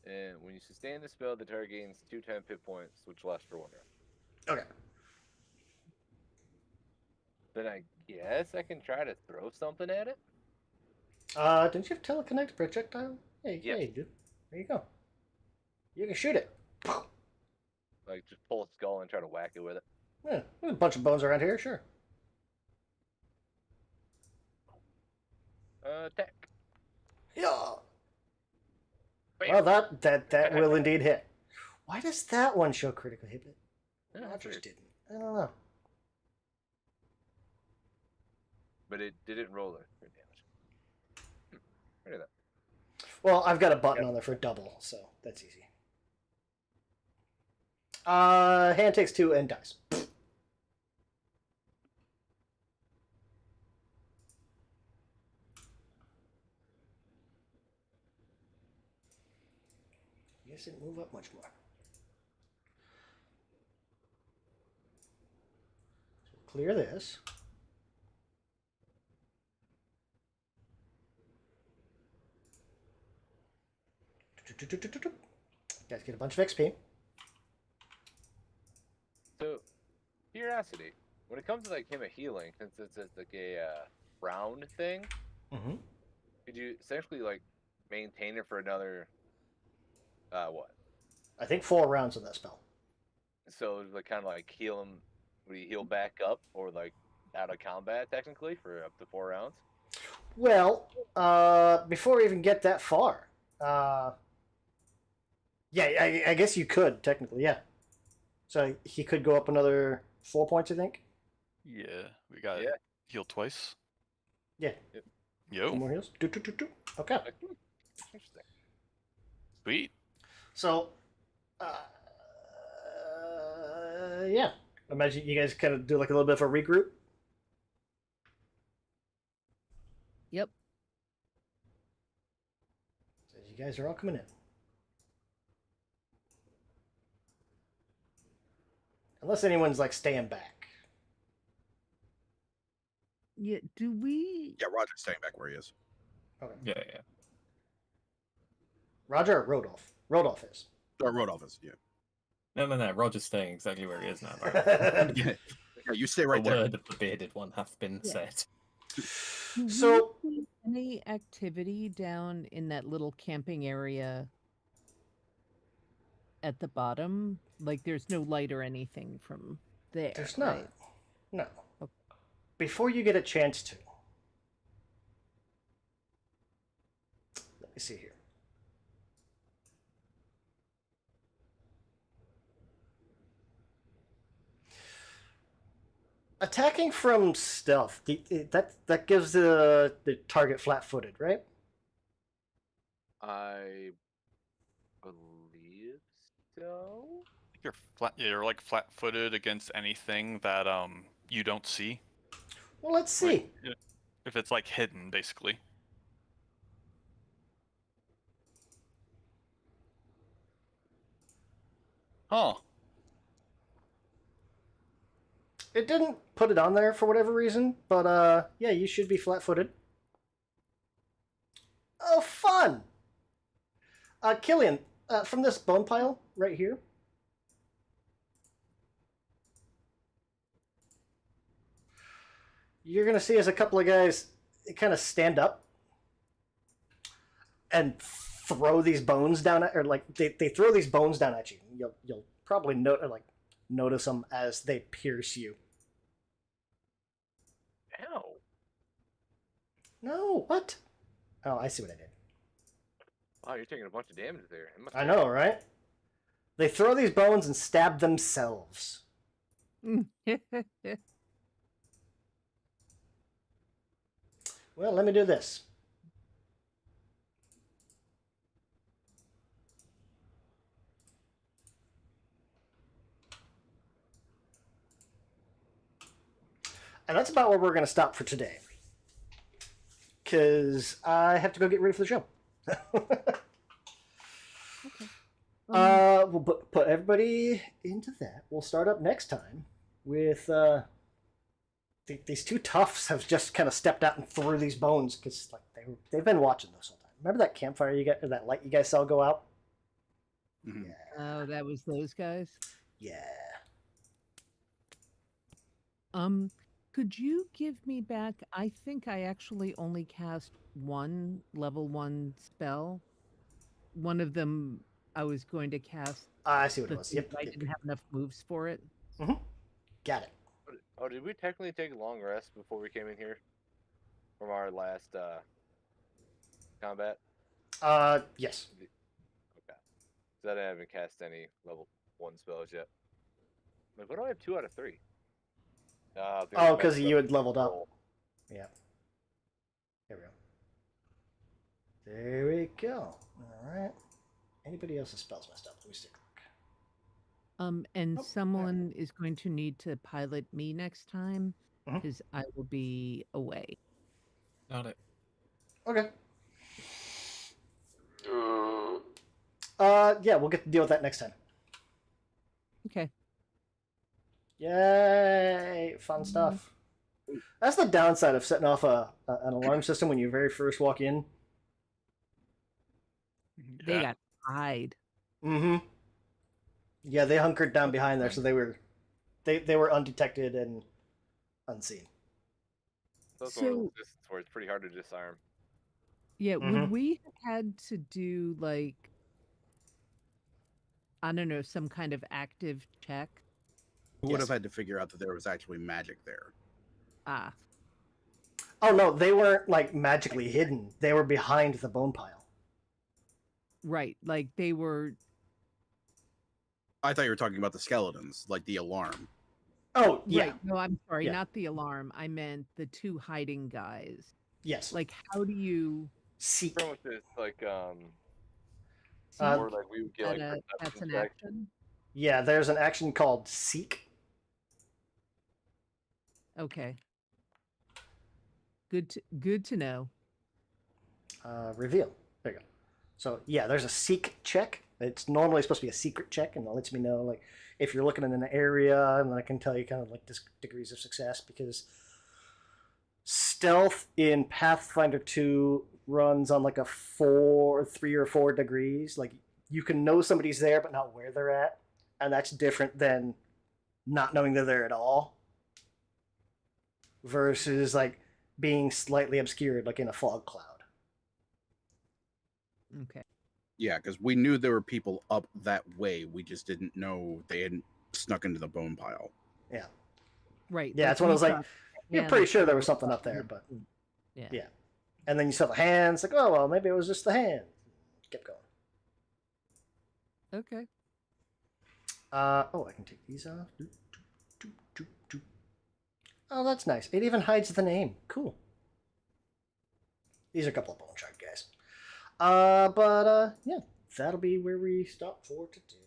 And when you sustain the spell, the target gains 2 temp hit points, which lasts for 1 round. Okay. Then I guess I can try to throw something at it? Didn't you have telekinetic projectile? Hey, Yes. yeah, you do. There you go. You can shoot it. Like, just pull a skull and try to whack it with it. Yeah, there's a bunch of bones around here, sure. Attack. Yeah. Bam. Well, that will indeed hit. Why does that one show critical hit? Yeah, that's Rogers weird. didn't. I don't know. But it didn't roll the crit damage. Look at that. Well, I've got a button on there for double, so that's easy. Hand takes 2 and dies. Guess it move up much more. So clear this. Guys get a bunch of XP. So, curiosity. When it comes to like him a healing, since it's like a round thing, Mm-hmm. could you essentially like maintain it for another what? I think 4 rounds of that spell. So like kind of like heal him. Would he heal back up or like out of combat technically for up to 4 rounds? Well, before we even get that far, yeah, I guess you could technically, yeah. So he could go up another 4 points, I think. Yeah, we got Yeah. heal twice. Yeah. Yo, 2 more heals. Do. Okay. Like, interesting. sweet. So, yeah. Imagine you guys kind of do like a little bit of a regroup. Yep. So you guys are all coming in. Unless anyone's like staying back. Yeah. Do we? Yeah, Roger's staying back where he is. Okay. Yeah, yeah. Roger or Rodolph? Rodolph is. Or Rodolph is, yeah. No. Roger's staying exactly where he is now. Right? Yeah, you stay right The there. word of the bearded one hath been Yeah. said. Do So- we see any activity down in that little camping area at the bottom? Like, there's no light or anything from there. There's not. right? No. Okay. Before you get a chance to. Let me see here. Attacking from stealth, that gives the target flat-footed, right? I believe so. You're like flat-footed against anything that you don't see. Well, let's see. If it's like hidden, basically. Huh. It didn't put it on there for whatever reason, but yeah, you should be flat-footed. Oh, fun! Killian, from this bone pile right here, you're gonna see as a couple of guys kind of stand up and throw these bones down at, or like they throw these bones down at you. You'll probably notice them as they pierce you. Ow. No, what? Oh, I see what I did. Wow, you're taking a bunch of damage there. It must I be- know, right? They throw these bones and stab themselves. Well, let me do this. And that's about where we're going to stop for today. Because I have to go get ready for the show. We'll put everybody into that. We'll start up next time with these two toughs have just kind of stepped out and threw these bones because like they've been watching this whole time. Remember that campfire you got, or that light you guys saw go out? Mhm. Yeah, Oh, that was those guys. yeah. Could you give me back? I think I actually only cast one level 1 spell. One of them I was going to cast. I see what The it was. thing, Yep, but I yep. didn't have enough moves for it. Got it. Oh, did we technically take a long rest before we came in here? From our last combat? Yes. Okay. Because I haven't cast any level 1 spells yet. Like, what do I have 2 out of 3? Oh, because you had leveled up. roll. Yeah. There we go. There we go. All right. Anybody else's spells messed up? Let me stick. And Oh, someone is going to need to pilot me next time Mhm. because I will be away. Got it. Okay. Yeah, we'll get to deal with that next time. Okay. Yay! Fun stuff. That's the downside of setting off an alarm system when you very first walk in. They Yeah. got hide. Mm-hmm. Yeah, they hunkered down behind there, so they were undetected and unseen. That's one of those So- systems where it's pretty hard to disarm. Yeah, Mhm. would we have had to do like, I don't know, some kind of active check? Who would Yes. have had to figure out that there was actually magic there? Ah, Oh no, they weren't like magically hidden. They were behind the bone pile. right. Like they were. I thought you were talking about the skeletons, like the alarm. Oh yeah, Right. No, I'm sorry, Yeah. not the alarm. I meant the two hiding guys. yes. Like, how do you Seek. Pretty much it's like, see or like we would get that like that's perception an check. action? Yeah, there's an action called seek. Okay. Good to know. Reveal. There you go. So yeah, there's a seek check. It's normally supposed to be a secret check, and it lets me know like if you're looking in an area, and then I can tell you kind of like degrees of success because stealth in Pathfinder 2 runs on like a 3 or 4 degrees. Like you can know somebody's there, but not where they're at, and that's different than not knowing they're there at all. Versus like being slightly obscured, like in a fog cloud. Okay. Yeah, because we knew there were people up that way. We just didn't know they hadn't snuck into the bone pile. Yeah. Right. Yeah, like it's one we of those, like, thought You're hands pretty sure there were was something up up there, but Yeah. yeah. And then you saw the hands, like, oh well, maybe it was just the hand. Kept going. Okay. Oh, I can take these off. Doop, doop, doop, doop, doop. Oh, that's nice. It even hides the name. Cool. These are a couple of bone shard guys. But yeah, that'll be where we stop for today.